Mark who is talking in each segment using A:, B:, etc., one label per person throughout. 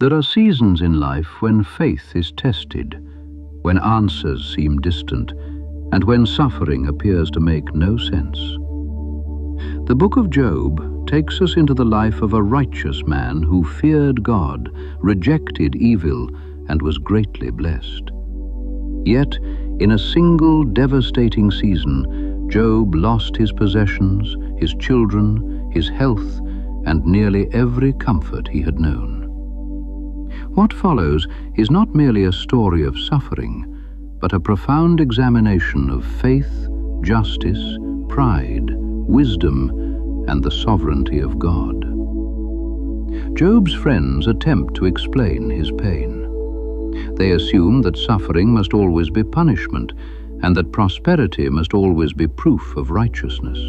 A: There are seasons in life when faith is tested, when answers seem distant, and when suffering appears to make no sense. The book of Job takes us into the life of a righteous man who feared God, rejected evil, and was greatly blessed. Yet, in a single devastating season, Job lost his possessions, his children, his health, and nearly every comfort he had known. What follows is not merely a story of suffering, but a profound examination of faith, justice, pride, wisdom, and the sovereignty of God. Job's friends attempt to explain his pain. They assume that suffering must always be punishment, and that prosperity must always be proof of righteousness.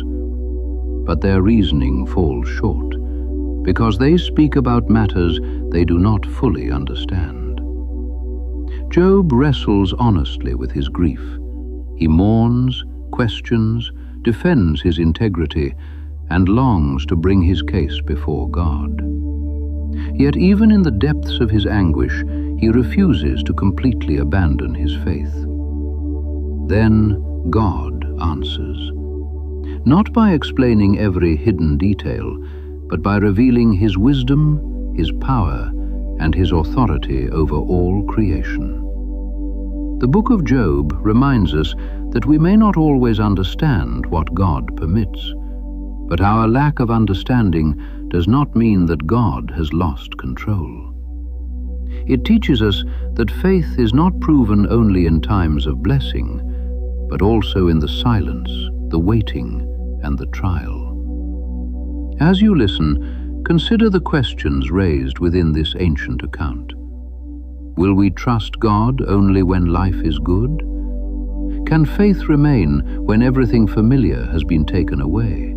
A: But their reasoning falls short, because they speak about matters they do not fully understand. Job wrestles honestly with his grief. He mourns, questions, defends his integrity, and longs to bring his case before God. Yet even in the depths of his anguish, he refuses to completely abandon his faith. Then God answers, not by explaining every hidden detail, but by revealing his wisdom, his power, and his authority over all creation. The book of Job reminds us that we may not always understand what God permits, but our lack of understanding does not mean that God has lost control. It teaches us that faith is not proven only in times of blessing, but also in the silence, the waiting, and the trial. As you listen, consider the questions raised within this ancient account. Will we trust God only when life is good? Can faith remain when everything familiar has been taken away?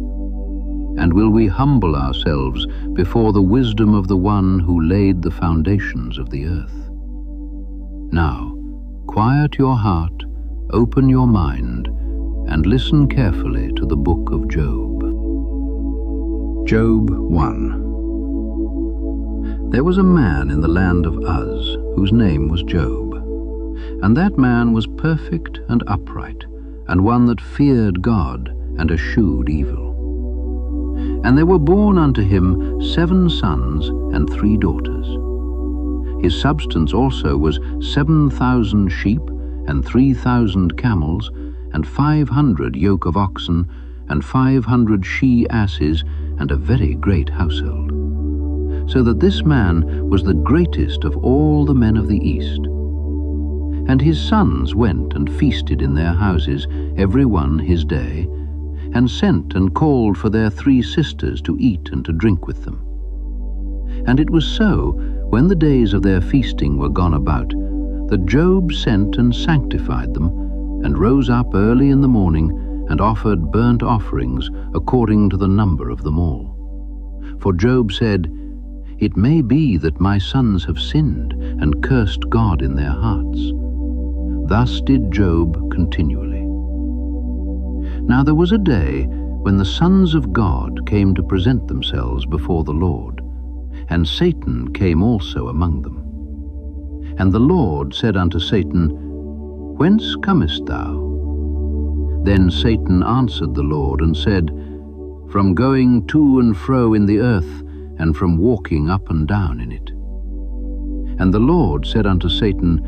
A: And will we humble ourselves before the wisdom of the one who laid the foundations of the earth? Now, quiet your heart, open your mind, and listen carefully to the book of Job. Job 1. There was a man in the land of Uz, whose name was Job. And that man was perfect and upright, and one that feared God and eschewed evil. And there were born unto him 7 sons and 3 daughters. His substance also was 7,000 sheep, and 3,000 camels, and 500 yoke of oxen, and 500 she-asses, and a very great household. So that this man was the greatest of all the men of the east. And his sons went and feasted in their houses, every one his day, and sent and called for their 3 sisters to eat and to drink with them. And it was so, when the days of their feasting were gone about, that Job sent and sanctified them, and rose up early in the morning, and offered burnt offerings according to the number of them all. For Job said, "It may be that my sons have sinned, and cursed God in their hearts." Thus did Job continually. Now there was a day when the sons of God came to present themselves before the Lord, and Satan came also among them. And the Lord said unto Satan, "Whence comest thou?" Then Satan answered the Lord and said, "From going to and fro in the earth, and from walking up and down in it." And the Lord said unto Satan,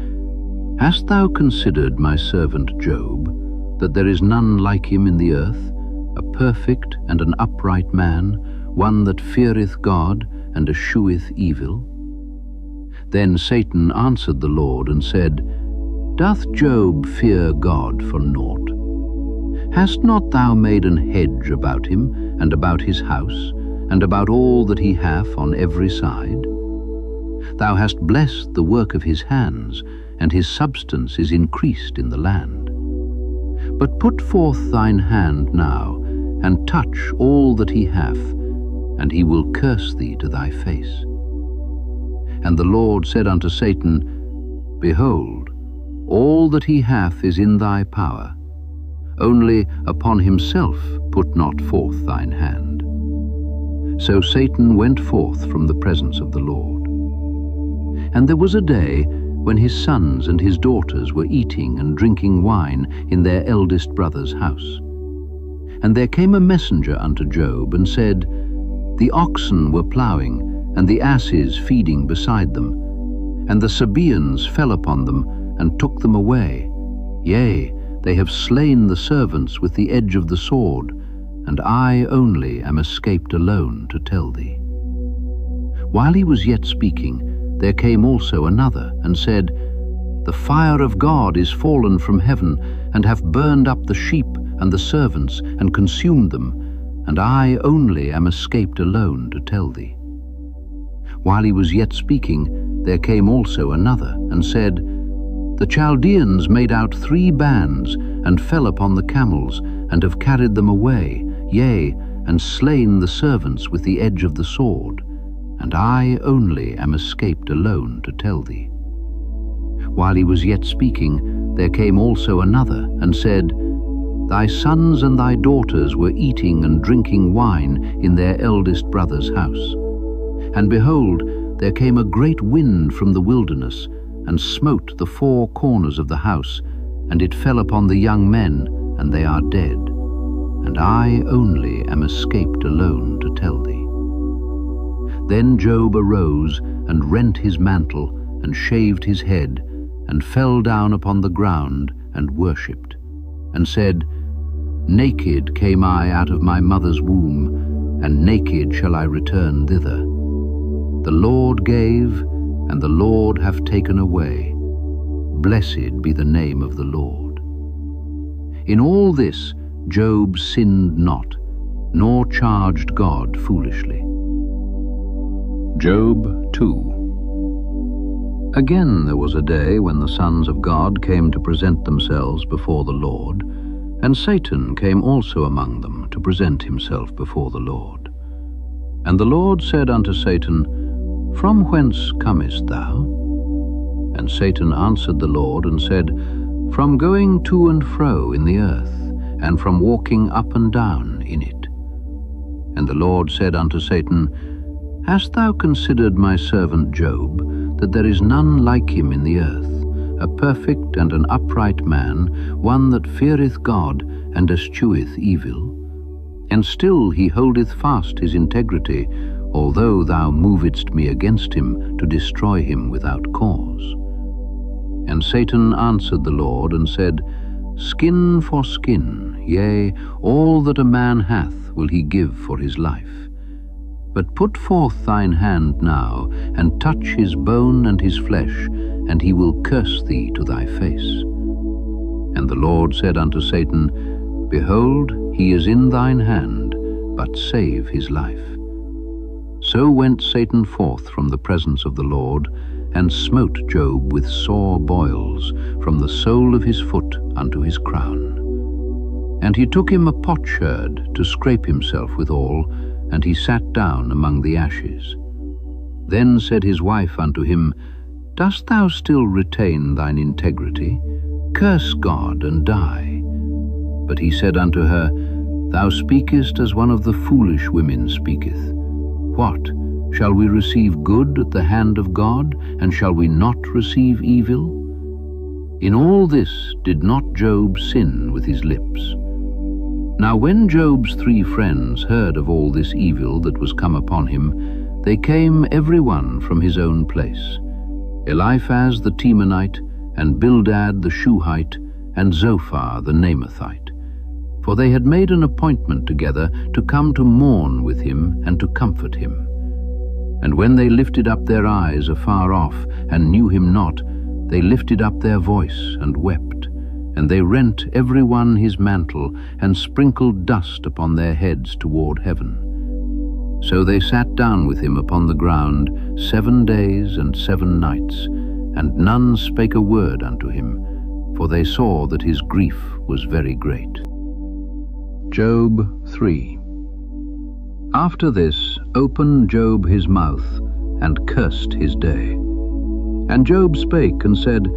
A: "Hast thou considered my servant Job, that there is none like him in the earth, a perfect and an upright man, one that feareth God and escheweth evil?" Then Satan answered the Lord and said, "Doth Job fear God for naught? Hast not thou made an hedge about him, and about his house, and about all that he hath on every side? Thou hast blessed the work of his hands, and his substance is increased in the land. But put forth thine hand now, and touch all that he hath, and he will curse thee to thy face." And the Lord said unto Satan, "Behold, all that he hath is in thy power, only upon himself put not forth thine hand." So Satan went forth from the presence of the Lord. And there was a day when his sons and his daughters were eating and drinking wine in their eldest brother's house. And there came a messenger unto Job, and said, The oxen were ploughing, and the asses feeding beside them, and the Sabaeans fell upon them, and took them away. Yea, they have slain the servants with the edge of the sword, and I only am escaped alone to tell thee. While he was yet speaking, there came also another, and said, The fire of God is fallen from heaven, and hath burned up the sheep and the servants, and consumed them, and I only am escaped alone to tell thee. While he was yet speaking, there came also another, and said, The Chaldeans made out 3 bands, and fell upon the camels, and have carried them away, yea, and slain the servants with the edge of the sword, and I only am escaped alone to tell thee. While he was yet speaking, there came also another, and said, Thy sons and thy daughters were eating and drinking wine in their eldest brother's house. And behold, there came a great wind from the wilderness, and smote the 4 corners of the house, and it fell upon the young men, and they are dead. And I only am escaped alone to tell thee. Then Job arose, and rent his mantle, and shaved his head, and fell down upon the ground, and worshipped, and said, Naked came I out of my mother's womb, and naked shall I return thither. The Lord gave, and the Lord hath taken away. Blessed be the name of the Lord. In all this Job sinned not, nor charged God foolishly. Job 2. Again there was a day when the sons of God came to present themselves before the Lord, and Satan came also among them to present himself before the Lord. And the Lord said unto Satan, From whence comest thou? And Satan answered the Lord and said, From going to and fro in the earth, and from walking up and down in it. And the Lord said unto Satan, Hast thou considered my servant Job, that there is none like him in the earth, a perfect and an upright man, one that feareth God and escheweth evil? And still he holdeth fast his integrity, although thou movedst me against him to destroy him without cause. And Satan answered the Lord and said, Skin for skin, yea, all that a man hath will he give for his life. But put forth thine hand now, and touch his bone and his flesh, and he will curse thee to thy face. And the Lord said unto Satan, Behold, he is in thine hand, but save his life. So went Satan forth from the presence of the Lord, and smote Job with sore boils, from the sole of his foot unto his crown. And he took him a potsherd to scrape himself withal, and he sat down among the ashes. Then said his wife unto him, Dost thou still retain thine integrity? Curse God and die. But he said unto her, Thou speakest as one of the foolish women speaketh. What? Shall we receive good at the hand of God, and shall we not receive evil? In all this did not Job sin with his lips. Now when Job's 3 friends heard of all this evil that was come upon him, they came every one from his own place, Eliphaz the Temanite, and Bildad the Shuhite, and Zophar the Naamathite. For they had made an appointment together to come to mourn with him and to comfort him. And when they lifted up their eyes afar off, and knew him not, they lifted up their voice and wept. And they rent every one his mantle, and sprinkled dust upon their heads toward heaven. So they sat down with him upon the ground 7 days and 7 nights, and none spake a word unto him, for they saw that his grief was very great. Job 3. After this opened Job his mouth, and cursed his day. And Job spake and said,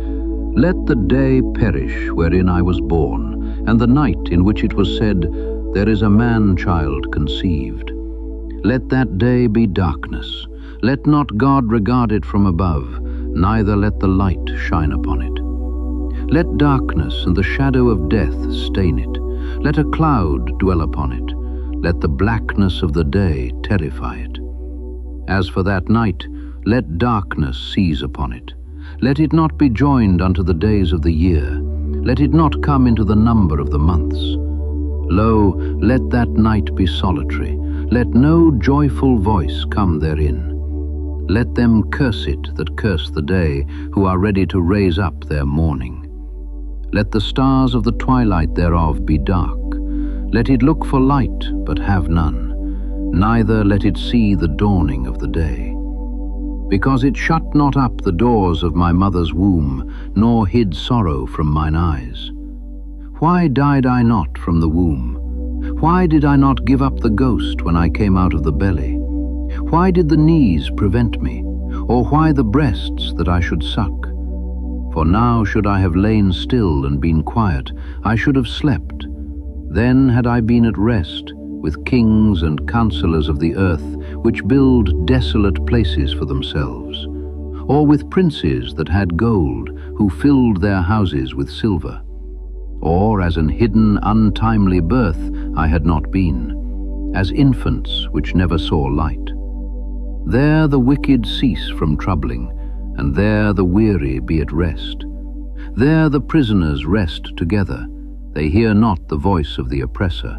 A: Let the day perish wherein I was born, and the night in which it was said, There is a man-child conceived. Let that day be darkness. Let not God regard it from above, neither let the light shine upon it. Let darkness and the shadow of death stain it. Let a cloud dwell upon it. Let the blackness of the day terrify it. As for that night, let darkness seize upon it. Let it not be joined unto the days of the year. Let it not come into the number of the months. Lo, let that night be solitary. Let no joyful voice come therein. Let them curse it that curse the day, who are ready to raise up their mourning. Let the stars of the twilight thereof be dark. Let it look for light, but have none. Neither let it see the dawning of the day. Because it shut not up the doors of my mother's womb, nor hid sorrow from mine eyes. Why died I not from the womb? Why did I not give up the ghost when I came out of the belly? Why did the knees prevent me? Or why the breasts that I should suck? For now should I have lain still and been quiet, I should have slept. Then had I been at rest with kings and counselors of the earth, which build desolate places for themselves, or with princes that had gold, who filled their houses with silver. Or as an hidden, untimely birth I had not been, as infants which never saw light. There the wicked cease from troubling, and there the weary be at rest. There the prisoners rest together, they hear not the voice of the oppressor.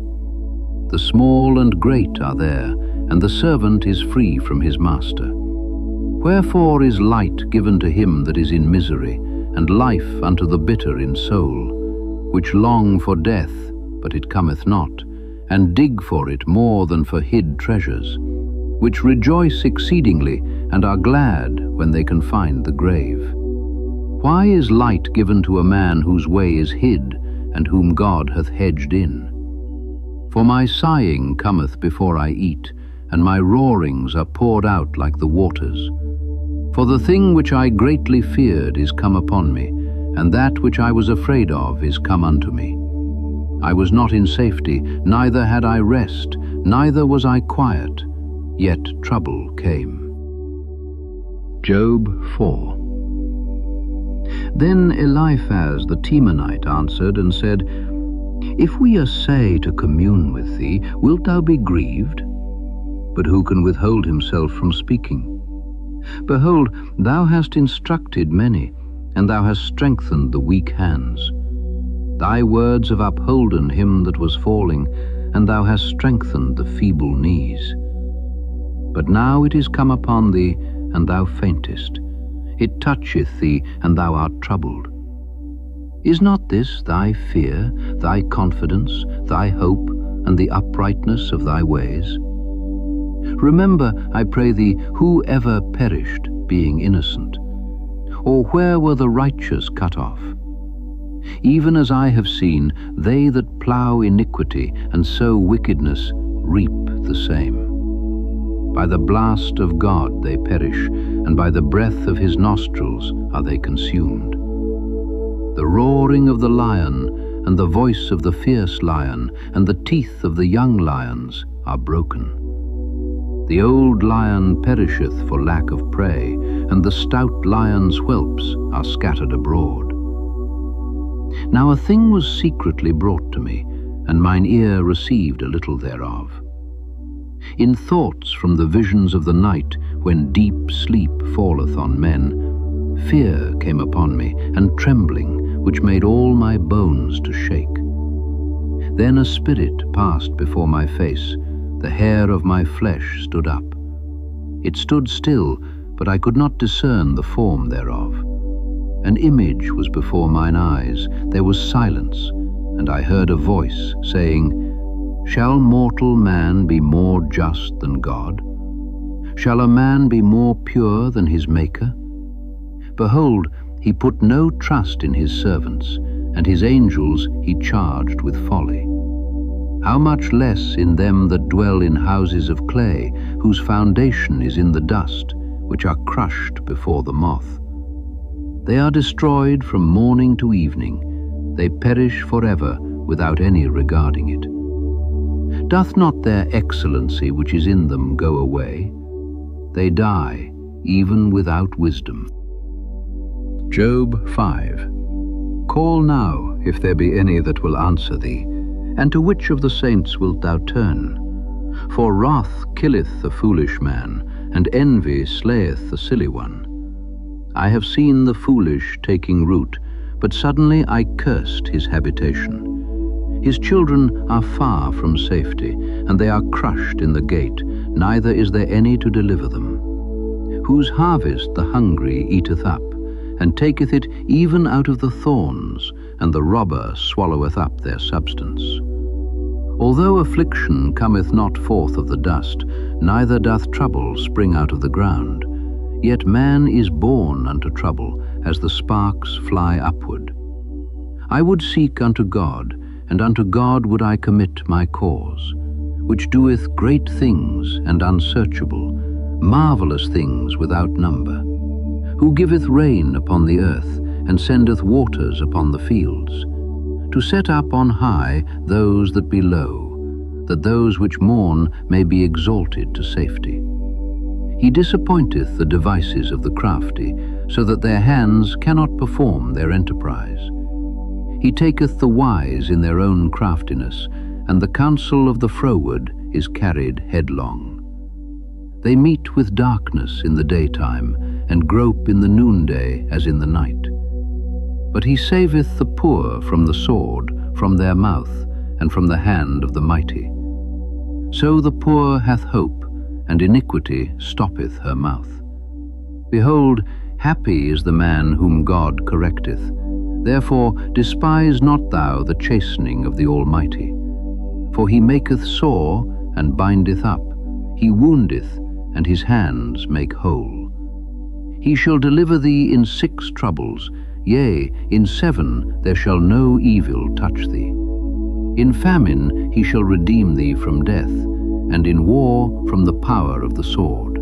A: The small and great are there, and the servant is free from his master. Wherefore is light given to him that is in misery, and life unto the bitter in soul, which long for death, but it cometh not, and dig for it more than for hid treasures, which rejoice exceedingly, and are glad when they can find the grave. Why is light given to a man whose way is hid, and whom God hath hedged in? For my sighing cometh before I eat, and my roarings are poured out like the waters. For the thing which I greatly feared is come upon me, and that which I was afraid of is come unto me. I was not in safety, neither had I rest, neither was I quiet, yet trouble came. Job 4. Then Eliphaz the Temanite answered and said, If we essay to commune with thee, wilt thou be grieved? But who can withhold himself from speaking? Behold, thou hast instructed many, and thou hast strengthened the weak hands. Thy words have upholden him that was falling, and thou hast strengthened the feeble knees. But now it is come upon thee, and thou faintest. It toucheth thee, and thou art troubled. Is not this thy fear, thy confidence, thy hope, and the uprightness of thy ways? Remember, I pray thee, who ever perished, being innocent? Or where were the righteous cut off? Even as I have seen, they that plough iniquity and sow wickedness reap the same. By the blast of God they perish, and by the breath of his nostrils are they consumed. The roaring of the lion, and the voice of the fierce lion, and the teeth of the young lions are broken. The old lion perisheth for lack of prey, and the stout lion's whelps are scattered abroad. Now a thing was secretly brought to me, and mine ear received a little thereof. In thoughts from the visions of the night, when deep sleep falleth on men, fear came upon me, and trembling, which made all my bones to shake. Then a spirit passed before my face, the hair of my flesh stood up. It stood still, but I could not discern the form thereof. An image was before mine eyes, there was silence, and I heard a voice saying, Shall mortal man be more just than God? Shall a man be more pure than his Maker? Behold, he put no trust in his servants, and his angels he charged with folly. How much less in them that dwell in houses of clay, whose foundation is in the dust, which are crushed before the moth. They are destroyed from morning to evening, they perish forever without any regarding it. Doth not their excellency which is in them go away? They die, even without wisdom. Job 5. Call now, if there be any that will answer thee, and to which of the saints wilt thou turn? For wrath killeth the foolish man, and envy slayeth the silly one. I have seen the foolish taking root, but suddenly I cursed his habitation. His children are far from safety, and they are crushed in the gate, neither is there any to deliver them. Whose harvest the hungry eateth up, and taketh it even out of the thorns, and the robber swalloweth up their substance. Although affliction cometh not forth of the dust, neither doth trouble spring out of the ground, yet man is born unto trouble, as the sparks fly upward. I would seek unto God, and unto God would I commit my cause, which doeth great things and unsearchable, marvelous things without number, who giveth rain upon the earth, and sendeth waters upon the fields, to set up on high those that be low, that those which mourn may be exalted to safety. He disappointeth the devices of the crafty, so that their hands cannot perform their enterprise. He taketh the wise in their own craftiness, and the counsel of the froward is carried headlong. They meet with darkness in the daytime, and grope in the noonday as in the night. But he saveth the poor from the sword, from their mouth, and from the hand of the mighty. So the poor hath hope, and iniquity stoppeth her mouth. Behold, happy is the man whom God correcteth. Therefore despise not thou the chastening of the Almighty. For he maketh sore, and bindeth up. He woundeth, and his hands make whole. He shall deliver thee in 6 troubles, yea, in 7 there shall no evil touch thee. In famine he shall redeem thee from death, and in war from the power of the sword.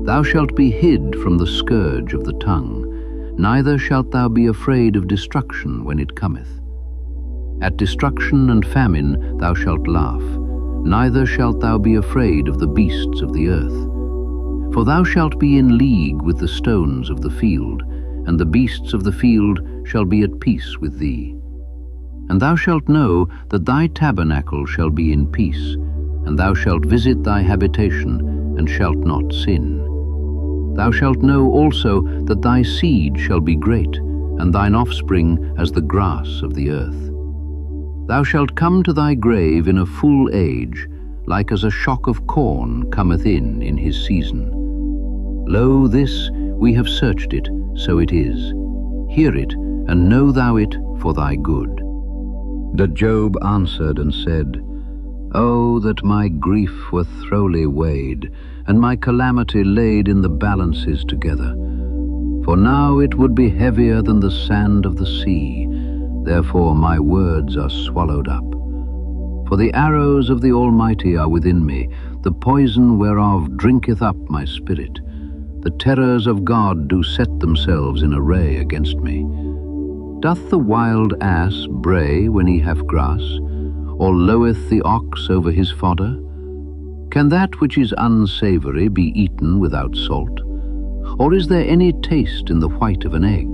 A: Thou shalt be hid from the scourge of the tongue, neither shalt thou be afraid of destruction when it cometh. At destruction and famine thou shalt laugh, neither shalt thou be afraid of the beasts of the earth. For thou shalt be in league with the stones of the field, and the beasts of the field shall be at peace with thee. And thou shalt know that thy tabernacle shall be in peace, and thou shalt visit thy habitation, and shalt not sin. Thou shalt know also that thy seed shall be great, and thine offspring as the grass of the earth. Thou shalt come to thy grave in a full age, like as a shock of corn cometh in his season. Lo, this we have searched it, so it is. Hear it, and know thou it for thy good. That Job answered and said, O that my grief were thoroughly weighed, and my calamity laid in the balances together. For now it would be heavier than the sand of the sea, therefore my words are swallowed up. For the arrows of the Almighty are within me, the poison whereof drinketh up my spirit. The terrors of God do set themselves in array against me. Doth the wild ass bray when he hath grass, or loweth the ox over his fodder? Can that which is unsavory be eaten without salt? Or is there any taste in the white of an egg?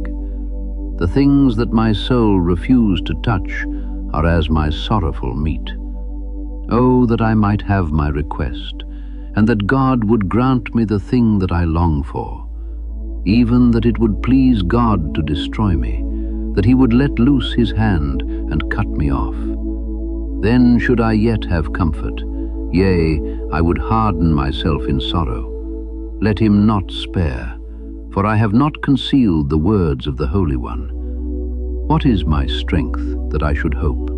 A: The things that my soul refused to touch are as my sorrowful meat. Oh, that I might have my request, and that God would grant me the thing that I long for, even that it would please God to destroy me, that he would let loose his hand and cut me off. Then should I yet have comfort, yea, I would harden myself in sorrow. Let him not spare, for I have not concealed the words of the Holy One. What is my strength that I should hope?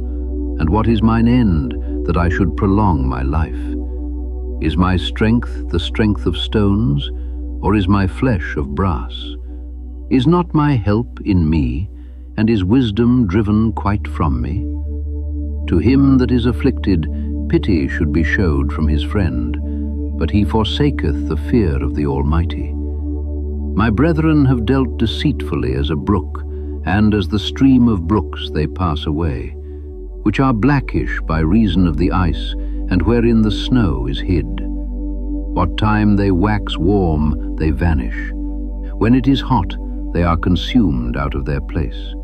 A: And what is mine end that I should prolong my life? Is my strength the strength of stones, or is my flesh of brass? Is not my help in me, and is wisdom driven quite from me? To him that is afflicted, pity should be showed from his friend, but he forsaketh the fear of the Almighty. My brethren have dealt deceitfully as a brook, and as the stream of brooks they pass away, which are blackish by reason of the ice, and wherein the snow is hid. What time they wax warm, they vanish. When it is hot, they are consumed out of their place.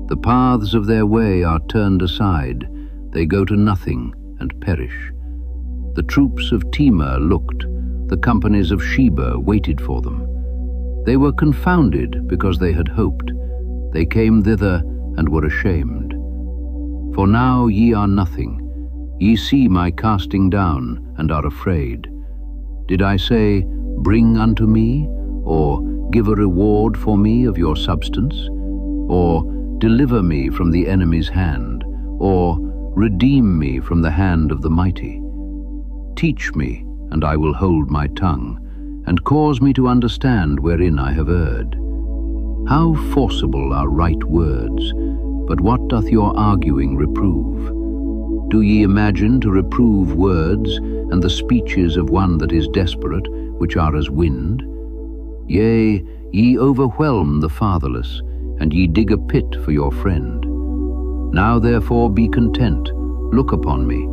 A: The paths of their way are turned aside, they go to nothing and perish. The troops of Timur looked, the companies of Sheba waited for them. They were confounded because they had hoped. They came thither and were ashamed. For now ye are nothing. Ye see my casting down and are afraid. Did I say, bring unto me, or give a reward for me of your substance, or deliver me from the enemy's hand, or redeem me from the hand of the mighty? Teach me, and I will hold my tongue, and cause me to understand wherein I have erred. How forcible are right words, but what doth your arguing reprove? Do ye imagine to reprove words, and the speeches of one that is desperate, which are as wind? Yea, ye overwhelm the fatherless, and ye dig a pit for your friend. Now therefore be content, look upon me,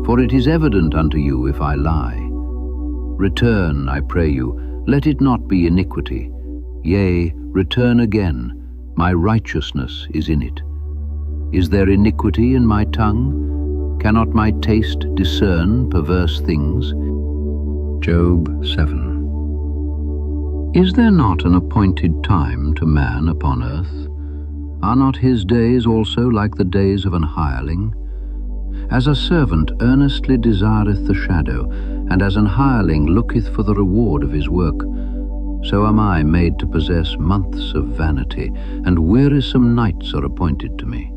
A: for it is evident unto you if I lie. Return, I pray you, let it not be iniquity. Yea, return again, my righteousness is in it. Is there iniquity in my tongue? Cannot my taste discern perverse things? Job 7. Is there not an appointed time to man upon earth? Are not his days also like the days of an hireling? As a servant earnestly desireth the shadow, and as an hireling looketh for the reward of his work, so am I made to possess months of vanity, and wearisome nights are appointed to me.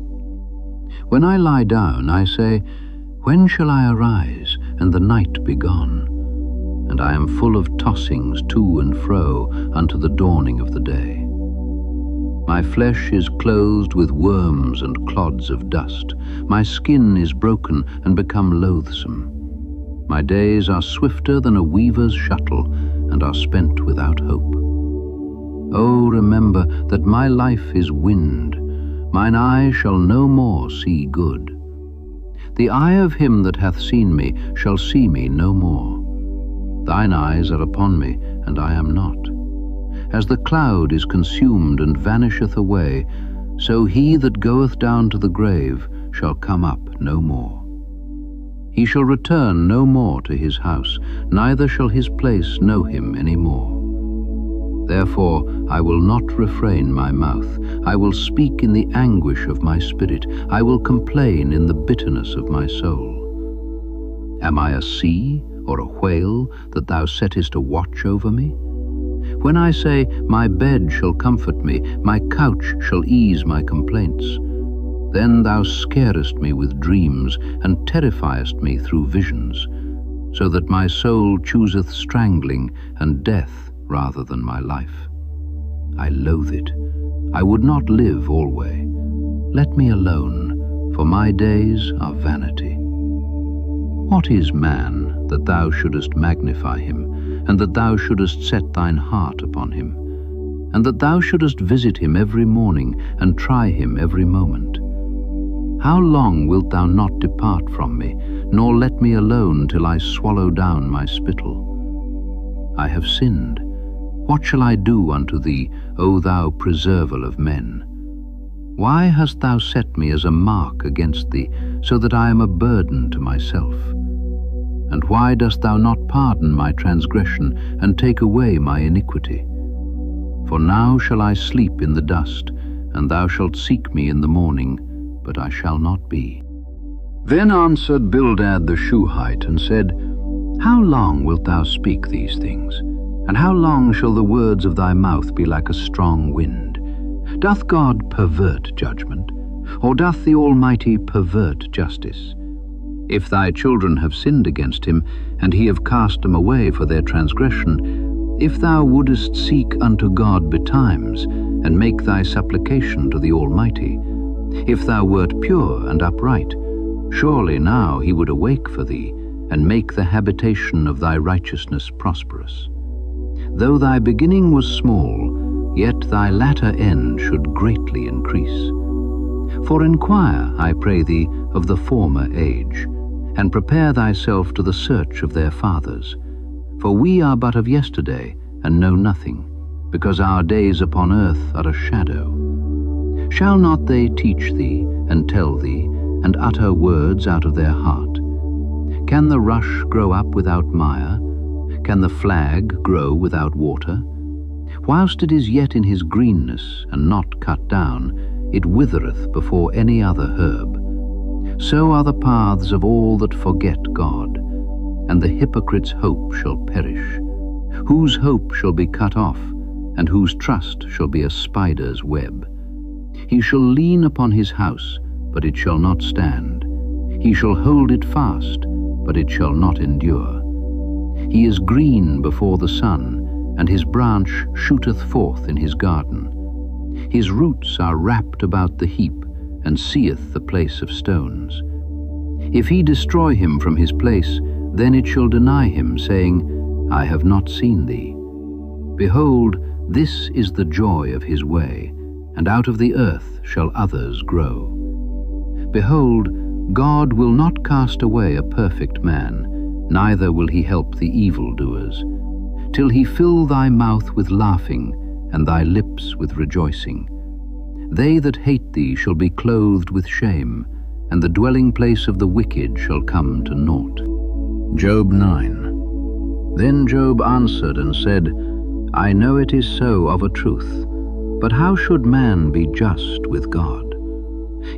A: When I lie down, I say, when shall I arise, and the night be gone? And I am full of tossings to and fro unto the dawning of the day. My flesh is clothed with worms and clods of dust. My skin is broken and become loathsome. My days are swifter than a weaver's shuttle, and are spent without hope. Oh, remember that my life is wind. Mine eye shall no more see good. The eye of him that hath seen me shall see me no more. Thine eyes are upon me, and I am not. As the cloud is consumed and vanisheth away, so he that goeth down to the grave shall come up no more. He shall return no more to his house, neither shall his place know him any more. Therefore I will not refrain my mouth. I will speak in the anguish of my spirit. I will complain in the bitterness of my soul. Am I a sea or a whale that thou settest a watch over me? When I say, my bed shall comfort me, my couch shall ease my complaints, then thou scarest me with dreams, and terrifiest me through visions, so that my soul chooseth strangling and death rather than my life. I loathe it. I would not live alway. Let me alone, for my days are vanity. What is man, that thou shouldest magnify him, and that thou shouldest set thine heart upon him, and that thou shouldest visit him every morning, and try him every moment? How long wilt thou not depart from me, nor let me alone till I swallow down my spittle? I have sinned. What shall I do unto thee, O thou preserver of men? Why hast thou set me as a mark against thee, so that I am a burden to myself? And why dost thou not pardon my transgression, and take away my iniquity? For now shall I sleep in the dust, and thou shalt seek me in the morning, but I shall not be. Then answered Bildad the Shuhite, and said, How long wilt thou speak these things? And how long shall the words of thy mouth be like a strong wind? Doth God pervert judgment, or doth the Almighty pervert justice? If thy children have sinned against him, and he have cast them away for their transgression, if thou wouldest seek unto God betimes, and make thy supplication to the Almighty, if thou wert pure and upright, surely now he would awake for thee, and make the habitation of thy righteousness prosperous. Though thy beginning was small, yet thy latter end should greatly increase. For inquire, I pray thee, of the former age, and prepare thyself to the search of their fathers. For we are but of yesterday, and know nothing, because our days upon earth are a shadow. Shall not they teach thee, and tell thee, and utter words out of their heart? Can the rush grow up without mire? Can the flag grow without water? Whilst it is yet in his greenness, and not cut down, it withereth before any other herb. So are the paths of all that forget God, and the hypocrite's hope shall perish. Whose hope shall be cut off, and whose trust shall be a spider's web. He shall lean upon his house, but it shall not stand. He shall hold it fast, but it shall not endure. He is green before the sun, and his branch shooteth forth in his garden. His roots are wrapped about the heap, and seeth the place of stones. If he destroy him from his place, then it shall deny him, saying, I have not seen thee. Behold, this is the joy of his way, and out of the earth shall others grow. Behold, God will not cast away a perfect man, neither will he help the evildoers, till he fill thy mouth with laughing, and thy lips with rejoicing. They that hate thee shall be clothed with shame, and the dwelling place of the wicked shall come to naught. Job 9. Then Job answered and said, I know it is so of a truth, but how should man be just with God?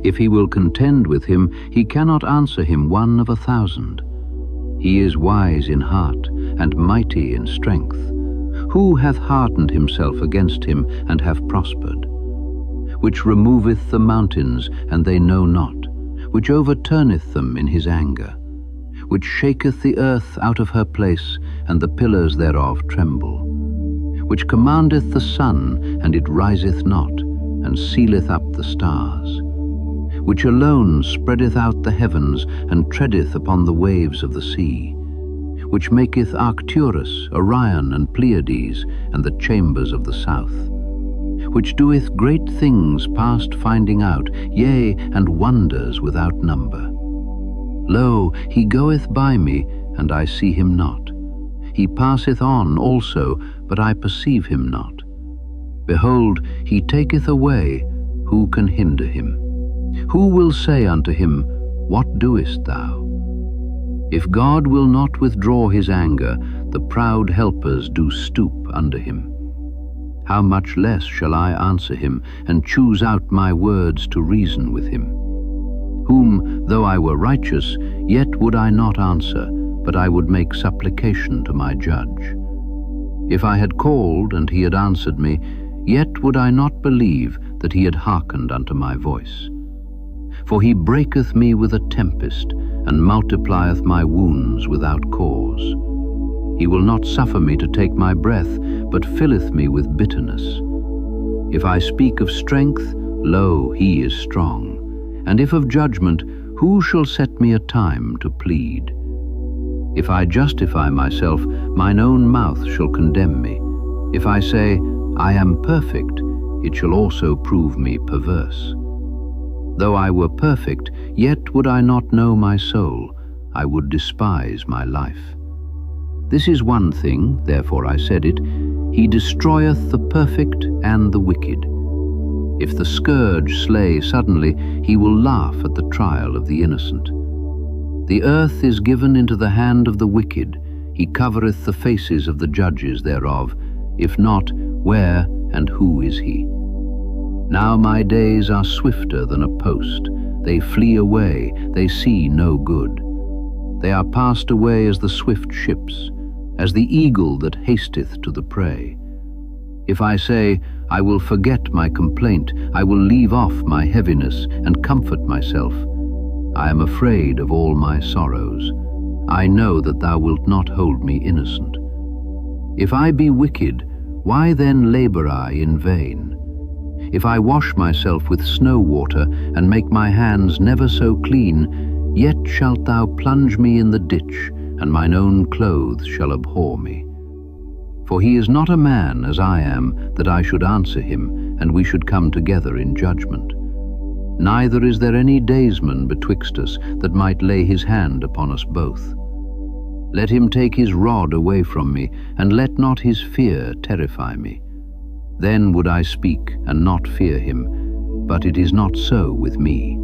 A: If he will contend with him, he cannot answer him 1 of 1,000. He is wise in heart, and mighty in strength. Who hath hardened himself against him, and have prospered? Which removeth the mountains, and they know not, which overturneth them in his anger, which shaketh the earth out of her place, and the pillars thereof tremble, which commandeth the sun, and it riseth not, and sealeth up the stars, which alone spreadeth out the heavens, and treadeth upon the waves of the sea, which maketh Arcturus, Orion, and Pleiades, and the chambers of the south, which doeth great things past finding out, yea, and wonders without number. Lo, he goeth by me, and I see him not. He passeth on also, but I perceive him not. Behold, he taketh away, who can hinder him? Who will say unto him, What doest thou? If God will not withdraw his anger, the proud helpers do stoop under him. How much less shall I answer him, and choose out my words to reason with him? Whom, though I were righteous, yet would I not answer, but I would make supplication to my judge. If I had called, and he had answered me, yet would I not believe that he had hearkened unto my voice. For he breaketh me with a tempest, and multiplieth my wounds without cause. He will not suffer me to take my breath, but filleth me with bitterness. If I speak of strength, lo, he is strong. And if of judgment, who shall set me a time to plead? If I justify myself, mine own mouth shall condemn me. If I say, I am perfect, it shall also prove me perverse. Though I were perfect, yet would I not know my soul, I would despise my life. This is one thing, therefore I said it, he destroyeth the perfect and the wicked. If the scourge slay suddenly, he will laugh at the trial of the innocent. The earth is given into the hand of the wicked, he covereth the faces of the judges thereof. If not, where and who is he? Now my days are swifter than a post, they flee away, they see no good. They are passed away as the swift ships, as the eagle that hasteth to the prey. If I say, I will forget my complaint, I will leave off my heaviness, and comfort myself, I am afraid of all my sorrows. I know that thou wilt not hold me innocent. If I be wicked, why then labor I in vain? If I wash myself with snow water, and make my hands never so clean, yet shalt thou plunge me in the ditch, and mine own clothes shall abhor me. For he is not a man as I am, that I should answer him, and we should come together in judgment. Neither is there any daysman betwixt us, that might lay his hand upon us both. Let him take his rod away from me, and let not his fear terrify me. Then would I speak and not fear him, but it is not so with me.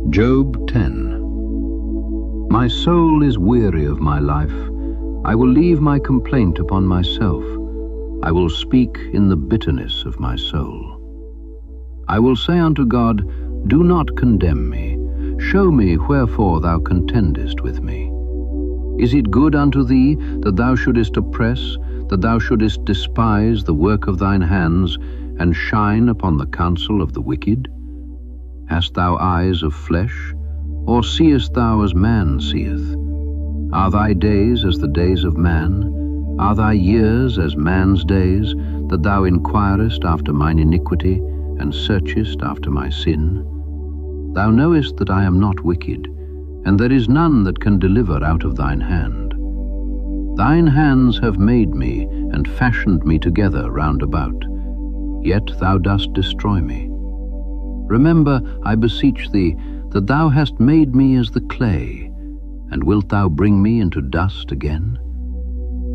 A: Job 10. My soul is weary of my life. I will leave my complaint upon myself. I will speak in the bitterness of my soul. I will say unto God, do not condemn me. Show me wherefore thou contendest with me. Is it good unto thee that thou shouldest oppress, that thou shouldest despise the work of thine hands, and shine upon the counsel of the wicked? Hast thou eyes of flesh, or seest thou as man seeth? Are thy days as the days of man? Are thy years as man's days, that thou inquirest after mine iniquity, and searchest after my sin? Thou knowest that I am not wicked, and there is none that can deliver out of thine hand. Thine hands have made me, and fashioned me together round about, yet thou dost destroy me. Remember, I beseech thee, that thou hast made me as the clay, and wilt thou bring me into dust again?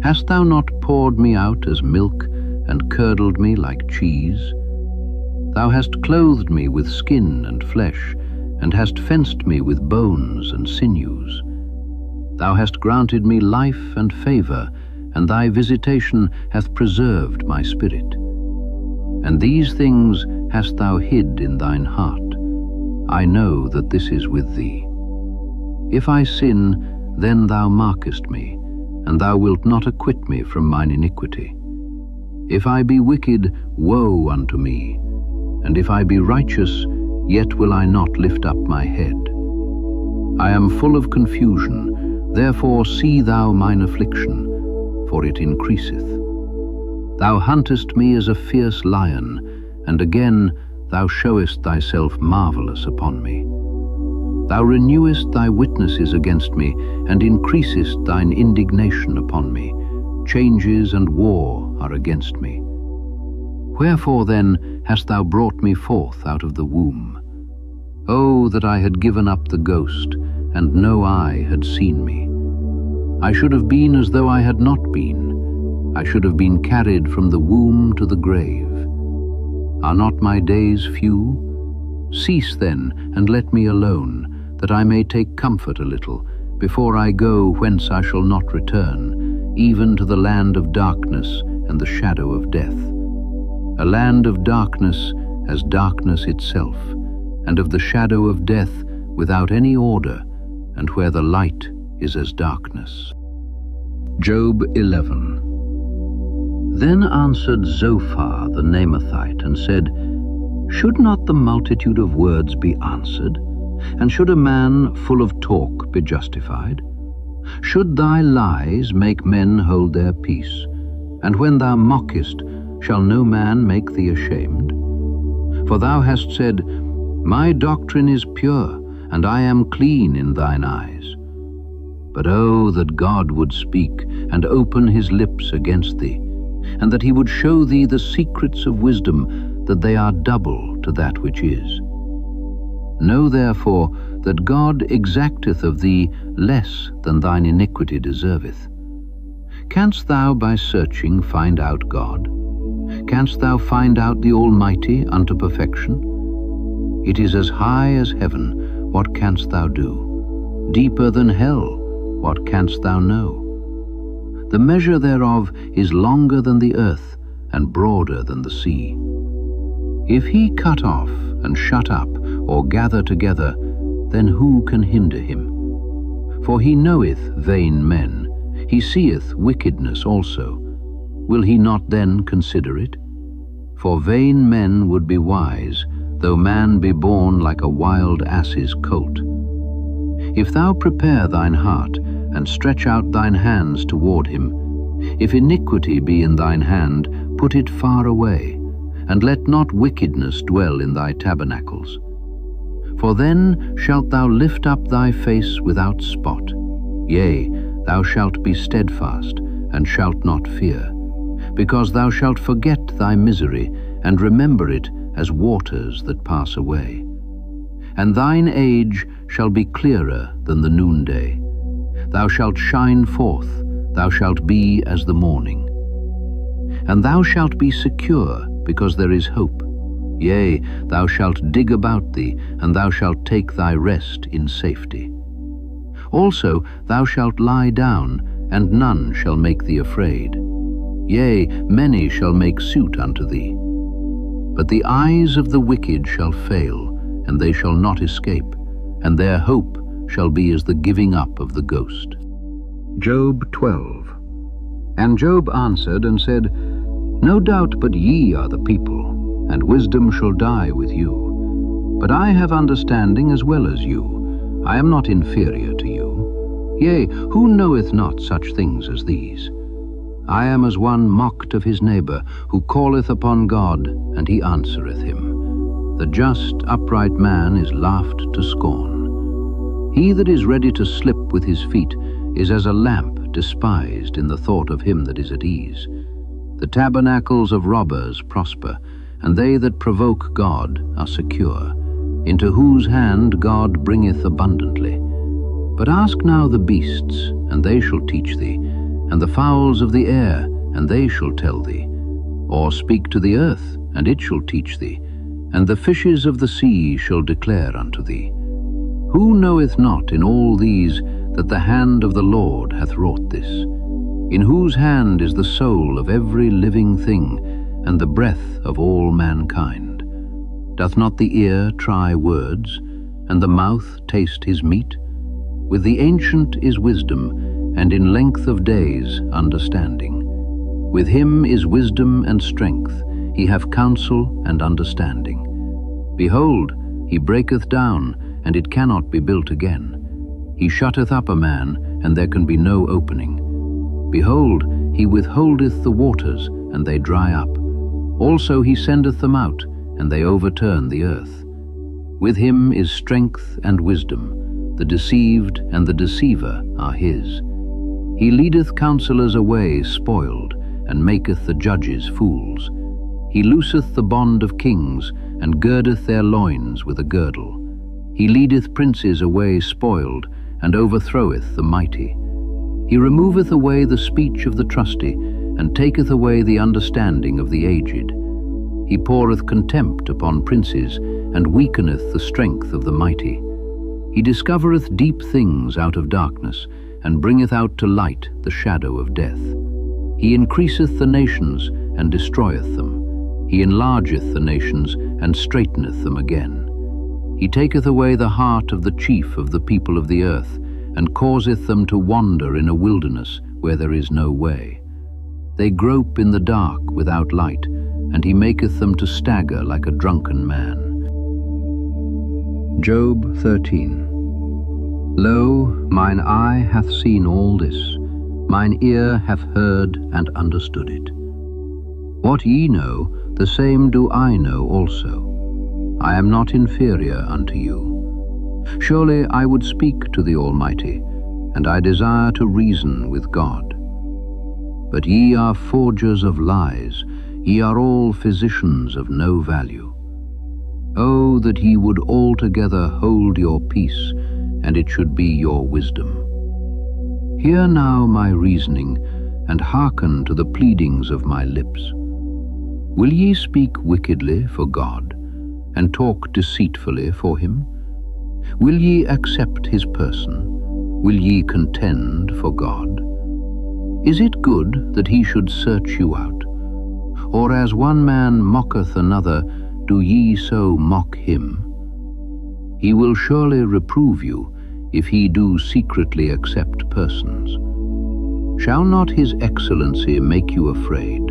A: Hast thou not poured me out as milk, and curdled me like cheese? Thou hast clothed me with skin and flesh, and hast fenced me with bones and sinews. Thou hast granted me life and favor, and thy visitation hath preserved my spirit. And these things hast thou hid in thine heart. I know that this is with thee. If I sin, then thou markest me, and thou wilt not acquit me from mine iniquity. If I be wicked, woe unto me, and if I be righteous, yet will I not lift up my head. I am full of confusion, therefore see thou mine affliction, for it increaseth. Thou huntest me as a fierce lion, and again thou showest thyself marvelous upon me. Thou renewest thy witnesses against me, and increasest thine indignation upon me. Changes and war are against me. Wherefore then hast thou brought me forth out of the womb? Oh, that I had given up the ghost, and no eye had seen me. I should have been as though I had not been. I should have been carried from the womb to the grave. Are not my days few? Cease then, and let me alone, that I may take comfort a little, before I go whence I shall not return, even to the land of darkness and the shadow of death. A land of darkness as darkness itself, and of the shadow of death without any order, and where the light is as darkness. Job 11. Then answered Zophar the Naamathite, and said, Should not the multitude of words be answered? And should a man full of talk be justified? Should thy lies make men hold their peace? And when thou mockest, shall no man make thee ashamed? For thou hast said, My doctrine is pure, and I am clean in thine eyes. But oh, that God would speak, and open his lips against thee, and that he would show thee the secrets of wisdom, that they are double to that which is. Know therefore that God exacteth of thee less than thine iniquity deserveth. Canst thou by searching find out God? Canst thou find out the Almighty unto perfection? It is as high as heaven, what canst thou do? Deeper than hell, what canst thou know? The measure thereof is longer than the earth, and broader than the sea. If he cut off, and shut up, or gather together, then who can hinder him? For he knoweth vain men, he seeth wickedness also. Will he not then consider it? For vain men would be wise, though man be born like a wild ass's colt. If thou prepare thine heart, and stretch out thine hands toward him, if iniquity be in thine hand, put it far away, and let not wickedness dwell in thy tabernacles. For then shalt thou lift up thy face without spot. Yea, thou shalt be steadfast, and shalt not fear, because thou shalt forget thy misery, and remember it as waters that pass away. And thine age shall be clearer than the noonday. Thou shalt shine forth, thou shalt be as the morning. And thou shalt be secure, because there is hope. Yea, thou shalt dig about thee, and thou shalt take thy rest in safety. Also thou shalt lie down, and none shall make thee afraid. Yea, many shall make suit unto thee. But the eyes of the wicked shall fail, and they shall not escape, and their hope shall be as the giving up of the ghost. Job 12. And Job answered and said, No doubt but ye are the people, and wisdom shall die with you. But I have understanding as well as you. I am not inferior to you. Yea, who knoweth not such things as these? I am as one mocked of his neighbor, who calleth upon God, and he answereth him. The just, upright man is laughed to scorn. He that is ready to slip with his feet is as a lamp despised in the thought of him that is at ease. The tabernacles of robbers prosper, and they that provoke God are secure, into whose hand God bringeth abundantly. But ask now the beasts, and they shall teach thee, and the fowls of the air, and they shall tell thee. Or speak to the earth, and it shall teach thee, and the fishes of the sea shall declare unto thee. Who knoweth not in all these that the hand of the Lord hath wrought this? In whose hand is the soul of every living thing, and the breath of all mankind? Doth not the ear try words, and the mouth taste his meat? With the ancient is wisdom, and in length of days understanding. With him is wisdom and strength, he hath counsel and understanding. Behold, he breaketh down, and it cannot be built again. He shutteth up a man, and there can be no opening. Behold, he withholdeth the waters, and they dry up. Also he sendeth them out, and they overturn the earth. With him is strength and wisdom. The deceived and the deceiver are his. He leadeth counselors away spoiled, and maketh the judges fools. He looseth the bond of kings, and girdeth their loins with a girdle. He leadeth princes away spoiled, and overthroweth the mighty. He removeth away the speech of the trusty, and taketh away the understanding of the aged. He poureth contempt upon princes, and weakeneth the strength of the mighty. He discovereth deep things out of darkness, and bringeth out to light the shadow of death. He increaseth the nations, and destroyeth them. He enlargeth the nations, and straighteneth them again. He taketh away the heart of the chief of the people of the earth, and causeth them to wander in a wilderness where there is no way. They grope in the dark without light, and he maketh them to stagger like a drunken man. Job 13. Lo, mine eye hath seen all this, mine ear hath heard and understood it. What ye know, the same do I know also. I am not inferior unto you. Surely I would speak to the Almighty, and I desire to reason with God. But ye are forgers of lies, ye are all physicians of no value. Oh, that ye would altogether hold your peace, and it should be your wisdom. Hear now my reasoning, and hearken to the pleadings of my lips. Will ye speak wickedly for God, and talk deceitfully for him? Will ye accept his person? Will ye contend for God? Is it good that he should search you out? Or as one man mocketh another, do ye so mock him? He will surely reprove you, if he do secretly accept persons. Shall not his excellency make you afraid,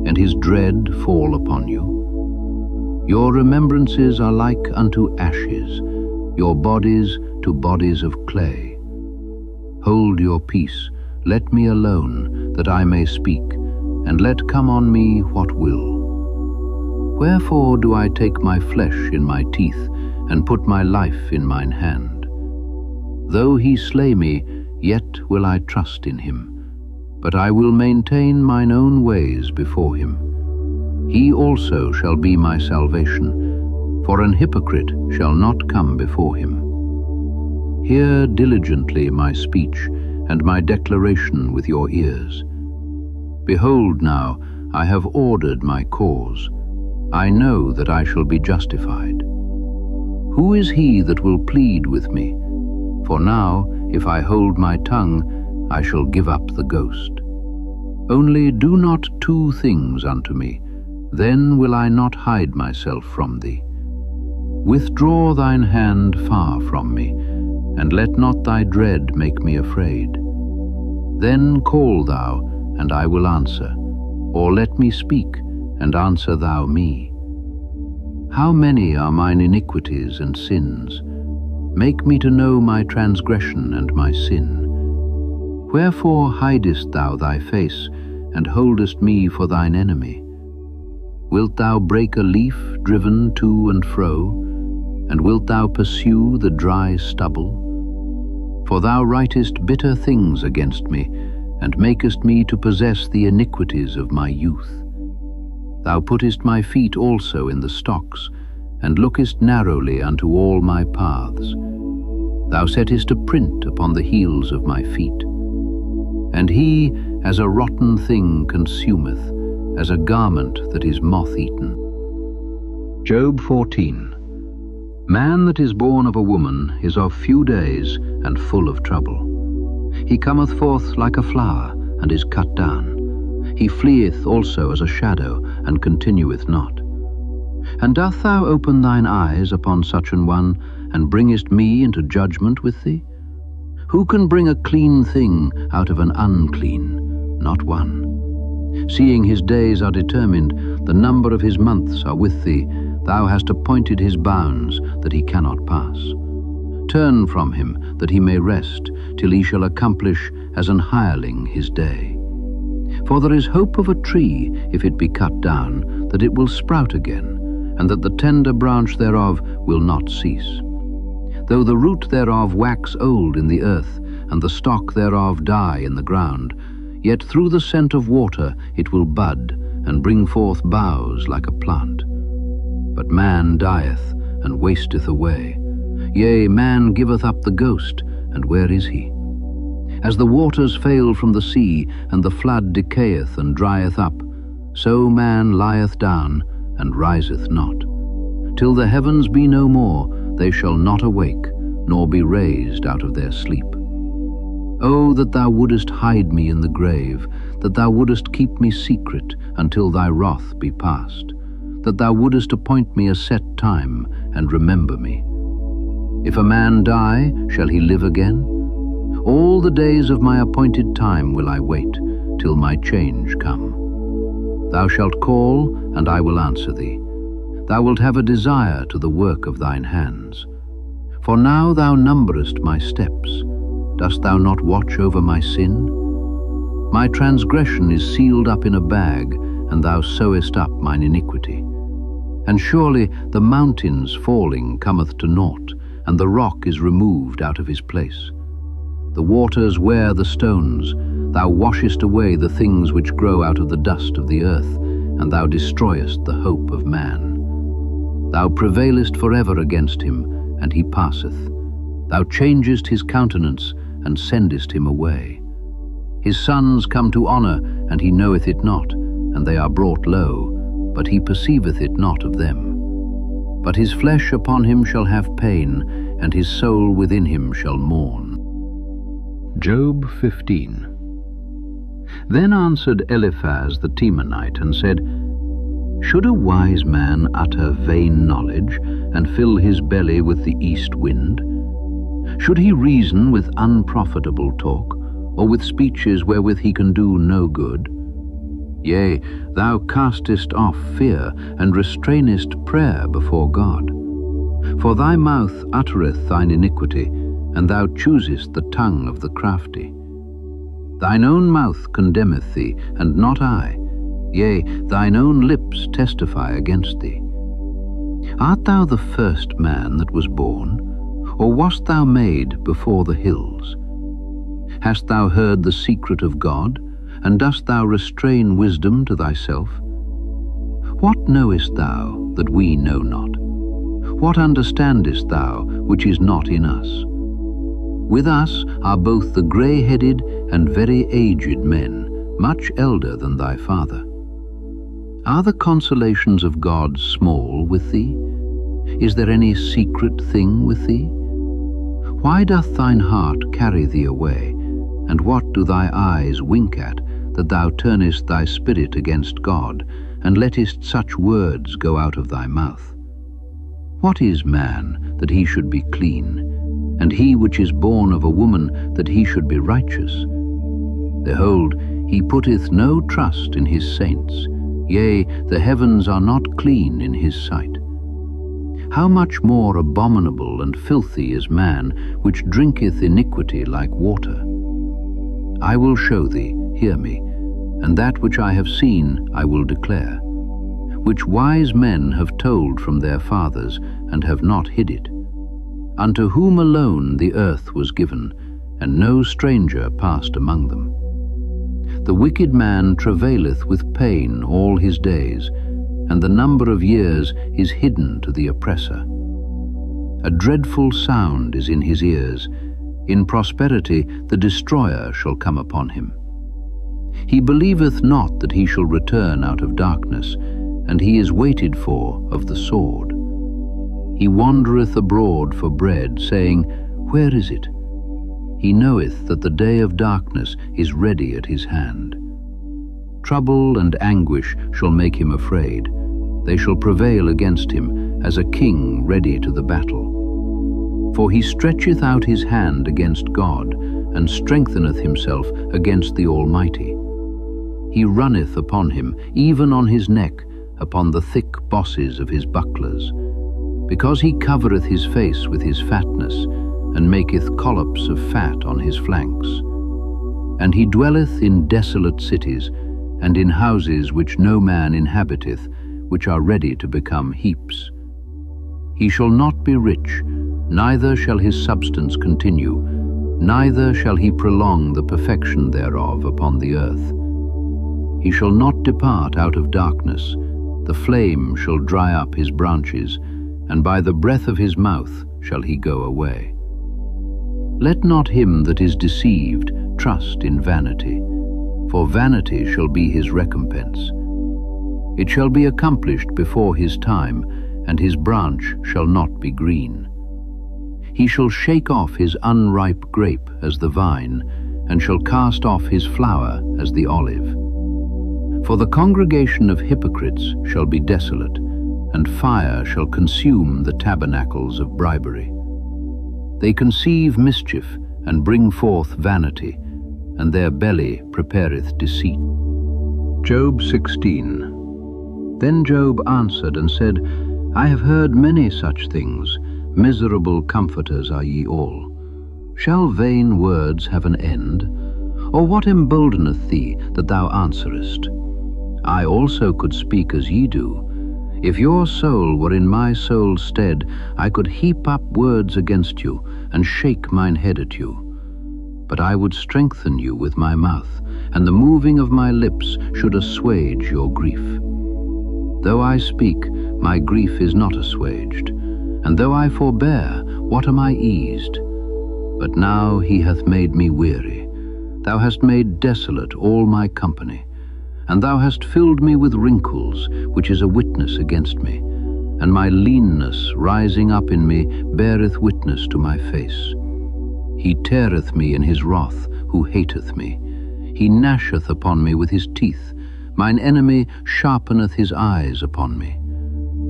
A: and his dread fall upon you? Your remembrances are like unto ashes, your bodies to bodies of clay. Hold your peace, let me alone, that I may speak, and let come on me what will. Wherefore do I take my flesh in my teeth, and put my life in mine hand? Though he slay me, yet will I trust in him, but I will maintain mine own ways before him. He also shall be my salvation, for an hypocrite shall not come before him. Hear diligently my speech, and my declaration with your ears. Behold now, I have ordered my cause. I know that I shall be justified. Who is he that will plead with me? For now, if I hold my tongue, I shall give up the ghost. Only do not two things unto me, then will I not hide myself from thee. Withdraw thine hand far from me, and let not thy dread make me afraid. Then call thou, and I will answer, or let me speak, and answer thou me. How many are mine iniquities and sins? Make me to know my transgression and my sin. Wherefore hidest thou thy face, and holdest me for thine enemy? Wilt thou break a leaf driven to and fro, and wilt thou pursue the dry stubble? For thou writest bitter things against me, and makest me to possess the iniquities of my youth. Thou puttest my feet also in the stocks, and lookest narrowly unto all my paths. Thou settest a print upon the heels of my feet. And he, as a rotten thing, consumeth, as a garment that is moth-eaten. Job 14. Man that is born of a woman is of few days and full of trouble. He cometh forth like a flower, and is cut down. He fleeth also as a shadow, and continueth not. And doth thou open thine eyes upon such an one, and bringest me into judgment with thee? Who can bring a clean thing out of an unclean? Not one. Seeing his days are determined, the number of his months are with thee, thou hast appointed his bounds, that he cannot pass. Turn from him, that he may rest, till he shall accomplish as an hireling his day. For there is hope of a tree, if it be cut down, that it will sprout again, and that the tender branch thereof will not cease. Though the root thereof wax old in the earth, and the stock thereof die in the ground, yet through the scent of water it will bud, and bring forth boughs like a plant. But man dieth, and wasteth away. Yea, man giveth up the ghost, and where is he? As the waters fail from the sea, and the flood decayeth and drieth up, so man lieth down, and riseth not. Till the heavens be no more, they shall not awake, nor be raised out of their sleep. O that thou wouldest hide me in the grave, that thou wouldest keep me secret until thy wrath be past, that thou wouldest appoint me a set time, and remember me. If a man die, shall he live again? All the days of my appointed time will I wait, till my change come. Thou shalt call, and I will answer thee. Thou wilt have a desire to the work of thine hands. For now thou numberest my steps. Dost thou not watch over my sin? My transgression is sealed up in a bag, and thou sewest up mine iniquity. And surely the mountains falling cometh to naught, and the rock is removed out of his place. The waters wear the stones, thou washest away the things which grow out of the dust of the earth, and thou destroyest the hope of man. Thou prevailest forever against him, and he passeth. Thou changest his countenance, and sendest him away. His sons come to honor, and he knoweth it not, and they are brought low, but he perceiveth it not of them. But his flesh upon him shall have pain, and his soul within him shall mourn. Job 15. Then answered Eliphaz the Temanite, and said, Should a wise man utter vain knowledge, and fill his belly with the east wind? Should he reason with unprofitable talk, or with speeches wherewith he can do no good? Yea, thou castest off fear, and restrainest prayer before God. For thy mouth uttereth thine iniquity, and thou choosest the tongue of the crafty. Thine own mouth condemneth thee, and not I. Yea, thine own lips testify against thee. Art thou the first man that was born, or wast thou made before the hills? Hast thou heard the secret of God, and dost thou restrain wisdom to thyself? What knowest thou that we know not? What understandest thou which is not in us? With us are both the grey-headed and very aged men, much elder than thy father. Are the consolations of God small with thee? Is there any secret thing with thee? Why doth thine heart carry thee away, and what do thy eyes wink at, that thou turnest thy spirit against God, and lettest such words go out of thy mouth? What is man, that he should be clean, and he which is born of a woman, that he should be righteous? Behold, he putteth no trust in his saints, yea, the heavens are not clean in his sight. How much more abominable and filthy is man, which drinketh iniquity like water? I will show thee, hear me, and that which I have seen I will declare, which wise men have told from their fathers, and have not hid it. Unto whom alone the earth was given, and no stranger passed among them. The wicked man travaileth with pain all his days, and the number of years is hidden to the oppressor. A dreadful sound is in his ears. In prosperity the destroyer shall come upon him. He believeth not that he shall return out of darkness, and he is waited for of the sword. He wandereth abroad for bread, saying, Where is it? He knoweth that the day of darkness is ready at his hand. Trouble and anguish shall make him afraid. They shall prevail against him, as a king ready to the battle. For he stretcheth out his hand against God, and strengtheneth himself against the Almighty. He runneth upon him, even on his neck, upon the thick bosses of his bucklers. Because he covereth his face with his fatness, and maketh collops of fat on his flanks. And he dwelleth in desolate cities, and in houses which no man inhabiteth, which are ready to become heaps. He shall not be rich, neither shall his substance continue, neither shall he prolong the perfection thereof upon the earth. He shall not depart out of darkness, the flame shall dry up his branches, and by the breath of his mouth shall he go away. Let not him that is deceived trust in vanity, for vanity shall be his recompense. It shall be accomplished before his time, and his branch shall not be green. He shall shake off his unripe grape as the vine, and shall cast off his flower as the olive. For the congregation of hypocrites shall be desolate, and fire shall consume the tabernacles of bribery. They conceive mischief, and bring forth vanity, and their belly prepareth deceit. Job 16. Then Job answered and said, I have heard many such things. Miserable comforters are ye all. Shall vain words have an end? Or what emboldeneth thee that thou answerest? I also could speak as ye do. If your soul were in my soul's stead, I could heap up words against you, and shake mine head at you. But I would strengthen you with my mouth, and the moving of my lips should assuage your grief. Though I speak, my grief is not assuaged, and though I forbear, what am I eased? But now he hath made me weary. Thou hast made desolate all my company, and thou hast filled me with wrinkles, which is a witness against me, and my leanness rising up in me beareth witness to my face. He teareth me in his wrath, who hateth me. He gnasheth upon me with his teeth. Mine enemy sharpeneth his eyes upon me.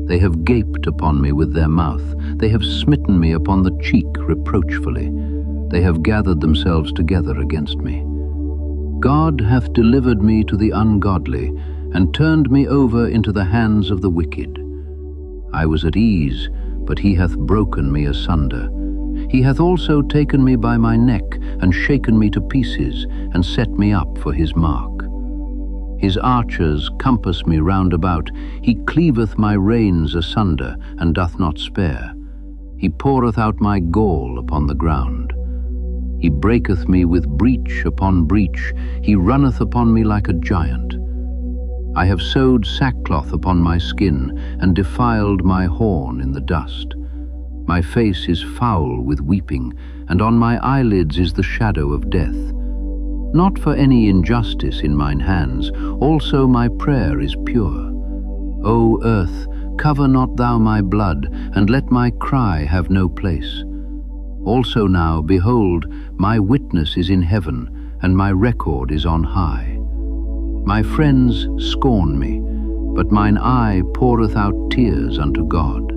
A: They have gaped upon me with their mouth. They have smitten me upon the cheek reproachfully. They have gathered themselves together against me. God hath delivered me to the ungodly, and turned me over into the hands of the wicked. I was at ease, but he hath broken me asunder. He hath also taken me by my neck, and shaken me to pieces, and set me up for his mark. His archers compass me round about. He cleaveth my reins asunder, and doth not spare. He poureth out my gall upon the ground. He breaketh me with breach upon breach. He runneth upon me like a giant. I have sewed sackcloth upon my skin, and defiled my horn in the dust. My face is foul with weeping, and on my eyelids is the shadow of death. Not for any injustice in mine hands, also my prayer is pure. O earth, cover not thou my blood, and let my cry have no place. Also now, behold, my witness is in heaven, and my record is on high. My friends scorn me, but mine eye poureth out tears unto God.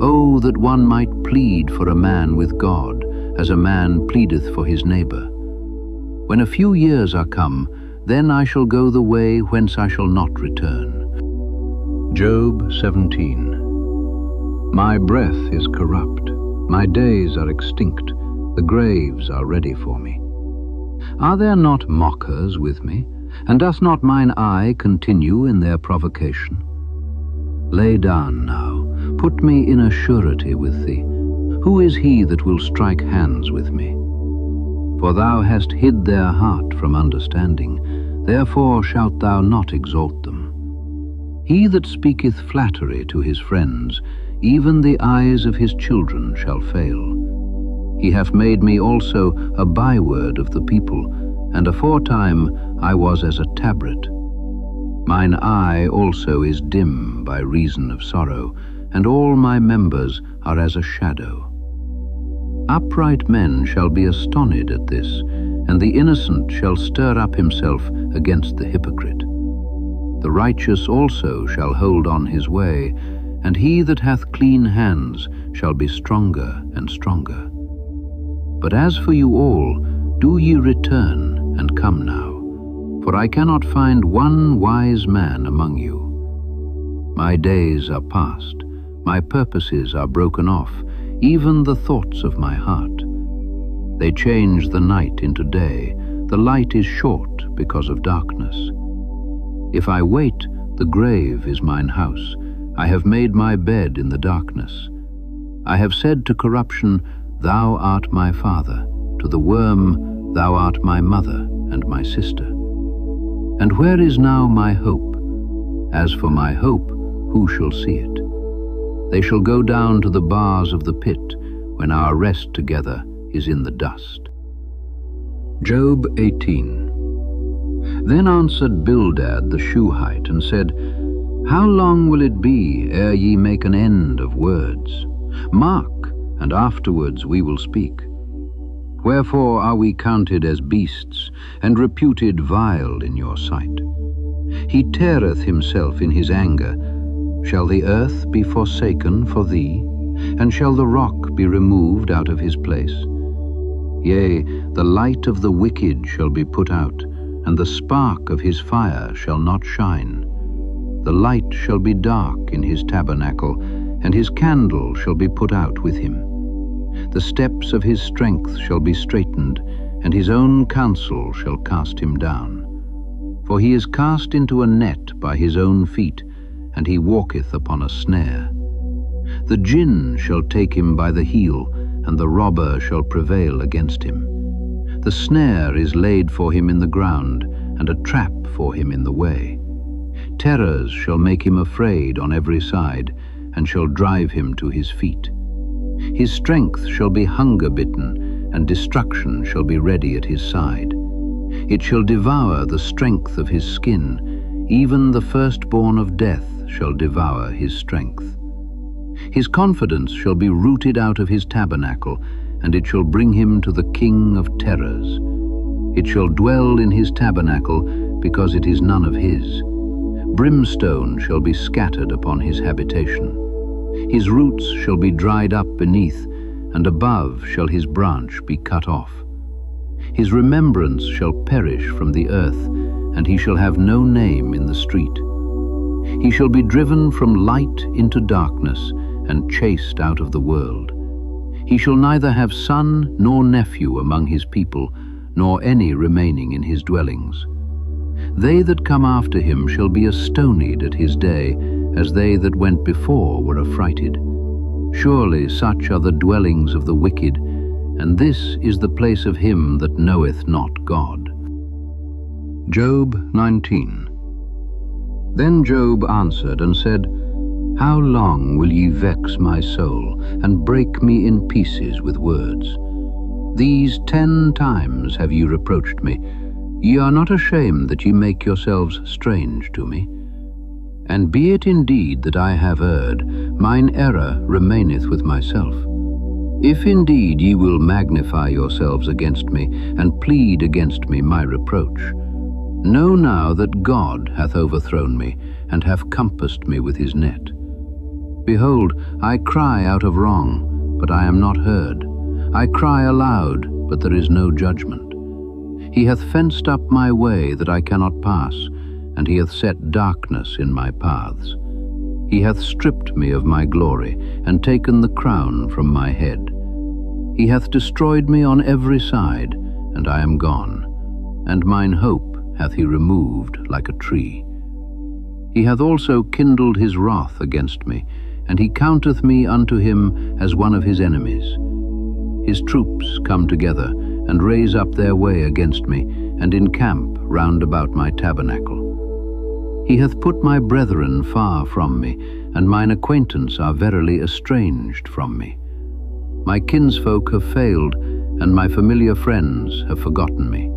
A: O that one might plead for a man with God, as a man pleadeth for his neighbor. When a few years are come, then I shall go the way whence I shall not return. Job 17. My breath is corrupt, my days are extinct, the graves are ready for me. Are there not mockers with me, and doth not mine eye continue in their provocation? Lay down now, put me in a surety with thee. Who is he that will strike hands with me? For thou hast hid their heart from understanding, therefore shalt thou not exalt them. He that speaketh flattery to his friends, even the eyes of his children shall fail. He hath made me also a byword of the people, and aforetime I was as a tabret. Mine eye also is dim by reason of sorrow, and all my members are as a shadow. Upright men shall be astonished at this, and the innocent shall stir up himself against the hypocrite. The righteous also shall hold on his way, and he that hath clean hands shall be stronger and stronger. But as for you all, do ye return, and come now, for I cannot find one wise man among you. My days are past, my purposes are broken off, even the thoughts of my heart. They change the night into day, the light is short because of darkness. If I wait, the grave is mine house. I have made my bed in the darkness. I have said to corruption, Thou art my father, to the worm, Thou art my mother and my sister. And where is now my hope? As for my hope, who shall see it? They shall go down to the bars of the pit, when our rest together is in the dust. Job 18. Then answered Bildad the Shuhite, and said, How long will it be ere ye make an end of words? Mark, and afterwards we will speak. Wherefore are we counted as beasts, and reputed vile in your sight? He teareth himself in his anger. Shall the earth be forsaken for thee? And shall the rock be removed out of his place? Yea, the light of the wicked shall be put out, and the spark of his fire shall not shine. The light shall be dark in his tabernacle, and his candle shall be put out with him. The steps of his strength shall be straitened, and his own counsel shall cast him down. For he is cast into a net by his own feet, and he walketh upon a snare. The jinn shall take him by the heel, and the robber shall prevail against him. The snare is laid for him in the ground, and a trap for him in the way. Terrors shall make him afraid on every side, and shall drive him to his feet. His strength shall be hunger-bitten, and destruction shall be ready at his side. It shall devour the strength of his skin, even the firstborn of death shall devour his strength. His confidence shall be rooted out of his tabernacle, and it shall bring him to the king of terrors. It shall dwell in his tabernacle, because it is none of his. Brimstone shall be scattered upon his habitation. His roots shall be dried up beneath, and above shall his branch be cut off. His remembrance shall perish from the earth, and he shall have no name in the street. He shall be driven from light into darkness, and chased out of the world. He shall neither have son nor nephew among his people, nor any remaining in his dwellings. They that come after him shall be astonied at his day, as they that went before were affrighted. Surely such are the dwellings of the wicked, and this is the place of him that knoweth not God. Job 19. Then Job answered and said, How long will ye vex my soul, and break me in pieces with words? These 10 times have ye reproached me. Ye are not ashamed that ye make yourselves strange to me. And be it indeed that I have erred, mine error remaineth with myself. If indeed ye will magnify yourselves against me, and plead against me my reproach, know now that God hath overthrown me, and hath compassed me with his net. Behold, I cry out of wrong, but I am not heard. I cry aloud, but there is no judgment. He hath fenced up my way that I cannot pass, and he hath set darkness in my paths. He hath stripped me of my glory, and taken the crown from my head. He hath destroyed me on every side, and I am gone, and mine hope hath he removed like a tree. He hath also kindled his wrath against me, and he counteth me unto him as one of his enemies. His troops come together, and raise up their way against me, and encamp round about my tabernacle. He hath put my brethren far from me, and mine acquaintance are verily estranged from me. My kinsfolk have failed, and my familiar friends have forgotten me.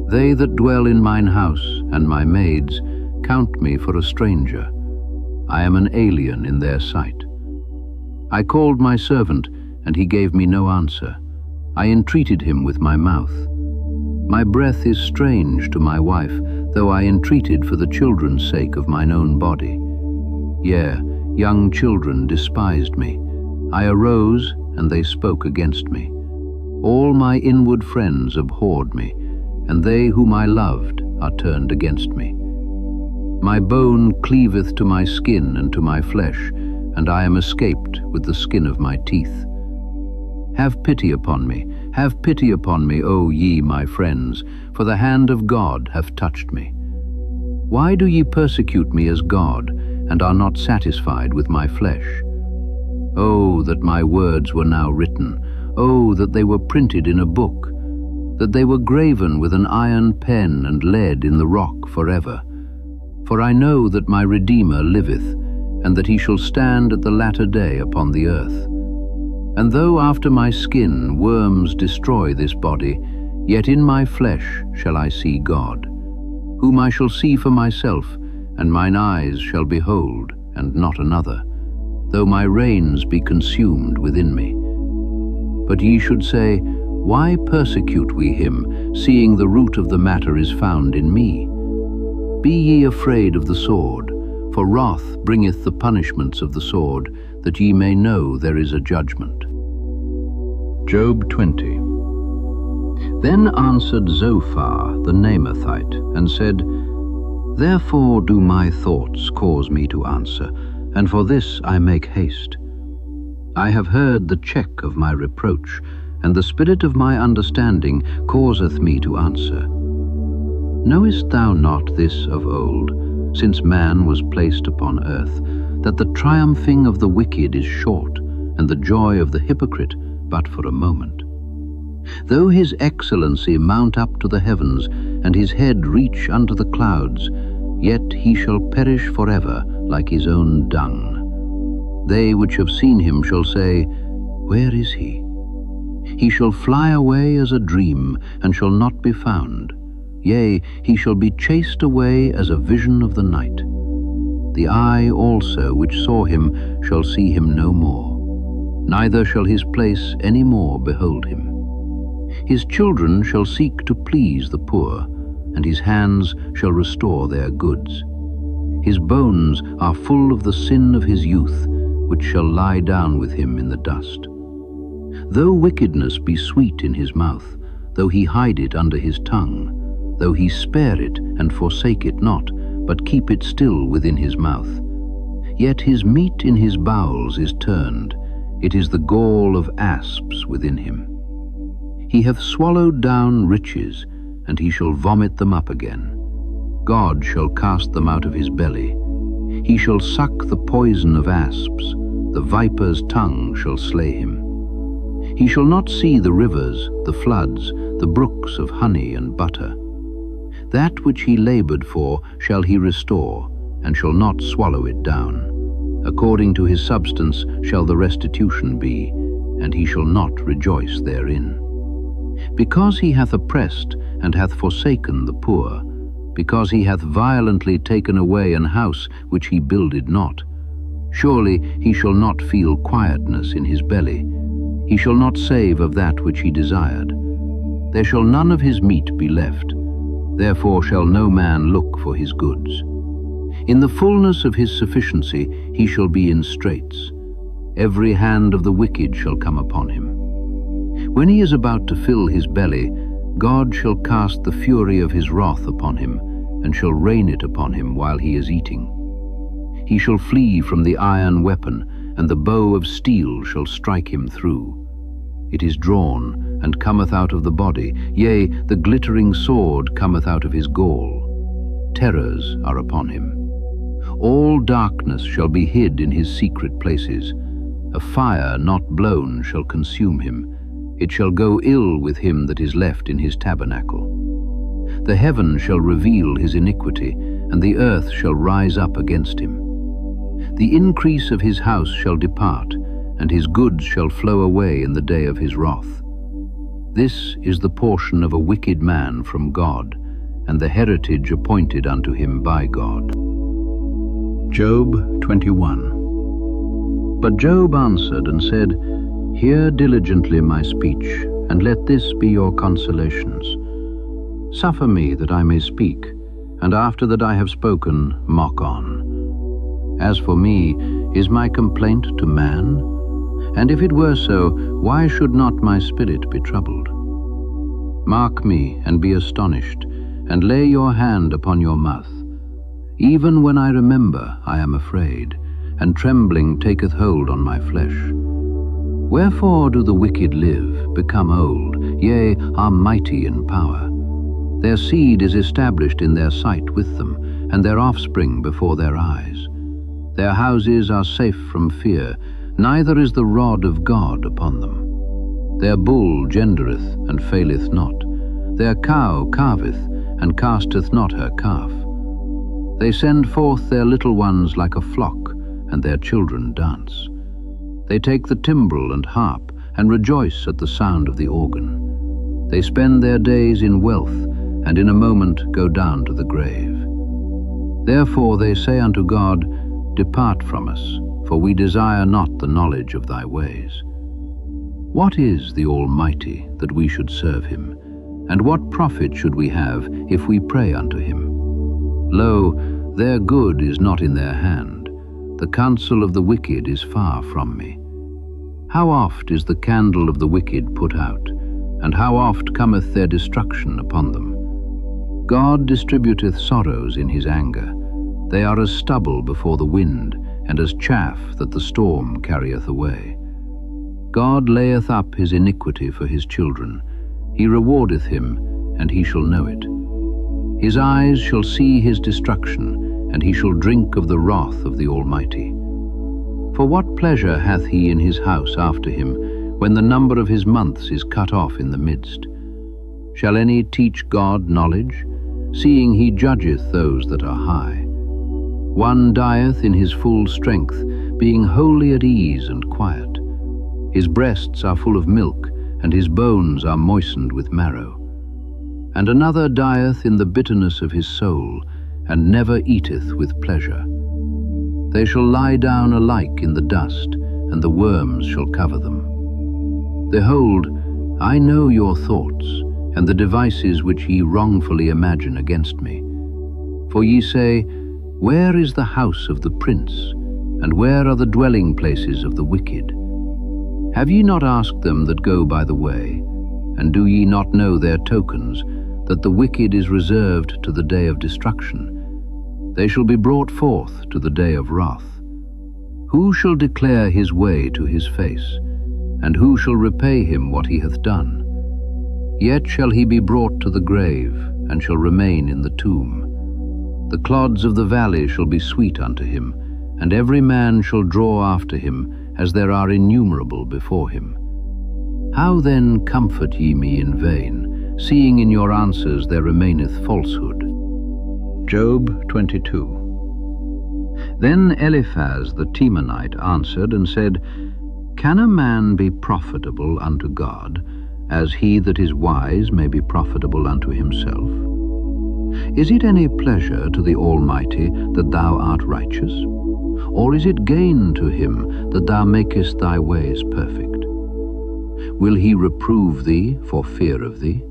A: They that dwell in mine house, and my maids, count me for a stranger. I am an alien in their sight. I called my servant, and he gave me no answer. I entreated him with my mouth. My breath is strange to my wife, though I entreated for the children's sake of mine own body. Yea, young children despised me. I arose, and they spoke against me. All my inward friends abhorred me, and they whom I loved are turned against me. My bone cleaveth to my skin and to my flesh, and I am escaped with the skin of my teeth. Have pity upon me, O ye my friends, for the hand of God hath touched me. Why do ye persecute me as God, and are not satisfied with my flesh? Oh, that my words were now written, oh, that they were printed in a book, that they were graven with an iron pen and lead in the rock forever. For I know that my Redeemer liveth, and that he shall stand at the latter day upon the earth. And though after my skin worms destroy this body, yet in my flesh shall I see God, whom I shall see for myself, and mine eyes shall behold, and not another, though my reins be consumed within me. But ye should say, Why persecute we him, seeing the root of the matter is found in me? Be ye afraid of the sword, for wrath bringeth the punishments of the sword, that ye may know there is a judgment. Job 20. Then answered Zophar the Naamathite, and said, Therefore do my thoughts cause me to answer, and for this I make haste. I have heard the check of my reproach, and the spirit of my understanding causeth me to answer. Knowest thou not this of old, since man was placed upon earth, that the triumphing of the wicked is short, and the joy of the hypocrite but for a moment? Though his excellency mount up to the heavens, and his head reach unto the clouds, yet he shall perish forever like his own dung. They which have seen him shall say, Where is he? He shall fly away as a dream, and shall not be found. Yea, he shall be chased away as a vision of the night. The eye also which saw him shall see him no more, neither shall his place any more behold him. His children shall seek to please the poor, and his hands shall restore their goods. His bones are full of the sin of his youth, which shall lie down with him in the dust. Though wickedness be sweet in his mouth, though he hide it under his tongue, though he spare it and forsake it not, but keep it still within his mouth, yet his meat in his bowels is turned, it is the gall of asps within him. He hath swallowed down riches, and he shall vomit them up again. God shall cast them out of his belly. He shall suck the poison of asps, the viper's tongue shall slay him. He shall not see the rivers, the floods, the brooks of honey and butter. That which he labored for shall he restore, and shall not swallow it down. According to his substance shall the restitution be, and he shall not rejoice therein. Because he hath oppressed and hath forsaken the poor, because he hath violently taken away an house which he builded not. Surely he shall not feel quietness in his belly. He shall not save of that which he desired. There shall none of his meat be left. Therefore shall no man look for his goods. In the fullness of his sufficiency he shall be in straits. Every hand of the wicked shall come upon him. When he is about to fill his belly, God shall cast the fury of his wrath upon him, and shall rain it upon him while he is eating. He shall flee from the iron weapon, and the bow of steel shall strike him through. It is drawn, and cometh out of the body, yea, the glittering sword cometh out of his gall. Terrors are upon him. All darkness shall be hid in his secret places. A fire not blown shall consume him. It shall go ill with him that is left in his tabernacle. The heaven shall reveal his iniquity, and the earth shall rise up against him. The increase of his house shall depart, and his goods shall flow away in the day of his wrath. This is the portion of a wicked man from God, and the heritage appointed unto him by God. Job 21. But Job answered and said, Hear diligently my speech, and let this be your consolations. Suffer me that I may speak, and after that I have spoken, mock on. As for me, is my complaint to man? And if it were so, why should not my spirit be troubled? Mark me, and be astonished, and lay your hand upon your mouth. Even when I remember, I am afraid, and trembling taketh hold on my flesh. Wherefore do the wicked live, become old, yea, are mighty in power? Their seed is established in their sight with them, and their offspring before their eyes. Their houses are safe from fear, neither is the rod of God upon them. Their bull gendereth, and faileth not. Their cow calveth, and casteth not her calf. They send forth their little ones like a flock, and their children dance. They take the timbrel and harp, and rejoice at the sound of the organ. They spend their days in wealth, and in a moment go down to the grave. Therefore they say unto God, Depart from us, for we desire not the knowledge of thy ways. What is the Almighty, that we should serve him? And what profit should we have, if we pray unto him? Lo, their good is not in their hand. The counsel of the wicked is far from me. How oft is the candle of the wicked put out, and how oft cometh their destruction upon them? God distributeth sorrows in his anger. They are as stubble before the wind, and as chaff that the storm carrieth away. God layeth up his iniquity for his children. He rewardeth him, and he shall know it. His eyes shall see his destruction, and he shall drink of the wrath of the Almighty. For what pleasure hath he in his house after him, when the number of his months is cut off in the midst? Shall any teach God knowledge, seeing he judgeth those that are high? One dieth in his full strength, being wholly at ease and quiet. His breasts are full of milk, and his bones are moistened with marrow. And another dieth in the bitterness of his soul, and never eateth with pleasure. They shall lie down alike in the dust, and the worms shall cover them. Behold, I know your thoughts, and the devices which ye wrongfully imagine against me. For ye say, Where is the house of the prince, and where are the dwelling places of the wicked? Have ye not asked them that go by the way, and do ye not know their tokens, that the wicked is reserved to the day of destruction? They shall be brought forth to the day of wrath. Who shall declare his way to his face, and who shall repay him what he hath done? Yet shall he be brought to the grave, and shall remain in the tomb. The clods of the valley shall be sweet unto him, and every man shall draw after him, as there are innumerable before him. How then comfort ye me in vain, seeing in your answers there remaineth falsehood? Job 22. Then Eliphaz the Temanite answered and said, Can a man be profitable unto God, as he that is wise may be profitable unto himself? Is it any pleasure to the Almighty that thou art righteous? Or is it gain to him that thou makest thy ways perfect? Will he reprove thee for fear of thee?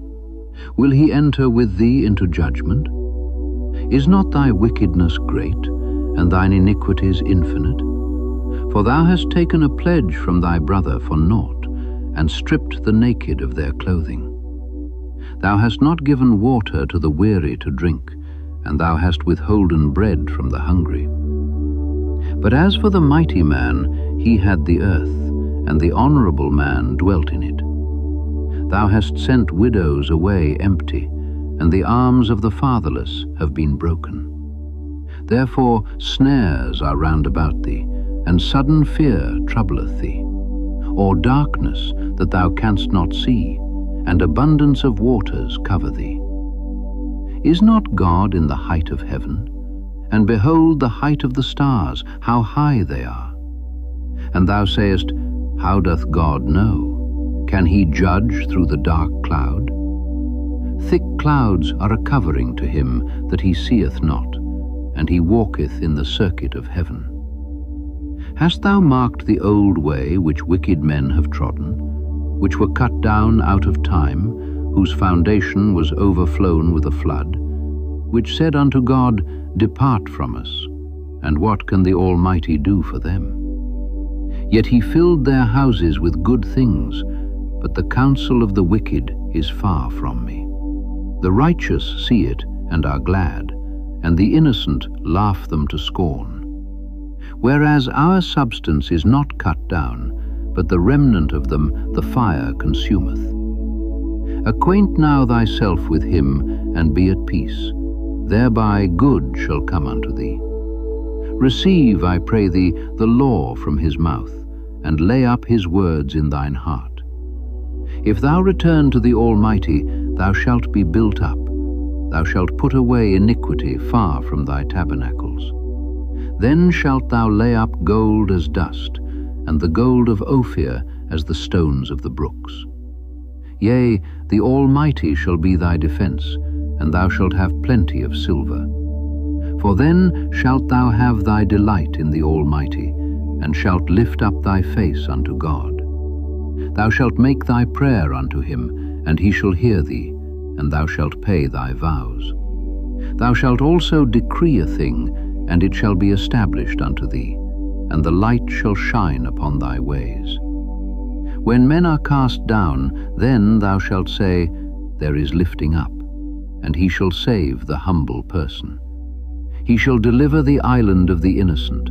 A: Will he enter with thee into judgment? Is not thy wickedness great, and thine iniquities infinite? For thou hast taken a pledge from thy brother for naught, and stripped the naked of their clothing. Thou hast not given water to the weary to drink, and thou hast withholden bread from the hungry. But as for the mighty man, he had the earth, and the honorable man dwelt in it. Thou hast sent widows away empty, and the arms of the fatherless have been broken. Therefore snares are round about thee, and sudden fear troubleth thee, or darkness that thou canst not see, and abundance of waters cover thee. Is not God in the height of heaven? And behold the height of the stars, how high they are. And thou sayest, how doth God know? Can he judge through the dark cloud? Thick clouds are a covering to him that he seeth not, and he walketh in the circuit of heaven. Hast thou marked the old way which wicked men have trodden, which were cut down out of time, whose foundation was overflown with a flood, which said unto God, Depart from us, and what can the Almighty do for them? Yet he filled their houses with good things, but the counsel of the wicked is far from me. The righteous see it and are glad, and the innocent laugh them to scorn. Whereas our substance is not cut down, but the remnant of them the fire consumeth. Acquaint now thyself with him, and be at peace. Thereby good shall come unto thee. Receive, I pray thee, the law from his mouth, and lay up his words in thine heart. If thou return to the Almighty, thou shalt be built up. Thou shalt put away iniquity far from thy tabernacles. Then shalt thou lay up gold as dust, and the gold of Ophir as the stones of the brooks. Yea, the Almighty shall be thy defense, and thou shalt have plenty of silver. For then shalt thou have thy delight in the Almighty, and shalt lift up thy face unto God. Thou shalt make thy prayer unto him, and he shall hear thee, and thou shalt pay thy vows. Thou shalt also decree a thing, and it shall be established unto thee, and the light shall shine upon thy ways. When men are cast down, then thou shalt say, There is lifting up, and he shall save the humble person. He shall deliver the island of the innocent,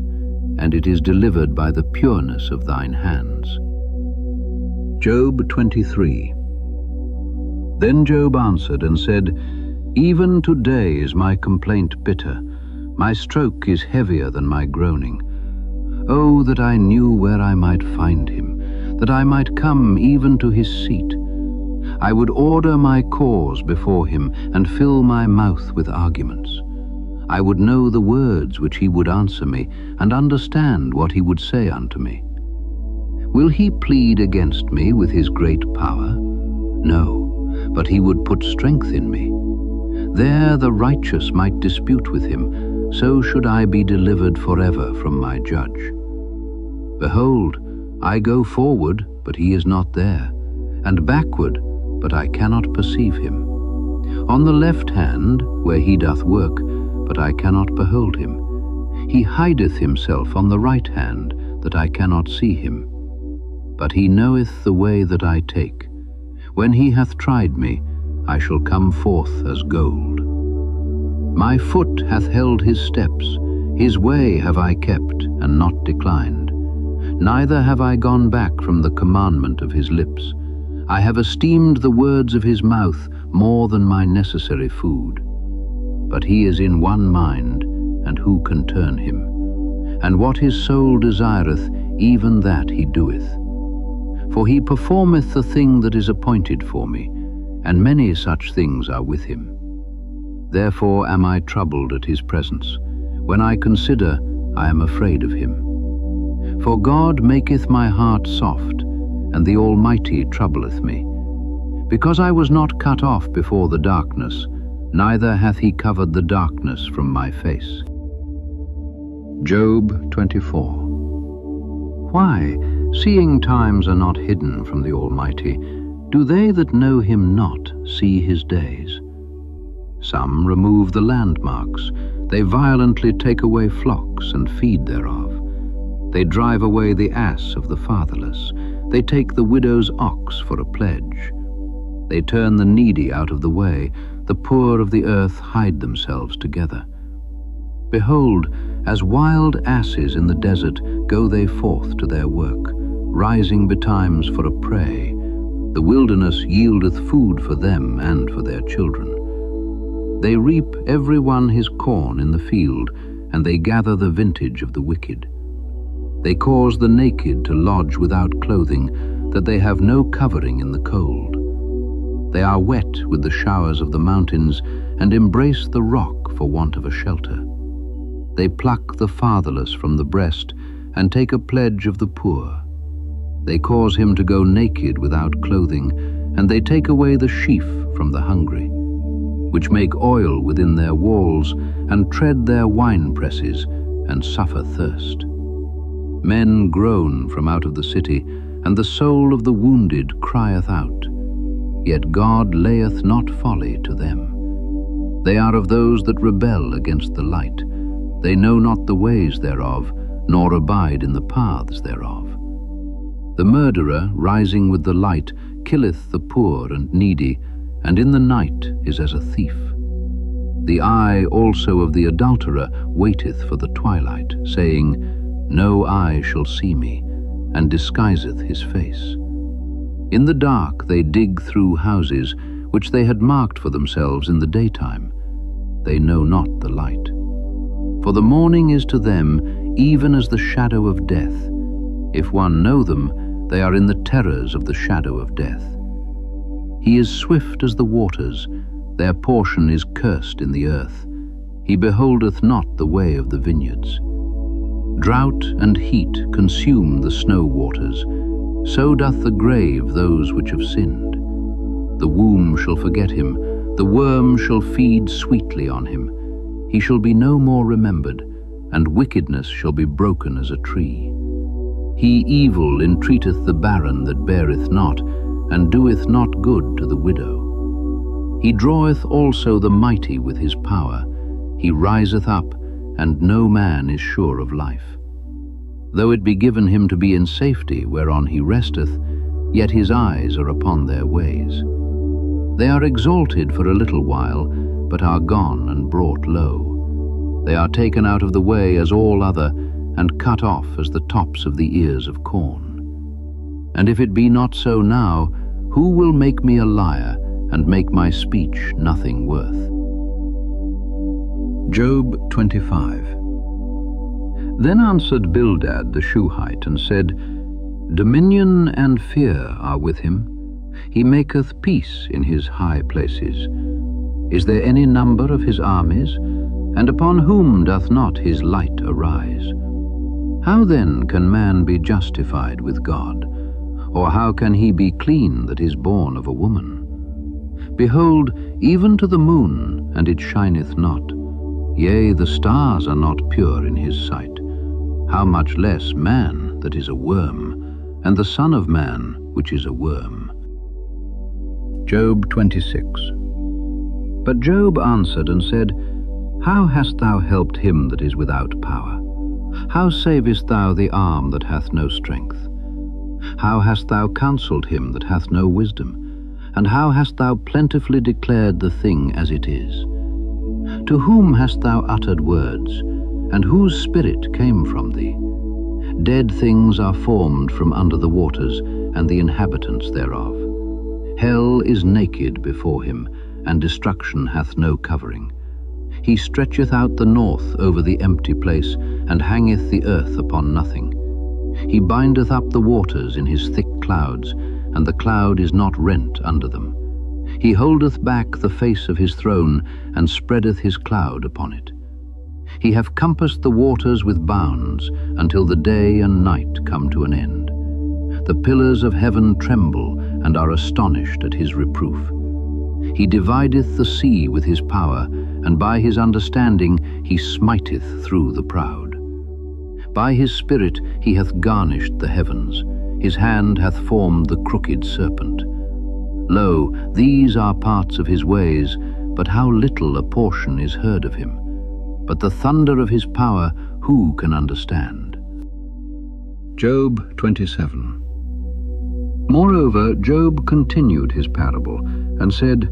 A: and it is delivered by the pureness of thine hands. Job 23. Then Job answered and said, Even today is my complaint bitter. My stroke is heavier than my groaning. Oh, that I knew where I might find him, that I might come even to his seat. I would order my cause before him, and fill my mouth with arguments. I would know the words which he would answer me, and understand what he would say unto me. Will he plead against me with his great power? No, but he would put strength in me. There the righteous might dispute with him, so should I be delivered forever from my judge. Behold, I go forward, but he is not there, and backward, but I cannot perceive him. On the left hand, where he doth work, but I cannot behold him. He hideth himself on the right hand, that I cannot see him. But he knoweth the way that I take. When he hath tried me, I shall come forth as gold. My foot hath held his steps, his way have I kept, and not declined. Neither have I gone back from the commandment of his lips. I have esteemed the words of his mouth more than my necessary food. But he is in one mind, and who can turn him? And what his soul desireth, even that he doeth. For he performeth the thing that is appointed for me, and many such things are with him. Therefore am I troubled at his presence. When I consider, I am afraid of him. For God maketh my heart soft, and the Almighty troubleth me. Because I was not cut off before the darkness, neither hath he covered the darkness from my face. Job 24. Why, seeing times are not hidden from the Almighty, do they that know him not see his days? Some remove the landmarks, they violently take away flocks and feed thereof. They drive away the ass of the fatherless, they take the widow's ox for a pledge. They turn the needy out of the way, the poor of the earth hide themselves together. Behold, as wild asses in the desert go they forth to their work, rising betimes for a prey. The wilderness yieldeth food for them and for their children. They reap every one his corn in the field, and they gather the vintage of the wicked. They cause the naked to lodge without clothing, that they have no covering in the cold. They are wet with the showers of the mountains, and embrace the rock for want of a shelter. They pluck the fatherless from the breast, and take a pledge of the poor. They cause him to go naked without clothing, and they take away the sheaf from the hungry, which make oil within their walls, and tread their wine presses, and suffer thirst. Men groan from out of the city, and the soul of the wounded crieth out. Yet God layeth not folly to them. They are of those that rebel against the light. They know not the ways thereof, nor abide in the paths thereof. The murderer, rising with the light, killeth the poor and needy, and in the night is as a thief. The eye also of the adulterer waiteth for the twilight, saying, No eye shall see me, and disguiseth his face. In the dark they dig through houses, which they had marked for themselves in the daytime. They know not the light. For the morning is to them even as the shadow of death. If one know them, they are in the terrors of the shadow of death. He is swift as the waters, their portion is cursed in the earth. He beholdeth not the way of the vineyards. Drought and heat consume the snow waters, so doth the grave those which have sinned. The womb shall forget him, the worm shall feed sweetly on him. He shall be no more remembered, and wickedness shall be broken as a tree. He evil entreateth the barren that beareth not, and doeth not good to the widow. He draweth also the mighty with his power. He riseth up, and no man is sure of life. Though it be given him to be in safety whereon he resteth, yet his eyes are upon their ways. They are exalted for a little while, but are gone and brought low. They are taken out of the way as all other, and cut off as the tops of the ears of corn. And if it be not so now, who will make me a liar, and make my speech nothing worth? Job 25. Then answered Bildad the Shuhite, and said, Dominion and fear are with him. He maketh peace in his high places. Is there any number of his armies? And upon whom doth not his light arise? How then can man be justified with God? Or how can he be clean that is born of a woman? Behold, even to the moon, and it shineth not. Yea, the stars are not pure in his sight. How much less man that is a worm, and the Son of Man which is a worm. Job 26. But Job answered and said, How hast thou helped him that is without power? How savest thou the arm that hath no strength? How hast thou counselled him that hath no wisdom? And how hast thou plentifully declared the thing as it is? To whom hast thou uttered words, and whose spirit came from thee? Dead things are formed from under the waters, and the inhabitants thereof. Hell is naked before him, and destruction hath no covering. He stretcheth out the north over the empty place, and hangeth the earth upon nothing. He bindeth up the waters in his thick clouds, and the cloud is not rent under them. He holdeth back the face of his throne, and spreadeth his cloud upon it. He hath compassed the waters with bounds, until the day and night come to an end. The pillars of heaven tremble, and are astonished at his reproof. He divideth the sea with his power, and by his understanding he smiteth through the proud. By his spirit he hath garnished the heavens, his hand hath formed the crooked serpent. Lo, these are parts of his ways, but how little a portion is heard of him. But the thunder of his power, who can understand? Job 27. Moreover, Job continued his parable, and said,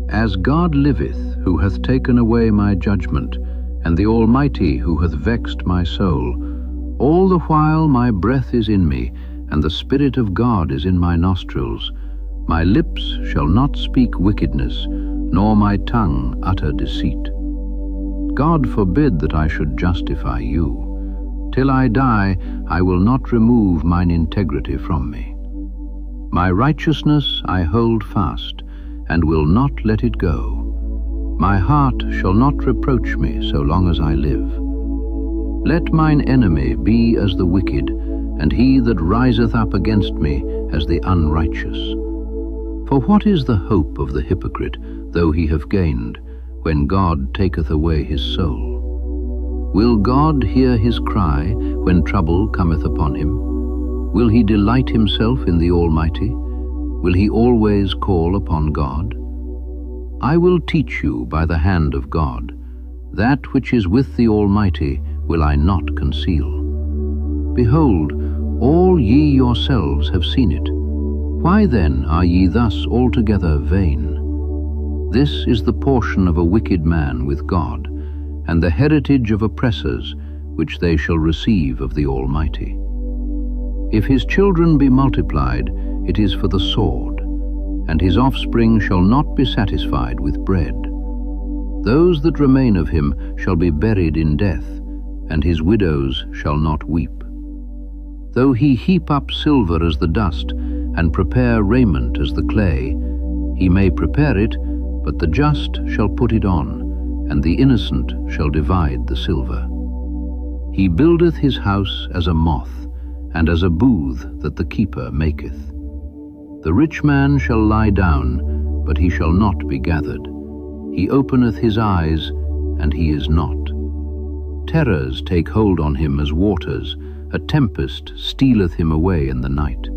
A: As God liveth, who hath taken away my judgment, and the Almighty, who hath vexed my soul, all the while my breath is in me, and the Spirit of God is in my nostrils. My lips shall not speak wickedness, nor my tongue utter deceit. God forbid that I should justify you. Till I die, I will not remove mine integrity from me. My righteousness I hold fast, and will not let it go. My heart shall not reproach me so long as I live. Let mine enemy be as the wicked, and he that riseth up against me as the unrighteous. For what is the hope of the hypocrite, though he have gained, when God taketh away his soul? Will God hear his cry when trouble cometh upon him? Will he delight himself in the Almighty? Will he always call upon God? I will teach you by the hand of God. That which is with the Almighty will I not conceal. Behold, all ye yourselves have seen it. Why then are ye thus altogether vain? This is the portion of a wicked man with God, and the heritage of oppressors, which they shall receive of the Almighty. If his children be multiplied, it is for the sword, and his offspring shall not be satisfied with bread. Those that remain of him shall be buried in death, and his widows shall not weep. Though he heap up silver as the dust, and prepare raiment as the clay, he may prepare it, but the just shall put it on, and the innocent shall divide the silver. He buildeth his house as a moth, and as a booth that the keeper maketh. The rich man shall lie down, but he shall not be gathered. He openeth his eyes, and he is not. Terrors take hold on him as waters, a tempest stealeth him away in the night.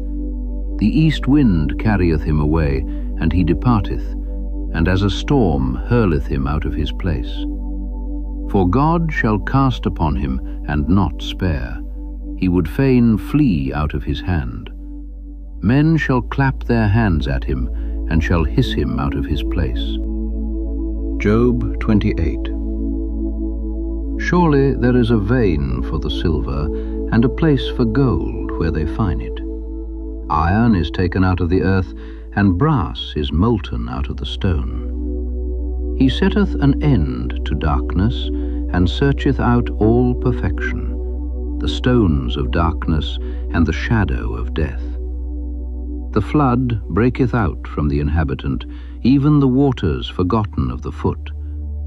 A: The east wind carrieth him away, and he departeth, and as a storm hurleth him out of his place. For God shall cast upon him, and not spare. He would fain flee out of his hand. Men shall clap their hands at him, and shall hiss him out of his place. Job 28. Surely there is a vein for the silver, and a place for gold where they fine it. Iron is taken out of the earth, and brass is molten out of the stone. He setteth an end to darkness, and searcheth out all perfection, the stones of darkness, and the shadow of death. The flood breaketh out from the inhabitant, even the waters forgotten of the foot.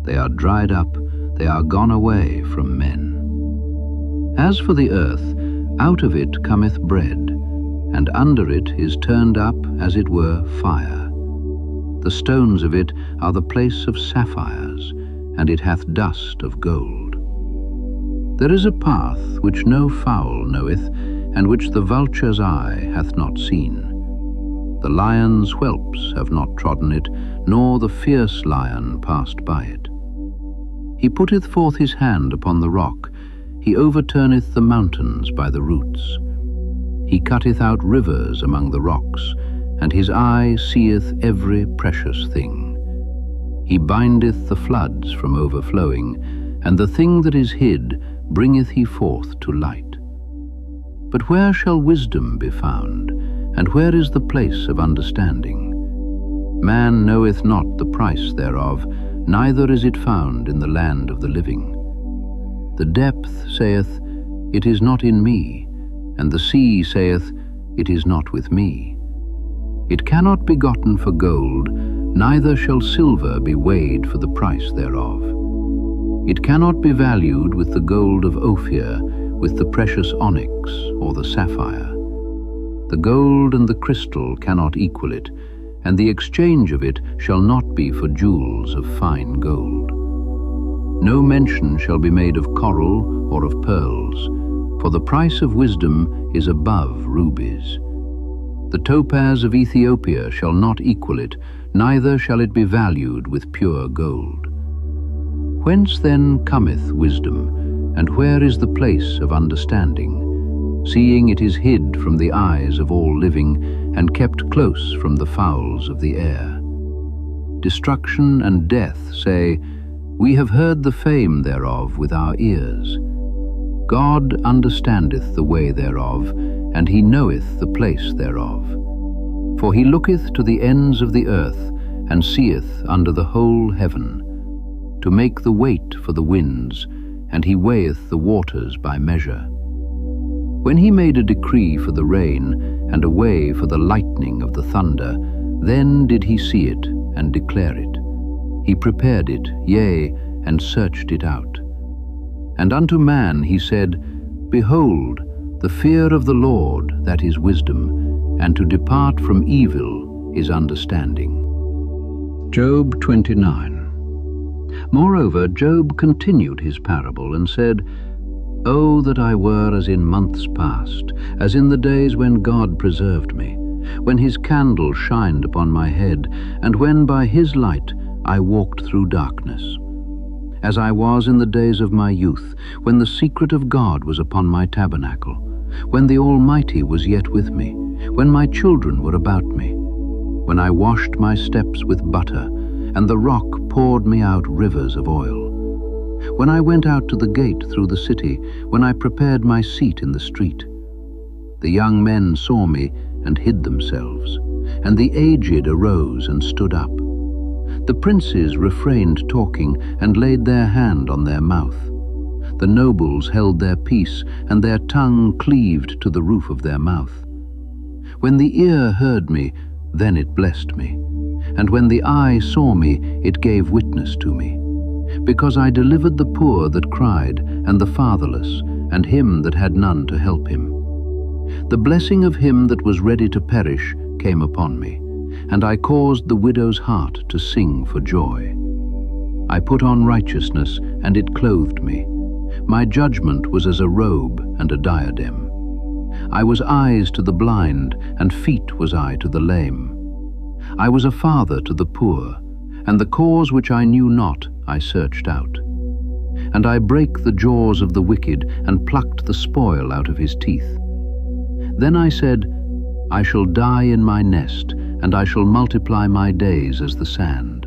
A: They are dried up, they are gone away from men. As for the earth, out of it cometh bread, and under it is turned up, as it were, fire. The stones of it are the place of sapphires, and it hath dust of gold. There is a path which no fowl knoweth, and which the vulture's eye hath not seen. The lion's whelps have not trodden it, nor the fierce lion passed by it. He putteth forth his hand upon the rock, he overturneth the mountains by the roots. He cutteth out rivers among the rocks, and his eye seeth every precious thing. He bindeth the floods from overflowing, and the thing that is hid bringeth he forth to light. But where shall wisdom be found, and where is the place of understanding? Man knoweth not the price thereof, neither is it found in the land of the living. The depth saith, It is not in me, and the sea saith, It is not with me. It cannot be gotten for gold, neither shall silver be weighed for the price thereof. It cannot be valued with the gold of Ophir, with the precious onyx or the sapphire. The gold and the crystal cannot equal it, and the exchange of it shall not be for jewels of fine gold. No mention shall be made of coral or of pearls, for the price of wisdom is above rubies. The topaz of Ethiopia shall not equal it, neither shall it be valued with pure gold. Whence then cometh wisdom, and where is the place of understanding, seeing it is hid from the eyes of all living, and kept close from the fowls of the air? Destruction and death say, We have heard the fame thereof with our ears. God understandeth the way thereof, and he knoweth the place thereof. For he looketh to the ends of the earth, and seeth under the whole heaven, to make the weight for the winds, and he weigheth the waters by measure. When he made a decree for the rain, and a way for the lightning of the thunder, then did he see it, and declare it. He prepared it, yea, and searched it out. And unto man he said, Behold, the fear of the Lord, that is wisdom, and to depart from evil is understanding. Job 29. Moreover, Job continued his parable and said, O that I were as in months past, as in the days when God preserved me, when his candle shined upon my head, and when by his light I walked through darkness. As I was in the days of my youth, when the secret of God was upon my tabernacle, when the Almighty was yet with me, when my children were about me, when I washed my steps with butter, and the rock poured me out rivers of oil, when I went out to the gate through the city, when I prepared my seat in the street. The young men saw me and hid themselves, and the aged arose and stood up. The princes refrained talking and laid their hand on their mouth. The nobles held their peace, and their tongue cleaved to the roof of their mouth. When the ear heard me, then it blessed me, and when the eye saw me, it gave witness to me. Because I delivered the poor that cried, and the fatherless, and him that had none to help him. The blessing of him that was ready to perish came upon me, and I caused the widow's heart to sing for joy. I put on righteousness, and it clothed me. My judgment was as a robe and a diadem. I was eyes to the blind, and feet was I to the lame. I was a father to the poor, and the cause which I knew not I searched out. And I brake the jaws of the wicked, and plucked the spoil out of his teeth. Then I said, I shall die in my nest, and I shall multiply my days as the sand.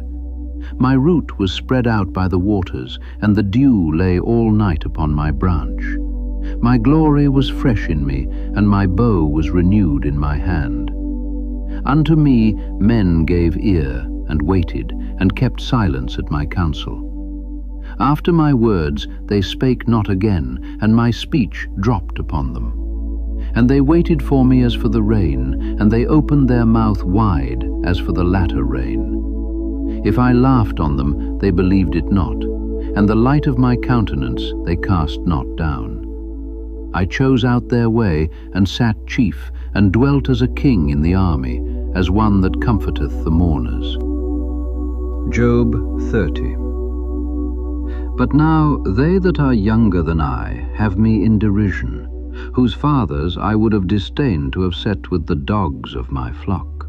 A: My root was spread out by the waters, and the dew lay all night upon my branch. My glory was fresh in me, and my bow was renewed in my hand. Unto me men gave ear, and waited, and kept silence at my counsel. After my words they spake not again, and my speech dropped upon them. And they waited for me as for the rain, and they opened their mouth wide as for the latter rain. If I laughed on them, they believed it not, and the light of my countenance they cast not down. I chose out their way, and sat chief, and dwelt as a king in the army, as one that comforteth the mourners. Job 30. But now they that are younger than I have me in derision, whose fathers I would have disdained to have set with the dogs of my flock.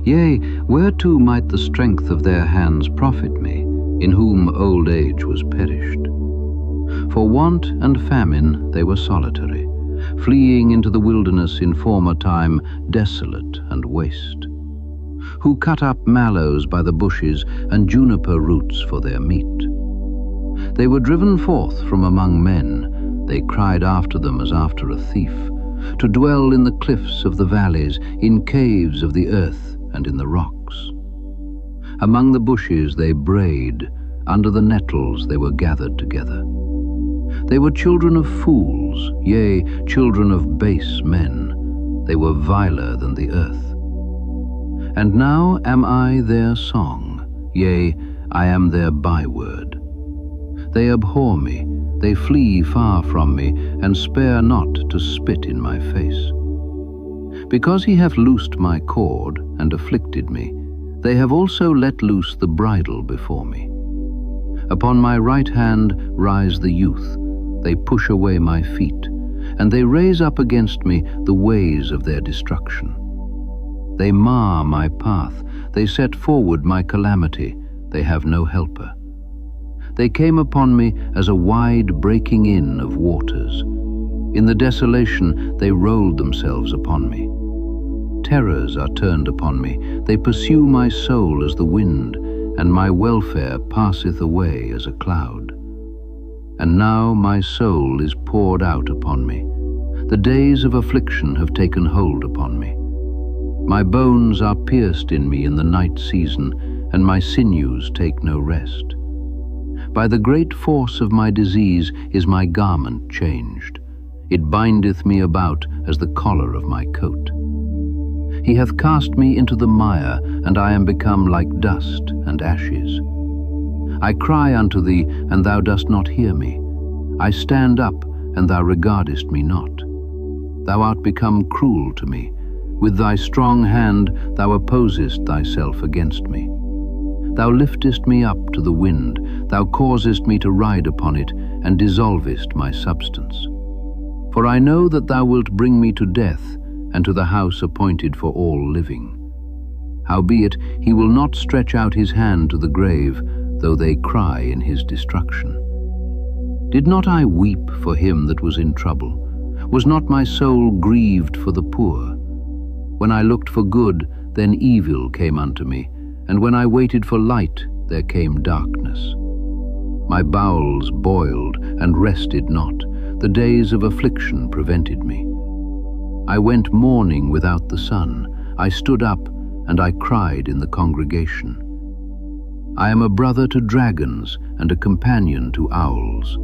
A: Yea, whereto might the strength of their hands profit me, in whom old age was perished? For want and famine they were solitary, fleeing into the wilderness in former time, desolate and waste. Who cut up mallows by the bushes, and juniper roots for their meat. They were driven forth from among men, they cried after them as after a thief, to dwell in the cliffs of the valleys, in caves of the earth, and in the rocks. Among the bushes they brayed, under the nettles they were gathered together. They were children of fools, yea, children of base men. They were viler than the earth. And now am I their song, yea, I am their byword. They abhor me, they flee far from me, and spare not to spit in my face. Because he hath loosed my cord and afflicted me, they have also let loose the bridle before me. Upon my right hand rise the youth, they push away my feet, and they raise up against me the ways of their destruction. They mar my path, they set forward my calamity, they have no helper. They came upon me as a wide breaking in of waters. In the desolation they rolled themselves upon me. Terrors are turned upon me, they pursue my soul as the wind, and my welfare passeth away as a cloud. And now my soul is poured out upon me. The days of affliction have taken hold upon me. My bones are pierced in me in the night season, and my sinews take no rest. By the great force of my disease is my garment changed. It bindeth me about as the collar of my coat. He hath cast me into the mire, and I am become like dust and ashes. I cry unto thee, and thou dost not hear me. I stand up, and thou regardest me not. Thou art become cruel to me. With thy strong hand thou opposest thyself against me. Thou liftest me up to the wind, thou causest me to ride upon it, and dissolvest my substance. For I know that thou wilt bring me to death, and to the house appointed for all living. Howbeit he will not stretch out his hand to the grave, though they cry in his destruction. Did not I weep for him that was in trouble? Was not my soul grieved for the poor? When I looked for good, then evil came unto me, and when I waited for light, there came darkness. My bowels boiled and rested not, the days of affliction prevented me. I went mourning without the sun, I stood up, and I cried in the congregation. I am a brother to dragons, and a companion to owls.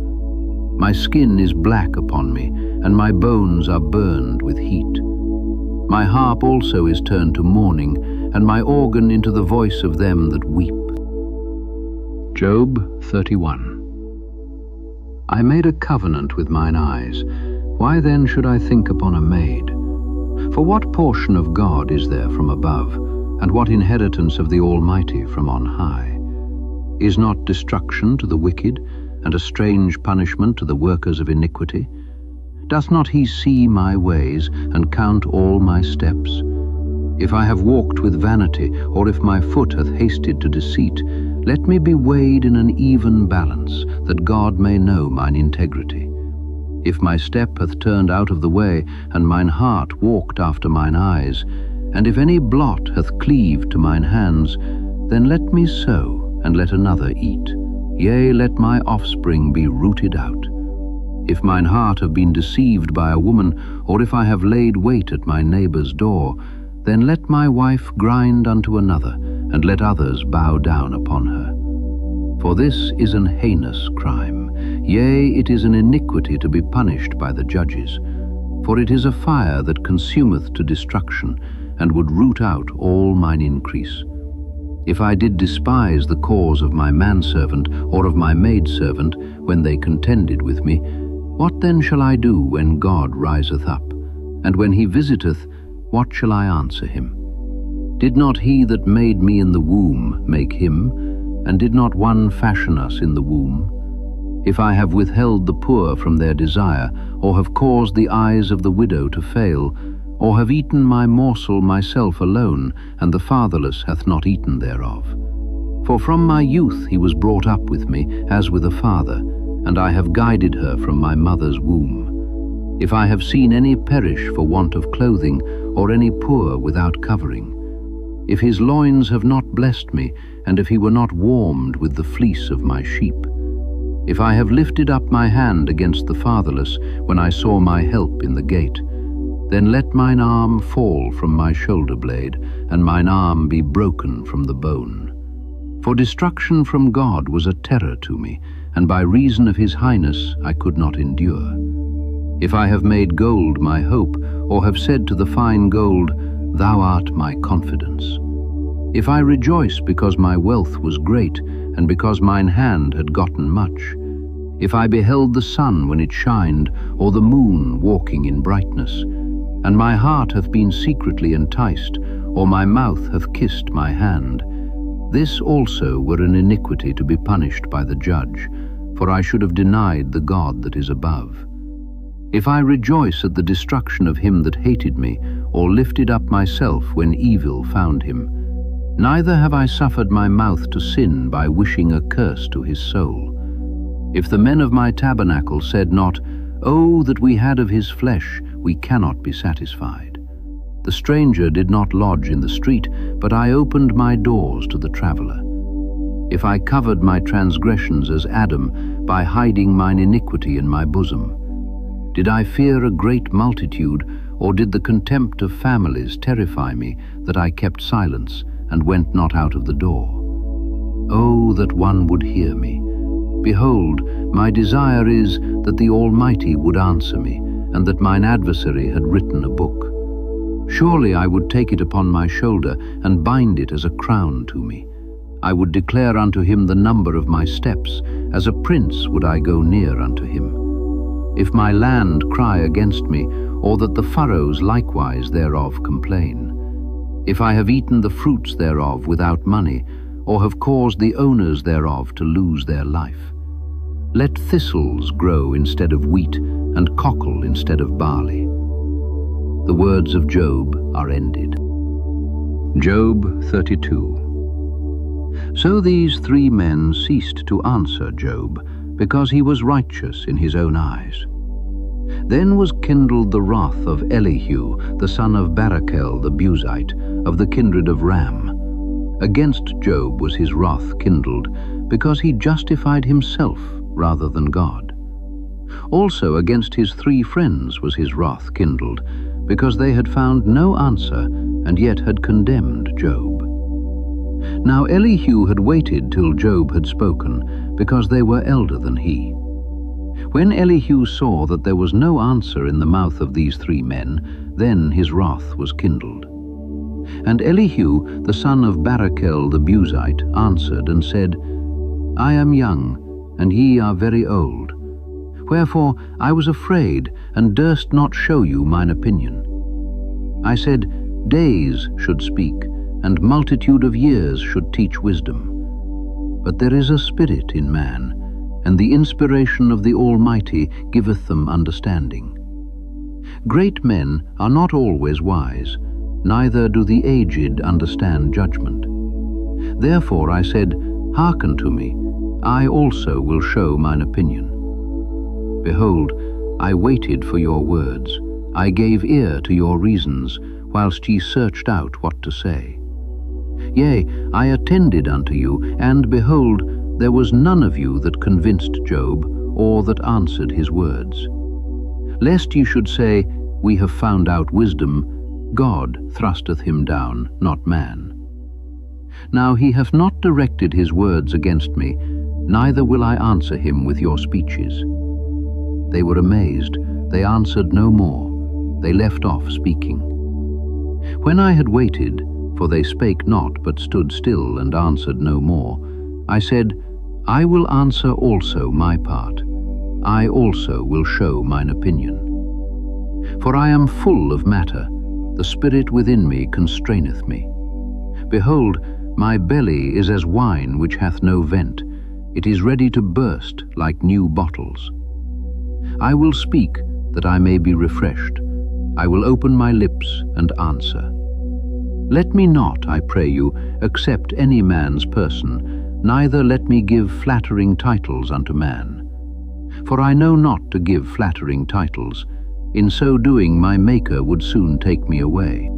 A: My skin is black upon me, and my bones are burned with heat. My harp also is turned to mourning, and my organ into the voice of them that weep. Job 31. I made a covenant with mine eyes. Why then should I think upon a maid? For what portion of God is there from above, and what inheritance of the Almighty from on high? Is not destruction to the wicked, and a strange punishment to the workers of iniquity? Doth not he see my ways, and count all my steps? If I have walked with vanity, or if my foot hath hasted to deceit, let me be weighed in an even balance, that God may know mine integrity. If my step hath turned out of the way, and mine heart walked after mine eyes, and if any blot hath cleaved to mine hands, then let me sow, and let another eat. Yea, let my offspring be rooted out. If mine heart have been deceived by a woman, or if I have laid wait at my neighbour's door, then let my wife grind unto another, and let others bow down upon her. For this is an heinous crime, yea, it is an iniquity to be punished by the judges. For it is a fire that consumeth to destruction, and would root out all mine increase. If I did despise the cause of my manservant, or of my maidservant, when they contended with me, what then shall I do when God riseth up? And when he visiteth, what shall I answer him? Did not he that made me in the womb make him? And did not one fashion us in the womb? If I have withheld the poor from their desire, or have caused the eyes of the widow to fail, or have eaten my morsel myself alone, and the fatherless hath not eaten thereof. For from my youth he was brought up with me, as with a father, and I have guided her from my mother's womb. If I have seen any perish for want of clothing, or any poor without covering, if his loins have not blessed me, and if he were not warmed with the fleece of my sheep, if I have lifted up my hand against the fatherless, when I saw my help in the gate, then let mine arm fall from my shoulder blade, and mine arm be broken from the bone. For destruction from God was a terror to me, and by reason of his highness I could not endure. If I have made gold my hope, or have said to the fine gold, Thou art my confidence. If I rejoice because my wealth was great, and because mine hand had gotten much, if I beheld the sun when it shined, or the moon walking in brightness, and my heart hath been secretly enticed, or my mouth hath kissed my hand. This also were an iniquity to be punished by the judge, for I should have denied the God that is above. If I rejoice at the destruction of him that hated me, or lifted up myself when evil found him, neither have I suffered my mouth to sin by wishing a curse to his soul. If the men of my tabernacle said not, "Oh, that we had of his flesh, we cannot be satisfied." The stranger did not lodge in the street, but I opened my doors to the traveler. If I covered my transgressions as Adam, by hiding mine iniquity in my bosom, did I fear a great multitude, or did the contempt of families terrify me, that I kept silence and went not out of the door? Oh, that one would hear me! Behold, my desire is that the Almighty would answer me, and that mine adversary had written a book. Surely I would take it upon my shoulder, and bind it as a crown to me. I would declare unto him the number of my steps, as a prince would I go near unto him. If my land cry against me, or that the furrows likewise thereof complain, if I have eaten the fruits thereof without money, or have caused the owners thereof to lose their life, let thistles grow instead of wheat, and cockle instead of barley. The words of Job are ended. Job 32. So these three men ceased to answer Job, because he was righteous in his own eyes. Then was kindled the wrath of Elihu, the son of Barachel the Buzite, of the kindred of Ram. Against Job was his wrath kindled, because he justified himself rather than God. Also against his three friends was his wrath kindled, because they had found no answer, and yet had condemned Job. Now Elihu had waited till Job had spoken, because they were elder than he. When Elihu saw that there was no answer in the mouth of these three men, then his wrath was kindled. And Elihu, the son of Barachel the Buzite, answered and said, I am young, and ye are very old. Wherefore I was afraid, and durst not show you mine opinion. I said, days should speak, and multitude of years should teach wisdom. But there is a spirit in man, and the inspiration of the Almighty giveth them understanding. Great men are not always wise, neither do the aged understand judgment. Therefore I said, hearken to me, I also will show mine opinion. Behold, I waited for your words, I gave ear to your reasons, whilst ye searched out what to say. Yea, I attended unto you, and behold, there was none of you that convinced Job, or that answered his words. Lest ye should say, we have found out wisdom, God thrusteth him down, not man. Now he hath not directed his words against me, neither will I answer him with your speeches. They were amazed, they answered no more, they left off speaking. When I had waited, for they spake not, but stood still and answered no more, I said, I will answer also my part, I also will show mine opinion. For I am full of matter, the spirit within me constraineth me. Behold, my belly is as wine which hath no vent, it is ready to burst like new bottles. I will speak, that I may be refreshed. I will open my lips and answer. Let me not, I pray you, accept any man's person, neither let me give flattering titles unto man. For I know not to give flattering titles. In so doing my Maker would soon take me away.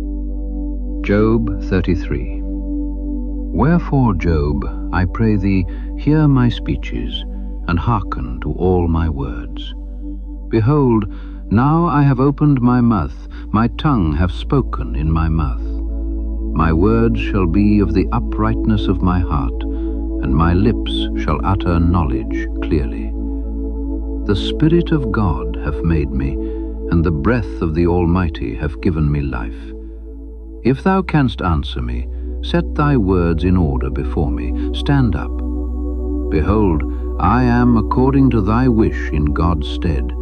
A: Job 33. Wherefore, Job, I pray thee, hear my speeches, and hearken to all my words. Behold, now I have opened my mouth, my tongue hath spoken in my mouth. My words shall be of the uprightness of my heart, and my lips shall utter knowledge clearly. The Spirit of God hath made me, and the breath of the Almighty hath given me life. If thou canst answer me, set thy words in order before me, stand up. Behold, I am according to thy wish in God's stead.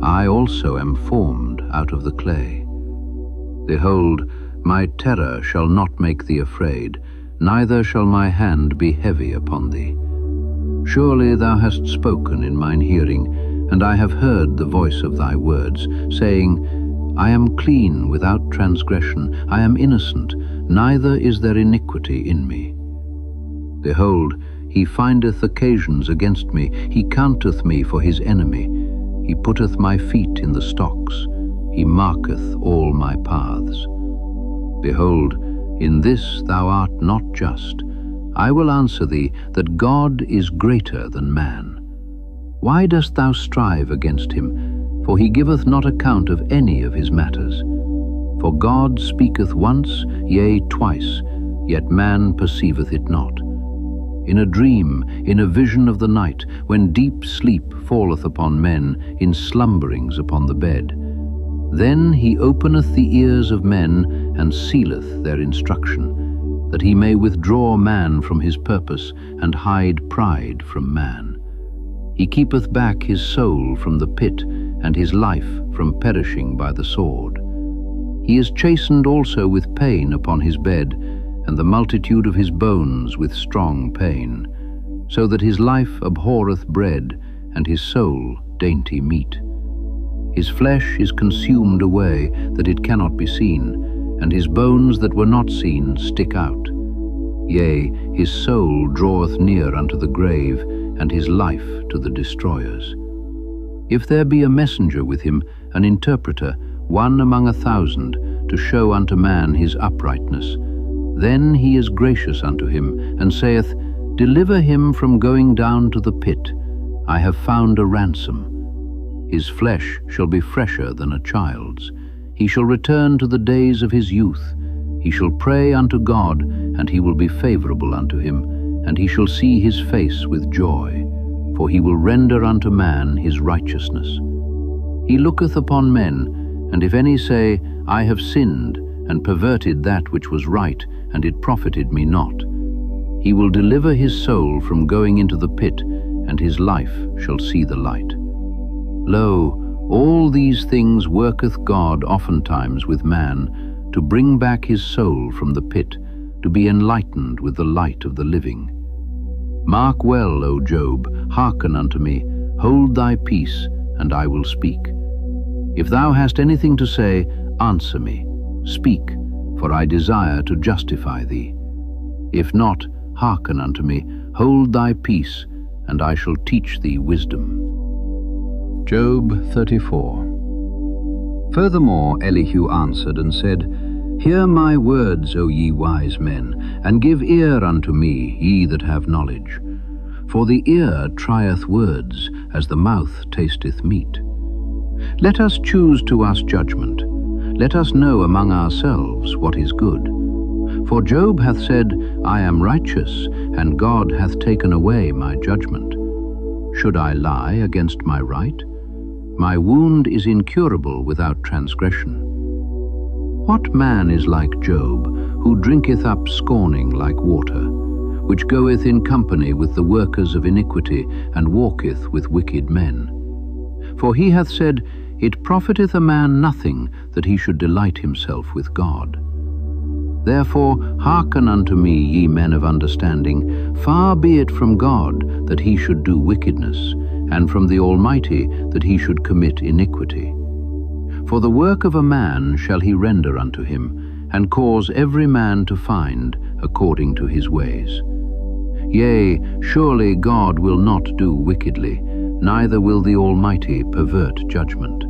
A: I also am formed out of the clay. Behold, my terror shall not make thee afraid, neither shall my hand be heavy upon thee. Surely thou hast spoken in mine hearing, and I have heard the voice of thy words, saying, I am clean without transgression, I am innocent, neither is there iniquity in me. Behold, he findeth occasions against me, he counteth me for his enemy. He putteth my feet in the stocks, he marketh all my paths. Behold, in this thou art not just. I will answer thee that God is greater than man. Why dost thou strive against him? For he giveth not account of any of his matters. For God speaketh once, yea, twice, yet man perceiveth it not. In a dream, in a vision of the night, when deep sleep falleth upon men, in slumberings upon the bed. Then he openeth the ears of men, and sealeth their instruction, that he may withdraw man from his purpose, and hide pride from man. He keepeth back his soul from the pit, and his life from perishing by the sword. He is chastened also with pain upon his bed, and the multitude of his bones with strong pain, so that his life abhorreth bread, and his soul dainty meat. His flesh is consumed away, that it cannot be seen, and his bones that were not seen stick out. Yea, his soul draweth near unto the grave, and his life to the destroyers. If there be a messenger with him, an interpreter, one among 1,000, to show unto man his uprightness, then he is gracious unto him, and saith, Deliver him from going down to the pit. I have found a ransom. His flesh shall be fresher than a child's. He shall return to the days of his youth. He shall pray unto God, and he will be favorable unto him, and he shall see his face with joy, for he will render unto man his righteousness. He looketh upon men, and if any say, I have sinned, and perverted that which was right, and it profited me not, he will deliver his soul from going into the pit, and his life shall see the light. Lo, all these things worketh God oftentimes with man, to bring back his soul from the pit, to be enlightened with the light of the living. Mark well, O Job, hearken unto me, hold thy peace, and I will speak. If thou hast anything to say, answer me, speak, for I desire to justify thee. If not, hearken unto me, hold thy peace, and I shall teach thee wisdom. Job 34. Furthermore Elihu answered and said, Hear my words, O ye wise men, and give ear unto me, ye that have knowledge. For the ear trieth words, as the mouth tasteth meat. Let us choose to us judgment. Let us know among ourselves what is good. For Job hath said, I am righteous, and God hath taken away my judgment. Should I lie against my right? My wound is incurable without transgression. What man is like Job, who drinketh up scorning like water, which goeth in company with the workers of iniquity, and walketh with wicked men? For he hath said, It profiteth a man nothing that he should delight himself with God. Therefore hearken unto me, ye men of understanding. Far be it from God that he should do wickedness, and from the Almighty that he should commit iniquity. For the work of a man shall he render unto him, and cause every man to find according to his ways. Yea, surely God will not do wickedly, neither will the Almighty pervert judgment.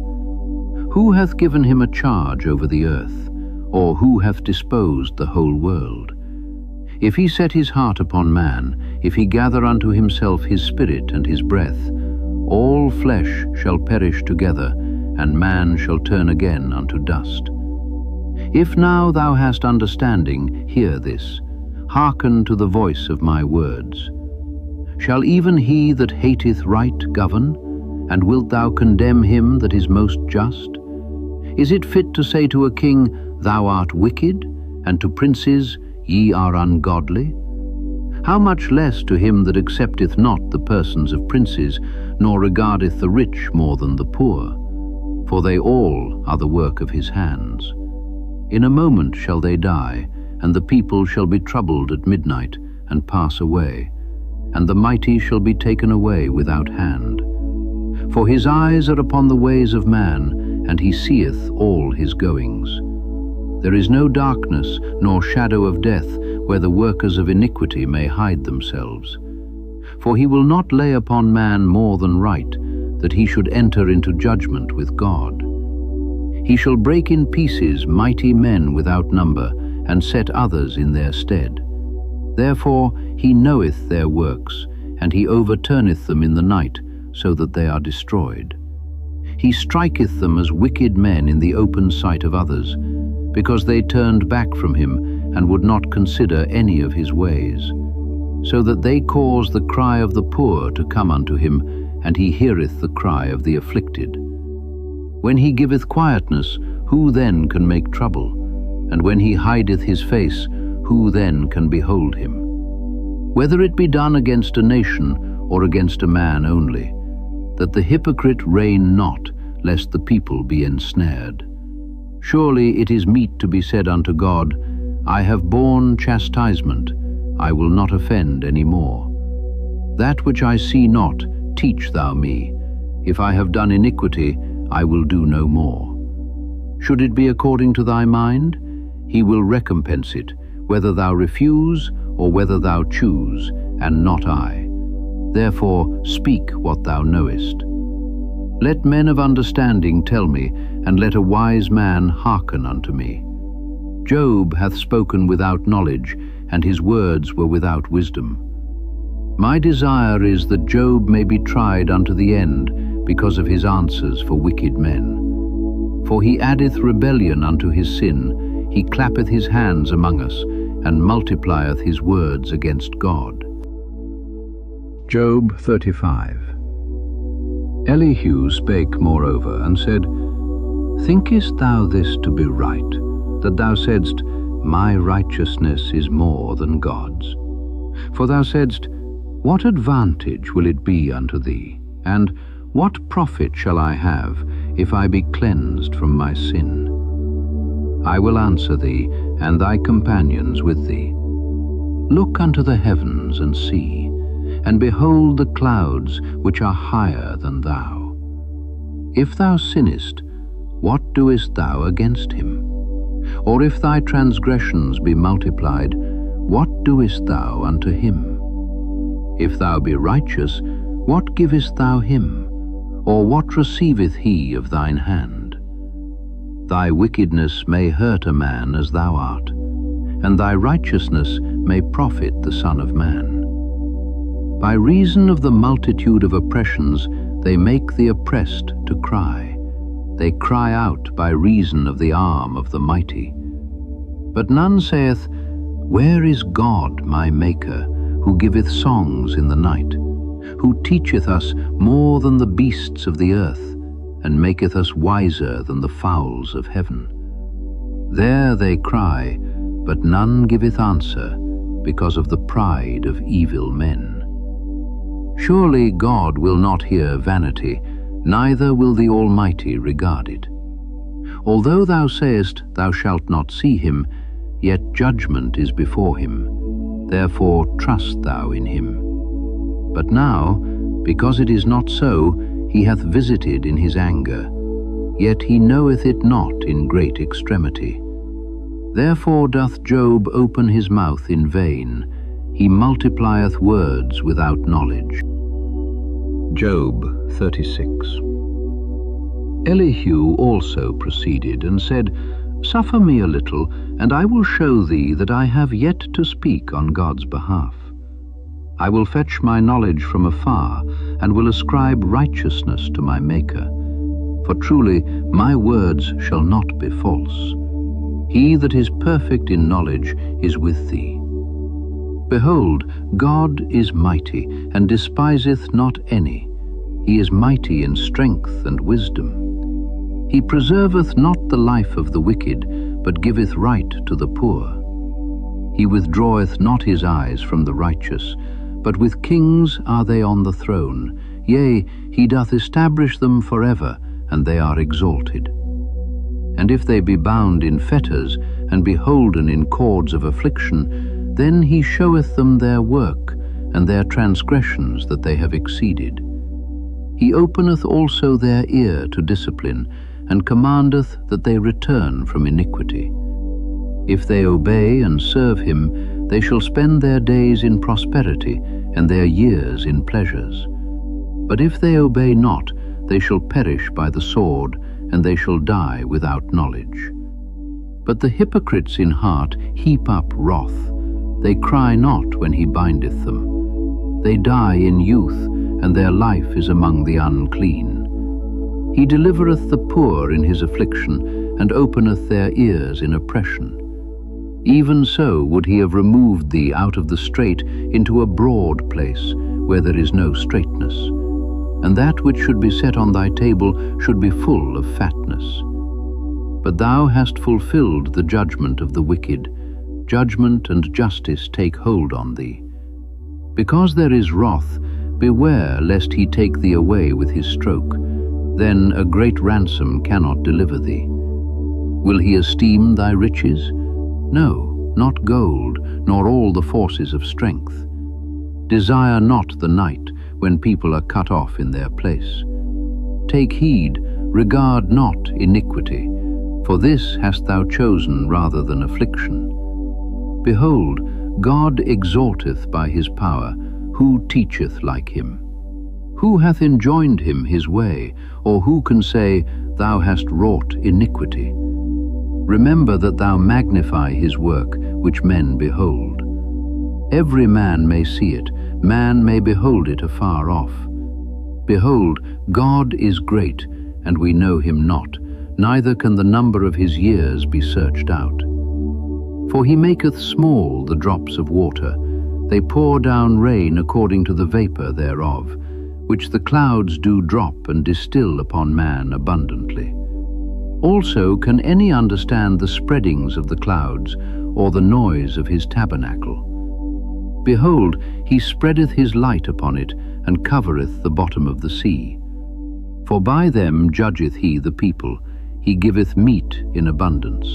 A: Who hath given him a charge over the earth, or who hath disposed the whole world? If he set his heart upon man, if he gather unto himself his spirit and his breath, all flesh shall perish together, and man shall turn again unto dust. If now thou hast understanding, hear this. Hearken to the voice of my words. Shall even he that hateth right govern? And wilt thou condemn him that is most just? Is it fit to say to a king, Thou art wicked, and to princes, Ye are ungodly? How much less to him that accepteth not the persons of princes, nor regardeth the rich more than the poor? For they all are the work of his hands. In a moment shall they die, and the people shall be troubled at midnight, and pass away, and the mighty shall be taken away without hand. For his eyes are upon the ways of man, and he seeth all his goings. There is no darkness, nor shadow of death, where the workers of iniquity may hide themselves. For he will not lay upon man more than right, that he should enter into judgment with God. He shall break in pieces mighty men without number, and set others in their stead. Therefore he knoweth their works, and he overturneth them in the night, so that they are destroyed. He striketh them as wicked men in the open sight of others, because they turned back from him, and would not consider any of his ways. So that they cause the cry of the poor to come unto him, and he heareth the cry of the afflicted. When he giveth quietness, who then can make trouble? And when he hideth his face, who then can behold him? Whether it be done against a nation, or against a man only, that the hypocrite reign not, lest the people be ensnared. Surely it is meet to be said unto God, I have borne chastisement, I will not offend any more. That which I see not, teach thou me. If I have done iniquity, I will do no more. Should it be according to thy mind, he will recompense it, whether thou refuse or whether thou choose, and not I. Therefore speak what thou knowest. Let men of understanding tell me, and let a wise man hearken unto me. Job hath spoken without knowledge, and his words were without wisdom. My desire is that Job may be tried unto the end, because of his answers for wicked men. For he addeth rebellion unto his sin, he clappeth his hands among us, and multiplieth his words against God. Job 35. Elihu spake moreover, and said, Thinkest thou this to be right, that thou saidst, My righteousness is more than God's? For thou saidst, What advantage will it be unto thee? And what profit shall I have, if I be cleansed from my sin? I will answer thee, and thy companions with thee. Look unto the heavens and see, and behold the clouds which are higher than thou. If thou sinnest, what doest thou against him? Or if thy transgressions be multiplied, what doest thou unto him? If thou be righteous, what givest thou him? Or what receiveth he of thine hand? Thy wickedness may hurt a man as thou art, and thy righteousness may profit the Son of Man. By reason of the multitude of oppressions, they make the oppressed to cry. They cry out by reason of the arm of the mighty. But none saith, Where is God my Maker, who giveth songs in the night, who teacheth us more than the beasts of the earth, and maketh us wiser than the fowls of heaven? There they cry, but none giveth answer, because of the pride of evil men. Surely God will not hear vanity, neither will the Almighty regard it. Although thou sayest thou shalt not see him, yet judgment is before him. Therefore trust thou in him. But now, because it is not so, he hath visited in his anger, yet he knoweth it not in great extremity. Therefore doth Job open his mouth in vain, he multiplieth words without knowledge. Job 36. Elihu also proceeded and said, Suffer me a little, and I will show thee that I have yet to speak on God's behalf. I will fetch my knowledge from afar, and will ascribe righteousness to my Maker. For truly my words shall not be false. He that is perfect in knowledge is with thee. Behold, God is mighty, and despiseth not any. He is mighty in strength and wisdom. He preserveth not the life of the wicked, but giveth right to the poor. He withdraweth not his eyes from the righteous, but with kings are they on the throne. Yea, he doth establish them forever, and they are exalted. And if they be bound in fetters, and be holden in cords of affliction, then he showeth them their work, and their transgressions that they have exceeded. He openeth also their ear to discipline, and commandeth that they return from iniquity. If they obey and serve him, they shall spend their days in prosperity, and their years in pleasures. But if they obey not, they shall perish by the sword, and they shall die without knowledge. But the hypocrites in heart heap up wrath. They cry not when he bindeth them. They die in youth, and their life is among the unclean. He delivereth the poor in his affliction, and openeth their ears in oppression. Even so would he have removed thee out of the strait into a broad place, where there is no straightness. And that which should be set on thy table should be full of fatness. But thou hast fulfilled the judgment of the wicked. Judgment and justice take hold on thee. Because there is wrath, beware lest he take thee away with his stroke. Then a great ransom cannot deliver thee. Will he esteem thy riches? No, not gold, nor all the forces of strength. Desire not the night, when people are cut off in their place. Take heed, regard not iniquity, for this hast thou chosen rather than affliction. Behold, God exhorteth by his power, who teacheth like him? Who hath enjoined him his way, or who can say, Thou hast wrought iniquity? Remember that thou magnify his work, which men behold. Every man may see it, man may behold it afar off. Behold, God is great, and we know him not, neither can the number of his years be searched out. For he maketh small the drops of water, they pour down rain according to the vapor thereof, which the clouds do drop and distill upon man abundantly. Also can any understand the spreadings of the clouds, or the noise of his tabernacle? Behold, he spreadeth his light upon it, and covereth the bottom of the sea. For by them judgeth he the people, he giveth meat in abundance.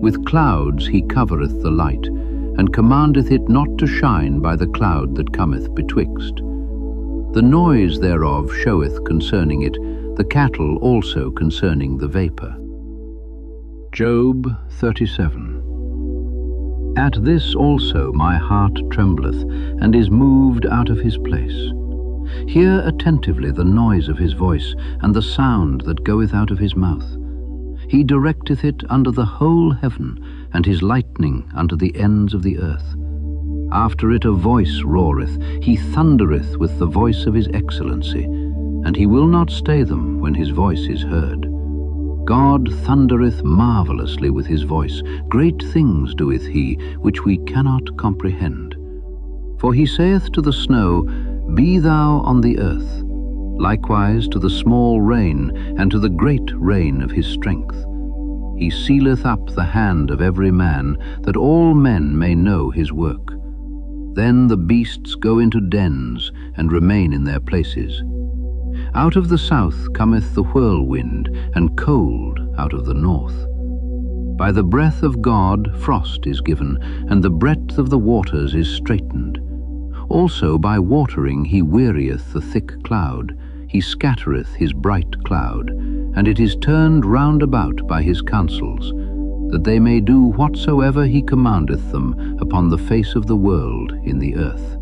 A: With clouds he covereth the light, and commandeth it not to shine by the cloud that cometh betwixt. The noise thereof showeth concerning it, the cattle also concerning the vapor. Job 37. At this also my heart trembleth, and is moved out of his place. Hear attentively the noise of his voice, and the sound that goeth out of his mouth. He directeth it under the whole heaven, and his lightning unto the ends of the earth. After it a voice roareth, he thundereth with the voice of his excellency, and he will not stay them when his voice is heard. God thundereth marvelously with his voice, great things doeth he, which we cannot comprehend. For he saith to the snow, Be thou on the earth, likewise to the small rain, and to the great rain of his strength. He sealeth up the hand of every man, that all men may know his work. Then the beasts go into dens, and remain in their places. Out of the south cometh the whirlwind, and cold out of the north. By the breath of God frost is given, and the breadth of the waters is straitened. Also by watering he wearieth the thick cloud, he scattereth his bright cloud, and it is turned round about by his counsels, that they may do whatsoever he commandeth them upon the face of the world in the earth.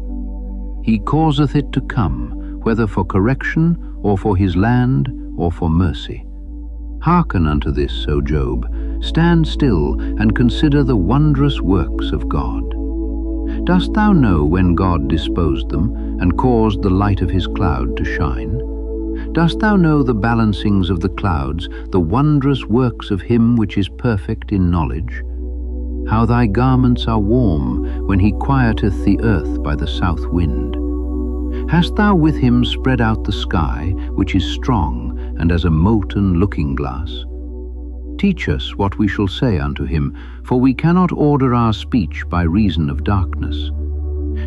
A: He causeth it to come, whether for correction, or for his land, or for mercy. Hearken unto this, O Job, stand still, and consider the wondrous works of God. Dost thou know when God disposed them, and caused the light of his cloud to shine? Dost thou know the balancings of the clouds, the wondrous works of him which is perfect in knowledge? How thy garments are warm, when he quieteth the earth by the south wind. Hast thou with him spread out the sky, which is strong, and as a molten looking-glass? Teach us what we shall say unto him, for we cannot order our speech by reason of darkness.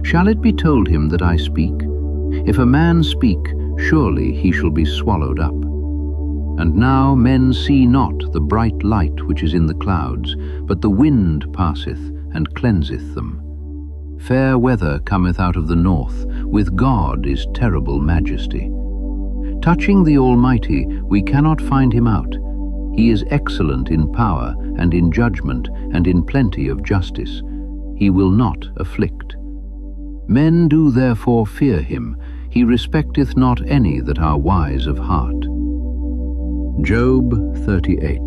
A: Shall it be told him that I speak? If a man speak, surely he shall be swallowed up. And now men see not the bright light which is in the clouds, but the wind passeth and cleanseth them. Fair weather cometh out of the north, with God is terrible majesty. Touching the Almighty, we cannot find him out. He is excellent in power and in judgment and in plenty of justice. He will not afflict. Men do therefore fear him. He respecteth not any that are wise of heart. Job 38.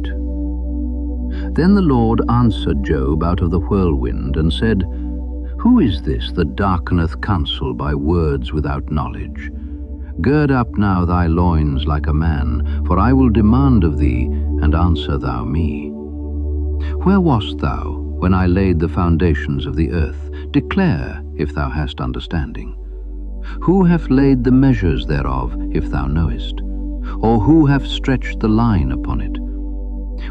A: Then the Lord answered Job out of the whirlwind, and said, Who is this that darkeneth counsel by words without knowledge? Gird up now thy loins like a man, for I will demand of thee, and answer thou me. Where wast thou when I laid the foundations of the earth? Declare, if thou hast understanding. Who hath laid the measures thereof, if thou knowest? Or who hath stretched the line upon it?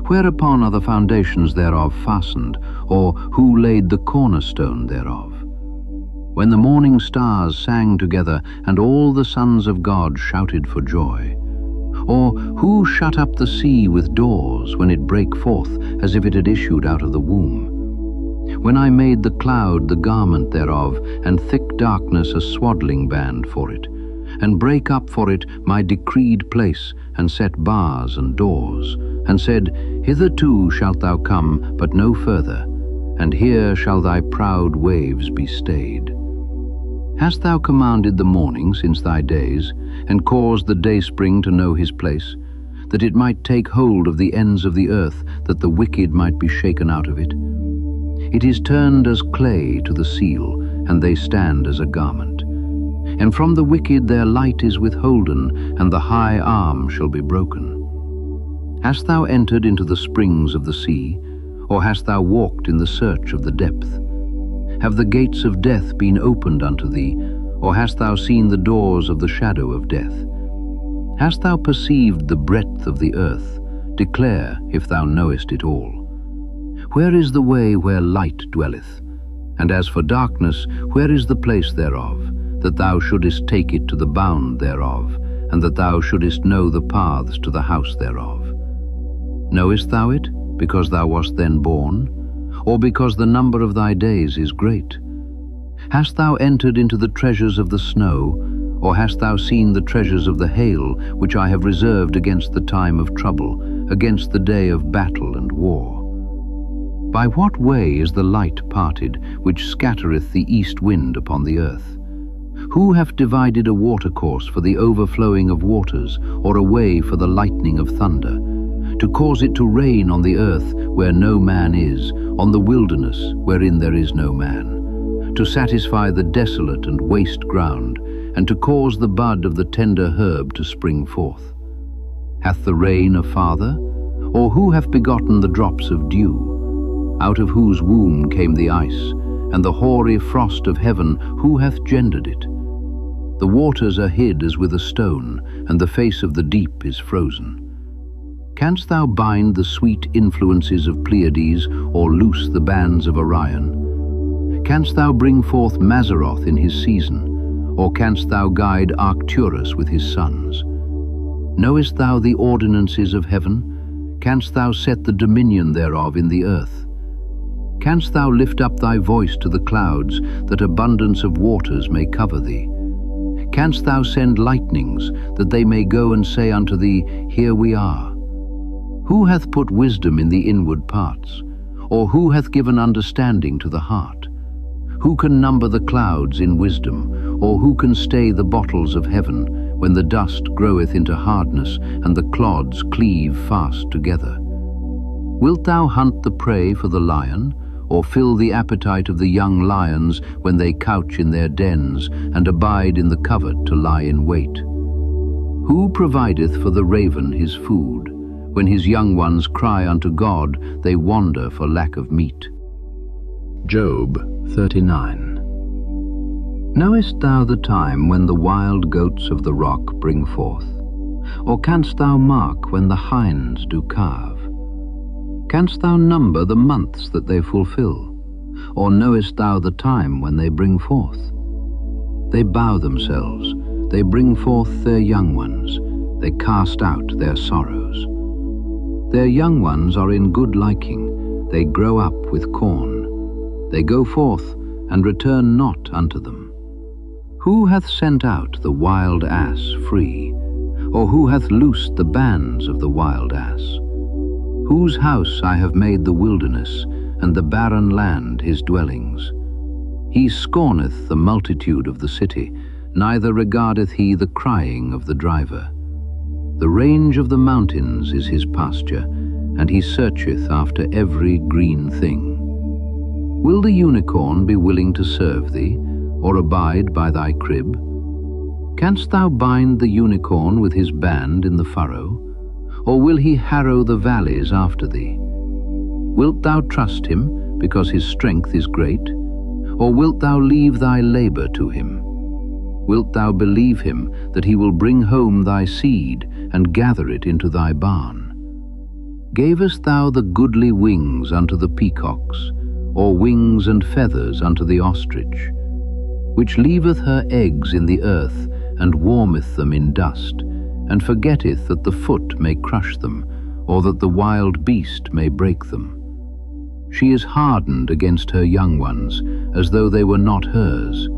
A: Whereupon are the foundations thereof fastened, or who laid the cornerstone thereof? When the morning stars sang together, and all the sons of God shouted for joy? Or who shut up the sea with doors, when it brake forth, as if it had issued out of the womb? When I made the cloud the garment thereof, and thick darkness a swaddling band for it, and brake up for it my decreed place, and set bars and doors, and said, Hitherto shalt thou come, but no further, and here shall thy proud waves be stayed. Hast thou commanded the morning since thy days, and caused the dayspring to know his place, that it might take hold of the ends of the earth, that the wicked might be shaken out of it? It is turned as clay to the seal, and they stand as a garment. And from the wicked their light is withholden, and the high arm shall be broken. Hast thou entered into the springs of the sea, or hast thou walked in the search of the depth? Have the gates of death been opened unto thee, or hast thou seen the doors of the shadow of death? Hast thou perceived the breadth of the earth? Declare, if thou knowest it all. Where is the way where light dwelleth? And as for darkness, where is the place thereof, that thou shouldest take it to the bound thereof, and that thou shouldest know the paths to the house thereof? Knowest thou it, because thou wast then born, or because the number of thy days is great? Hast thou entered into the treasures of the snow, or hast thou seen the treasures of the hail, which I have reserved against the time of trouble, against the day of battle and war? By what way is the light parted, which scattereth the east wind upon the earth? Who hath divided a watercourse for the overflowing of waters, or a way for the lightning of thunder, to cause it to rain on the earth where no man is, on the wilderness wherein there is no man, to satisfy the desolate and waste ground, and to cause the bud of the tender herb to spring forth? Hath the rain a father? Or who hath begotten the drops of dew? Out of whose womb came the ice, and the hoary frost of heaven, who hath gendered it? The waters are hid as with a stone, and the face of the deep is frozen. Canst thou bind the sweet influences of Pleiades, or loose the bands of Orion? Canst thou bring forth Mazzaroth in his season, or canst thou guide Arcturus with his sons? Knowest thou the ordinances of heaven? Canst thou set the dominion thereof in the earth? Canst thou lift up thy voice to the clouds, that abundance of waters may cover thee? Canst thou send lightnings, that they may go and say unto thee, Here we are? Who hath put wisdom in the inward parts? Or who hath given understanding to the heart? Who can number the clouds in wisdom? Or who can stay the bottles of heaven, when the dust groweth into hardness, and the clods cleave fast together? Wilt thou hunt the prey for the lion, or fill the appetite of the young lions when they couch in their dens, and abide in the covert to lie in wait? Who provideth for the raven his food? When his young ones cry unto God, they wander for lack of meat. Job 39. Knowest thou the time when the wild goats of the rock bring forth? Or canst thou mark when the hinds do calve? Canst thou number the months that they fulfill? Or knowest thou the time when they bring forth? They bow themselves, they bring forth their young ones, they cast out their sorrows. Their young ones are in good liking, they grow up with corn. They go forth and return not unto them. Who hath sent out the wild ass free? Or who hath loosed the bands of the wild ass? Whose house I have made the wilderness, and the barren land his dwellings. He scorneth the multitude of the city, neither regardeth he the crying of the driver. The range of the mountains is his pasture, and he searcheth after every green thing. Will the unicorn be willing to serve thee, or abide by thy crib? Canst thou bind the unicorn with his band in the furrow? Or will he harrow the valleys after thee? Wilt thou trust him, because his strength is great? Or wilt thou leave thy labor to him? Wilt thou believe him, that he will bring home thy seed, and gather it into thy barn? Gavest thou the goodly wings unto the peacocks, or wings and feathers unto the ostrich, which leaveth her eggs in the earth, and warmeth them in dust, and forgetteth that the foot may crush them, or that the wild beast may break them? She is hardened against her young ones, as though they were not hers.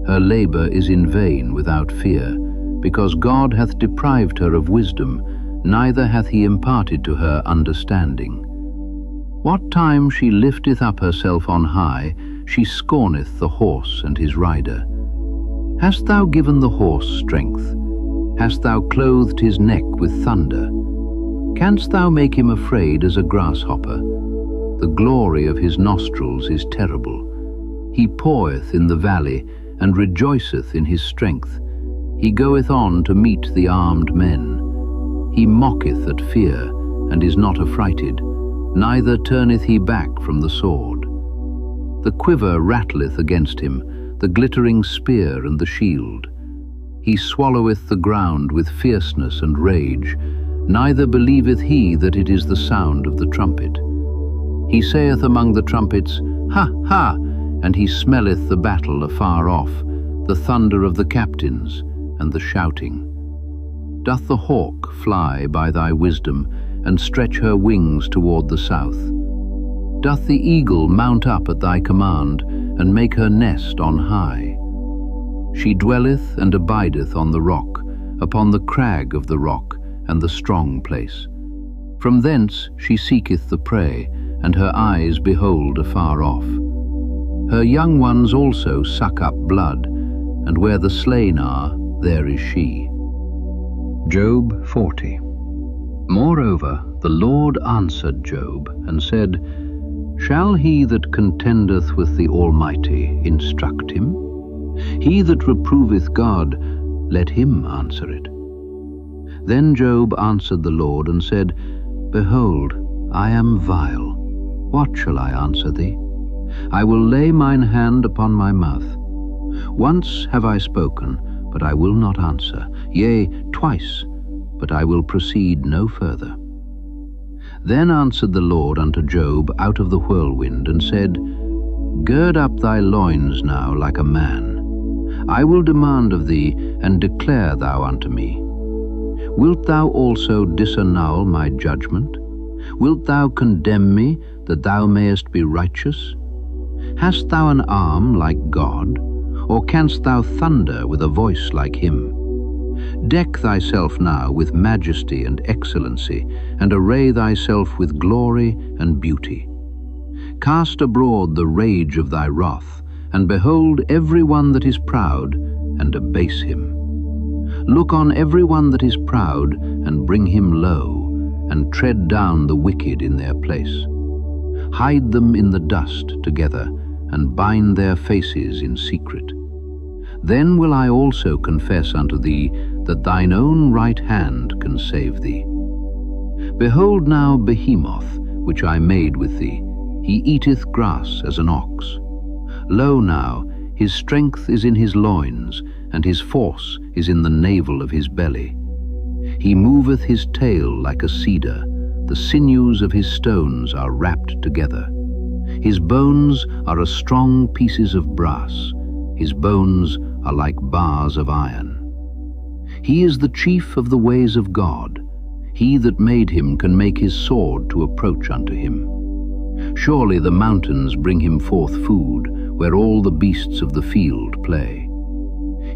A: Her labor is in vain without fear, because God hath deprived her of wisdom, neither hath he imparted to her understanding. What time she lifteth up herself on high, she scorneth the horse and his rider. Hast thou given the horse strength? Hast thou clothed his neck with thunder? Canst thou make him afraid as a grasshopper? The glory of his nostrils is terrible. He paweth in the valley, and rejoiceth in his strength. He goeth on to meet the armed men. He mocketh at fear, and is not affrighted, neither turneth he back from the sword. The quiver rattleth against him, the glittering spear and the shield. He swalloweth the ground with fierceness and rage, neither believeth he that it is the sound of the trumpet. He saith among the trumpets, Ha, ha! And he smelleth the battle afar off, the thunder of the captains, and the shouting. Doth the hawk fly by thy wisdom, and stretch her wings toward the south? Doth the eagle mount up at thy command, and make her nest on high? She dwelleth and abideth on the rock, upon the crag of the rock, and the strong place. From thence she seeketh the prey, and her eyes behold afar off. Her young ones also suck up blood, and where the slain are, there is she. Job 40. Moreover, the Lord answered Job, and said, Shall he that contendeth with the Almighty instruct him? He that reproveth God, let him answer it. Then Job answered the Lord, and said, Behold, I am vile. What shall I answer thee? I will lay mine hand upon my mouth. Once have I spoken, but I will not answer. Yea, twice, but I will proceed no further. Then answered the Lord unto Job out of the whirlwind, and said, Gird up thy loins now like a man. I will demand of thee, and declare thou unto me. Wilt thou also disannul my judgment? Wilt thou condemn me, that thou mayest be righteous? Hast thou an arm like God? Or canst thou thunder with a voice like him? Deck thyself now with majesty and excellency, and array thyself with glory and beauty. Cast abroad the rage of thy wrath, and behold every one that is proud, and abase him. Look on every one that is proud, and bring him low, and tread down the wicked in their place. Hide them in the dust together, and bind their faces in secret. Then will I also confess unto thee that thine own right hand can save thee. Behold now Behemoth, which I made with thee. He eateth grass as an ox. Lo now, his strength is in his loins, and his force is in the navel of his belly. He moveth his tail like a cedar, the sinews of his stones are wrapped together. His bones are as strong pieces of brass, his bones are like bars of iron. He is the chief of the ways of God. He that made him can make his sword to approach unto him. Surely the mountains bring him forth food, where all the beasts of the field play.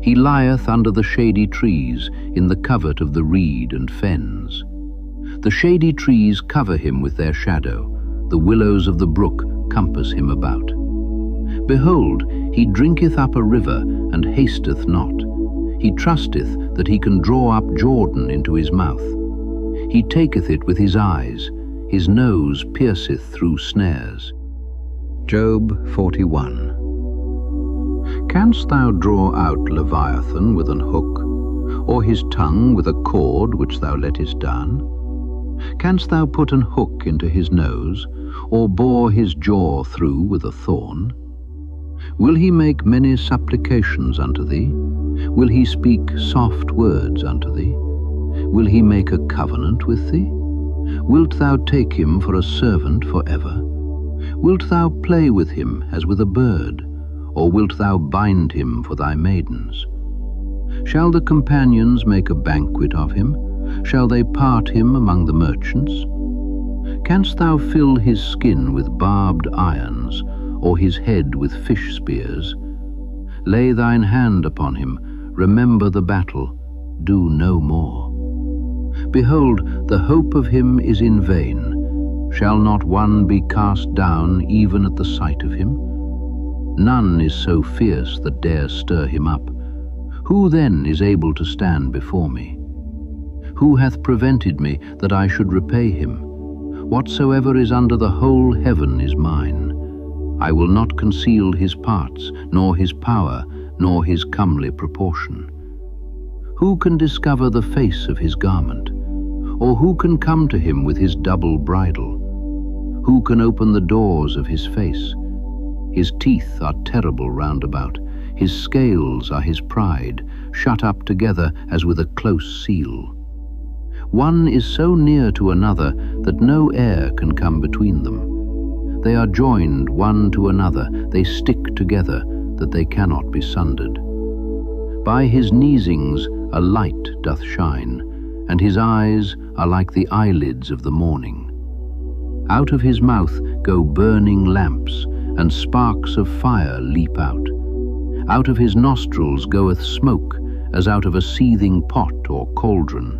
A: He lieth under the shady trees, in the covert of the reed and fens. The shady trees cover him with their shadow, the willows of the brook compass him about. Behold, he drinketh up a river, and hasteth not. He trusteth that he can draw up Jordan into his mouth. He taketh it with his eyes, his nose pierceth through snares. Job 41. Canst thou draw out Leviathan with an hook, or his tongue with a cord which thou lettest down? Canst thou put an hook into his nose, or bore his jaw through with a thorn? Will he make many supplications unto thee? Will he speak soft words unto thee? Will he make a covenant with thee? Wilt thou take him for a servant forever? Wilt thou play with him as with a bird, or wilt thou bind him for thy maidens? Shall the companions make a banquet of him? Shall they part him among the merchants? Canst thou fill his skin with barbed irons, or his head with fish spears? Lay thine hand upon him, remember the battle, do no more. Behold, the hope of him is in vain. Shall not one be cast down even at the sight of him? None is so fierce that dare stir him up. Who then is able to stand before me? Who hath prevented me that I should repay him? Whatsoever is under the whole heaven is mine. I will not conceal his parts, nor his power, nor his comely proportion. Who can discover the face of his garment? Or who can come to him with his double bridle? Who can open the doors of his face? His teeth are terrible round about. His scales are his pride, shut up together as with a close seal. One is so near to another that no air can come between them. They are joined one to another, they stick together, that they cannot be sundered. By his neesings a light doth shine, and his eyes are like the eyelids of the morning. Out of his mouth go burning lamps, and sparks of fire leap out. Out of his nostrils goeth smoke, as out of a seething pot or cauldron.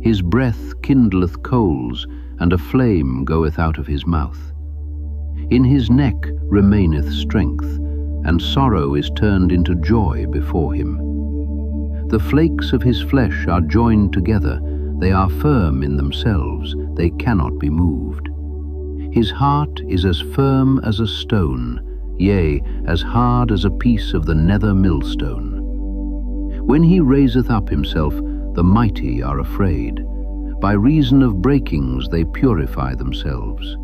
A: His breath kindleth coals, and a flame goeth out of his mouth. In his neck remaineth strength, and sorrow is turned into joy before him. The flakes of his flesh are joined together, they are firm in themselves, they cannot be moved. His heart is as firm as a stone, yea, as hard as a piece of the nether millstone. When he raiseth up himself, the mighty are afraid. By reason of breakings they purify themselves.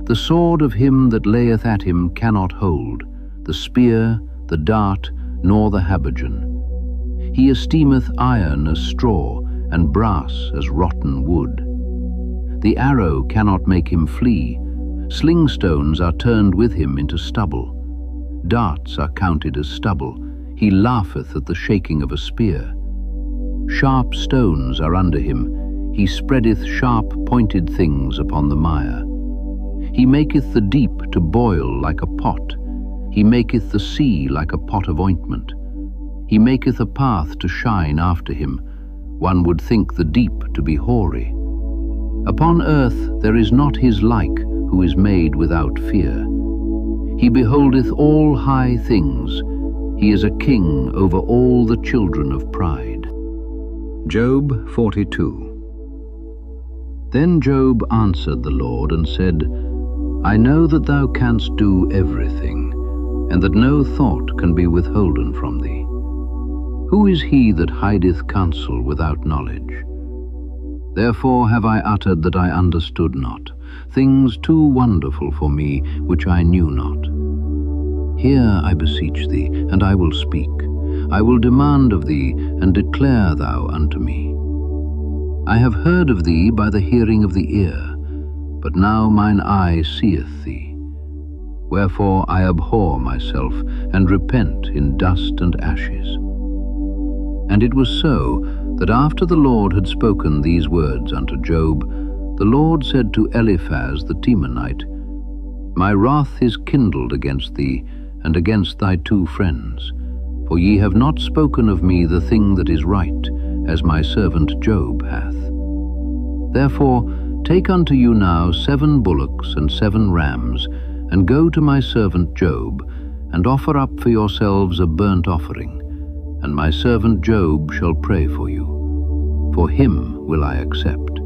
A: The sword of him that layeth at him cannot hold, the spear, the dart, nor the habergeon. He esteemeth iron as straw, and brass as rotten wood. The arrow cannot make him flee. Slingstones are turned with him into stubble. Darts are counted as stubble. He laugheth at the shaking of a spear. Sharp stones are under him. He spreadeth sharp pointed things upon the mire. He maketh the deep to boil like a pot. He maketh the sea like a pot of ointment. He maketh a path to shine after him. One would think the deep to be hoary. Upon earth there is not his like, who is made without fear. He beholdeth all high things. He is a king over all the children of pride. Job 42. Then Job answered the Lord and said, I know that thou canst do everything, and that no thought can be withholden from thee. Who is he that hideth counsel without knowledge? Therefore have I uttered that I understood not, things too wonderful for me which I knew not. Hear, I beseech thee, and I will speak. I will demand of thee, and declare thou unto me. I have heard of thee by the hearing of the ear, but now mine eye seeth thee. Wherefore I abhor myself, and repent in dust and ashes. And it was so, that after the Lord had spoken these words unto Job, the Lord said to Eliphaz the Temanite, My wrath is kindled against thee, and against thy 2 friends, for ye have not spoken of me the thing that is right, as my servant Job hath. Therefore take unto you now 7 bullocks and 7 rams, and go to my servant Job, and offer up for yourselves a burnt offering, and my servant Job shall pray for you. For him will I accept,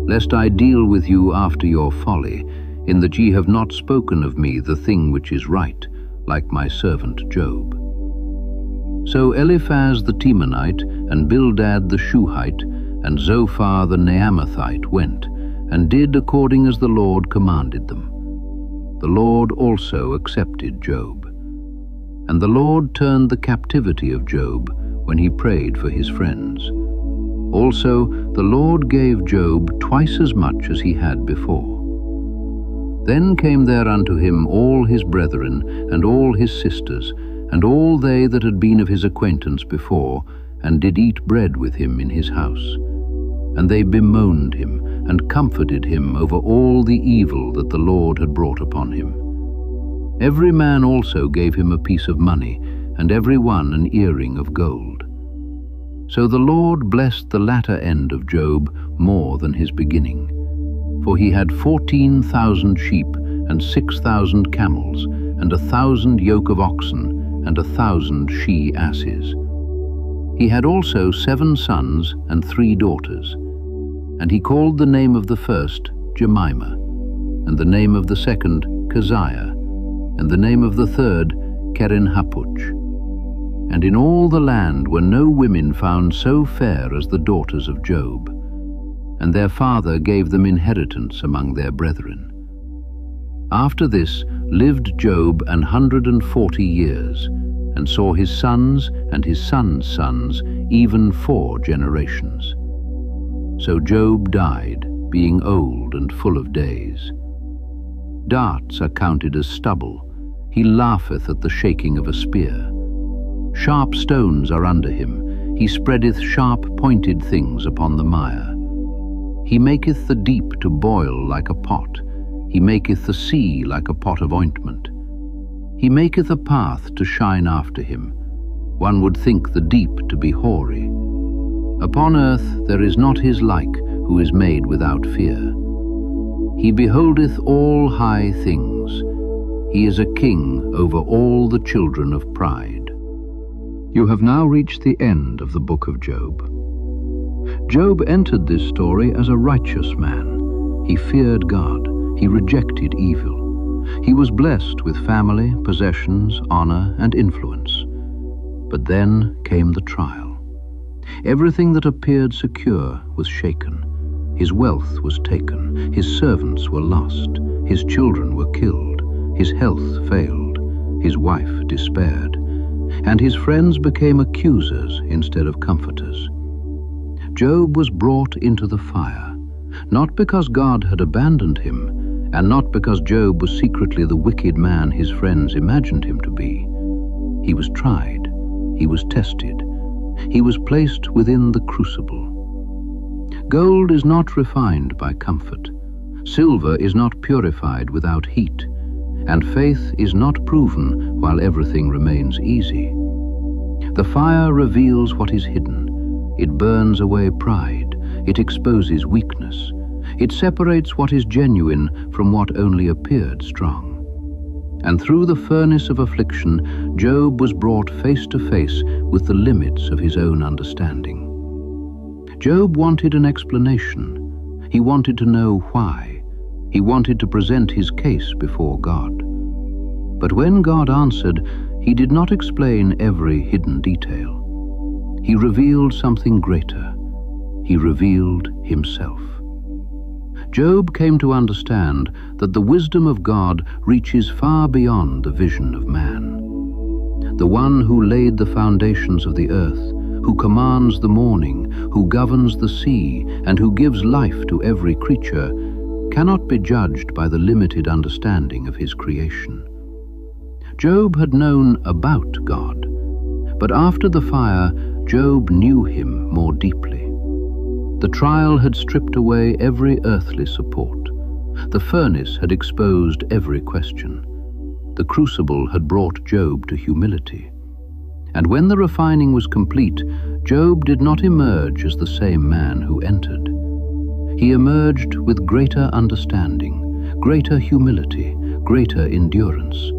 A: lest I deal with you after your folly, in that ye have not spoken of me the thing which is right, like my servant Job. So Eliphaz the Temanite, and Bildad the Shuhite, and Zophar the Naamathite went, and did according as the Lord commanded them. The Lord also accepted Job. And the Lord turned the captivity of Job when he prayed for his friends. Also the Lord gave Job twice as much as he had before. Then came there unto him all his brethren, and all his sisters, and all they that had been of his acquaintance before, and did eat bread with him in his house. And they bemoaned him, and comforted him over all the evil that the Lord had brought upon him. Every man also gave him a piece of money, and every one an earring of gold. So the Lord blessed the latter end of Job more than his beginning. For he had 14,000 sheep, and 6,000 camels, and 1,000 yoke of oxen, and 1,000 she-asses. He had also 7 sons and 3 daughters. And he called the name of the first Jemimah, and the name of the second Keziah, and the name of the third Keren-Happuch. And in all the land were no women found so fair as the daughters of Job, and their father gave them inheritance among their brethren. After this lived Job 140 years, and saw his sons and his sons' sons, even 4 generations. So Job died, being old and full of days. Darts are counted as stubble. He laugheth at the shaking of a spear. Sharp stones are under him. He spreadeth sharp pointed things upon the mire. He maketh the deep to boil like a pot. He maketh the sea like a pot of ointment. He maketh a path to shine after him. One would think the deep to be hoary. Upon earth there is not his like, who is made without fear. He beholdeth all high things. He is a king over all the children of pride. You have now reached the end of the book of Job. Job entered this story as a righteous man. He feared God. He rejected evil. He was blessed with family, possessions, honor, and influence. But then came the trial. Everything that appeared secure was shaken. His wealth was taken. His servants were lost. His children were killed. His health failed. His wife despaired. And his friends became accusers instead of comforters. Job was brought into the fire, not because God had abandoned him, and not because Job was secretly the wicked man his friends imagined him to be. He was tried. He was tested. He was placed within the crucible. Gold is not refined by comfort. Silver is not purified without heat. And faith is not proven while everything remains easy. The fire reveals what is hidden. It burns away pride. It exposes weakness. It separates what is genuine from what only appeared strong. And through the furnace of affliction, Job was brought face to face with the limits of his own understanding. Job wanted an explanation. He wanted to know why. He wanted to present his case before God. But when God answered, he did not explain every hidden detail. He revealed something greater. He revealed himself. Job came to understand that the wisdom of God reaches far beyond the vision of man. The one who laid the foundations of the earth, who commands the morning, who governs the sea, and who gives life to every creature, cannot be judged by the limited understanding of his creation. Job had known about God, but after the fire, Job knew him more deeply. The trial had stripped away every earthly support. The furnace had exposed every question. The crucible had brought Job to humility. And when the refining was complete, Job did not emerge as the same man who entered. He emerged with greater understanding, greater humility, greater endurance,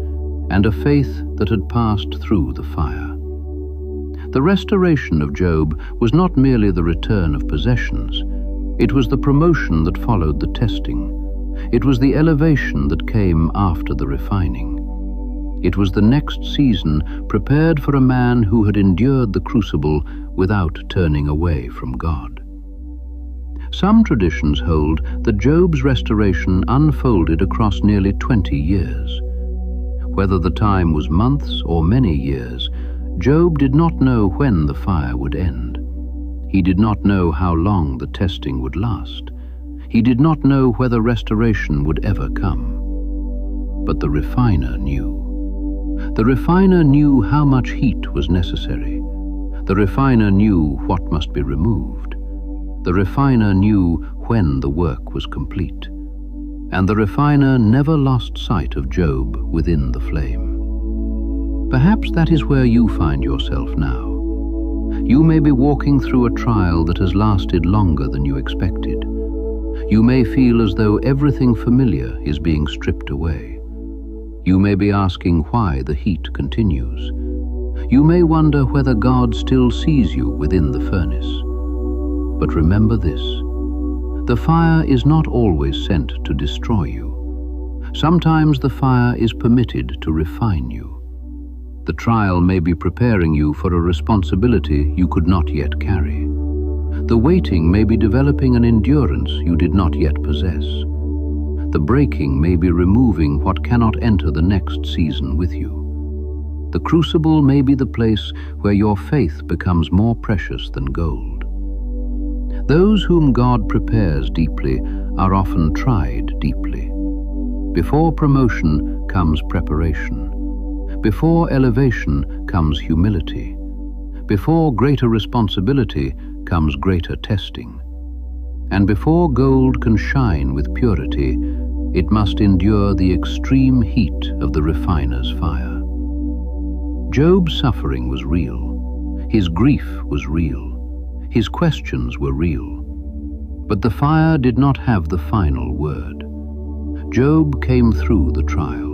A: and a faith that had passed through the fire. The restoration of Job was not merely the return of possessions. It was the promotion that followed the testing. It was the elevation that came after the refining. It was the next season prepared for a man who had endured the crucible without turning away from God. Some traditions hold that Job's restoration unfolded across nearly 20 years. Whether the time was months or many years, Job did not know when the fire would end. He did not know how long the testing would last. He did not know whether restoration would ever come. But the refiner knew. The refiner knew how much heat was necessary. The refiner knew what must be removed. The refiner knew when the work was complete. And the refiner never lost sight of Job within the flame. Perhaps that is where you find yourself now. You may be walking through a trial that has lasted longer than you expected. You may feel as though everything familiar is being stripped away. You may be asking why the heat continues. You may wonder whether God still sees you within the furnace. But remember this: the fire is not always sent to destroy you. Sometimes the fire is permitted to refine you. The trial may be preparing you for a responsibility you could not yet carry. The waiting may be developing an endurance you did not yet possess. The breaking may be removing what cannot enter the next season with you. The crucible may be the place where your faith becomes more precious than gold. Those whom God prepares deeply are often tried deeply. Before promotion comes preparation. Before elevation comes humility. Before greater responsibility comes greater testing. And before gold can shine with purity, it must endure the extreme heat of the refiner's fire. Job's suffering was real. His grief was real. His questions were real. But the fire did not have the final word. Job came through the trial.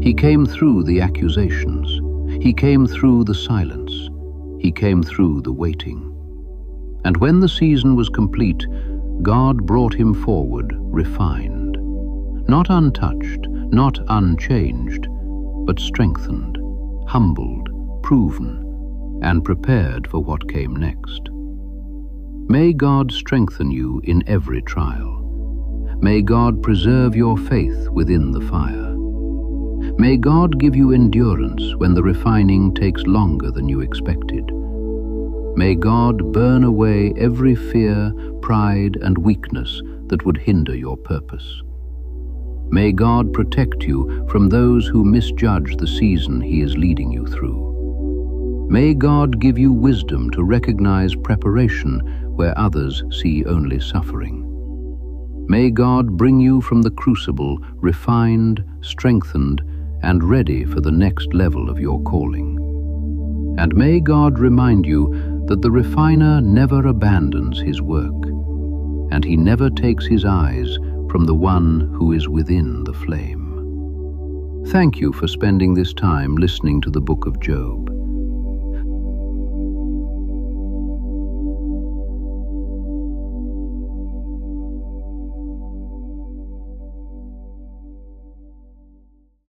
A: He came through the accusations. He came through the silence. He came through the waiting. And when the season was complete, God brought him forward refined, not untouched, not unchanged, but strengthened, humbled, proven, and prepared for what came next. May God strengthen you in every trial. May God preserve your faith within the fire. May God give you endurance when the refining takes longer than you expected. May God burn away every fear, pride, and weakness that would hinder your purpose. May God protect you from those who misjudge the season He is leading you through. May God give you wisdom to recognize preparation where others see only suffering. May God bring you from the crucible refined, strengthened, and ready for the next level of your calling. And may God remind you that the refiner never abandons his work, and he never takes his eyes from the one who is within the flame. Thank you for spending this time listening to the book of Job.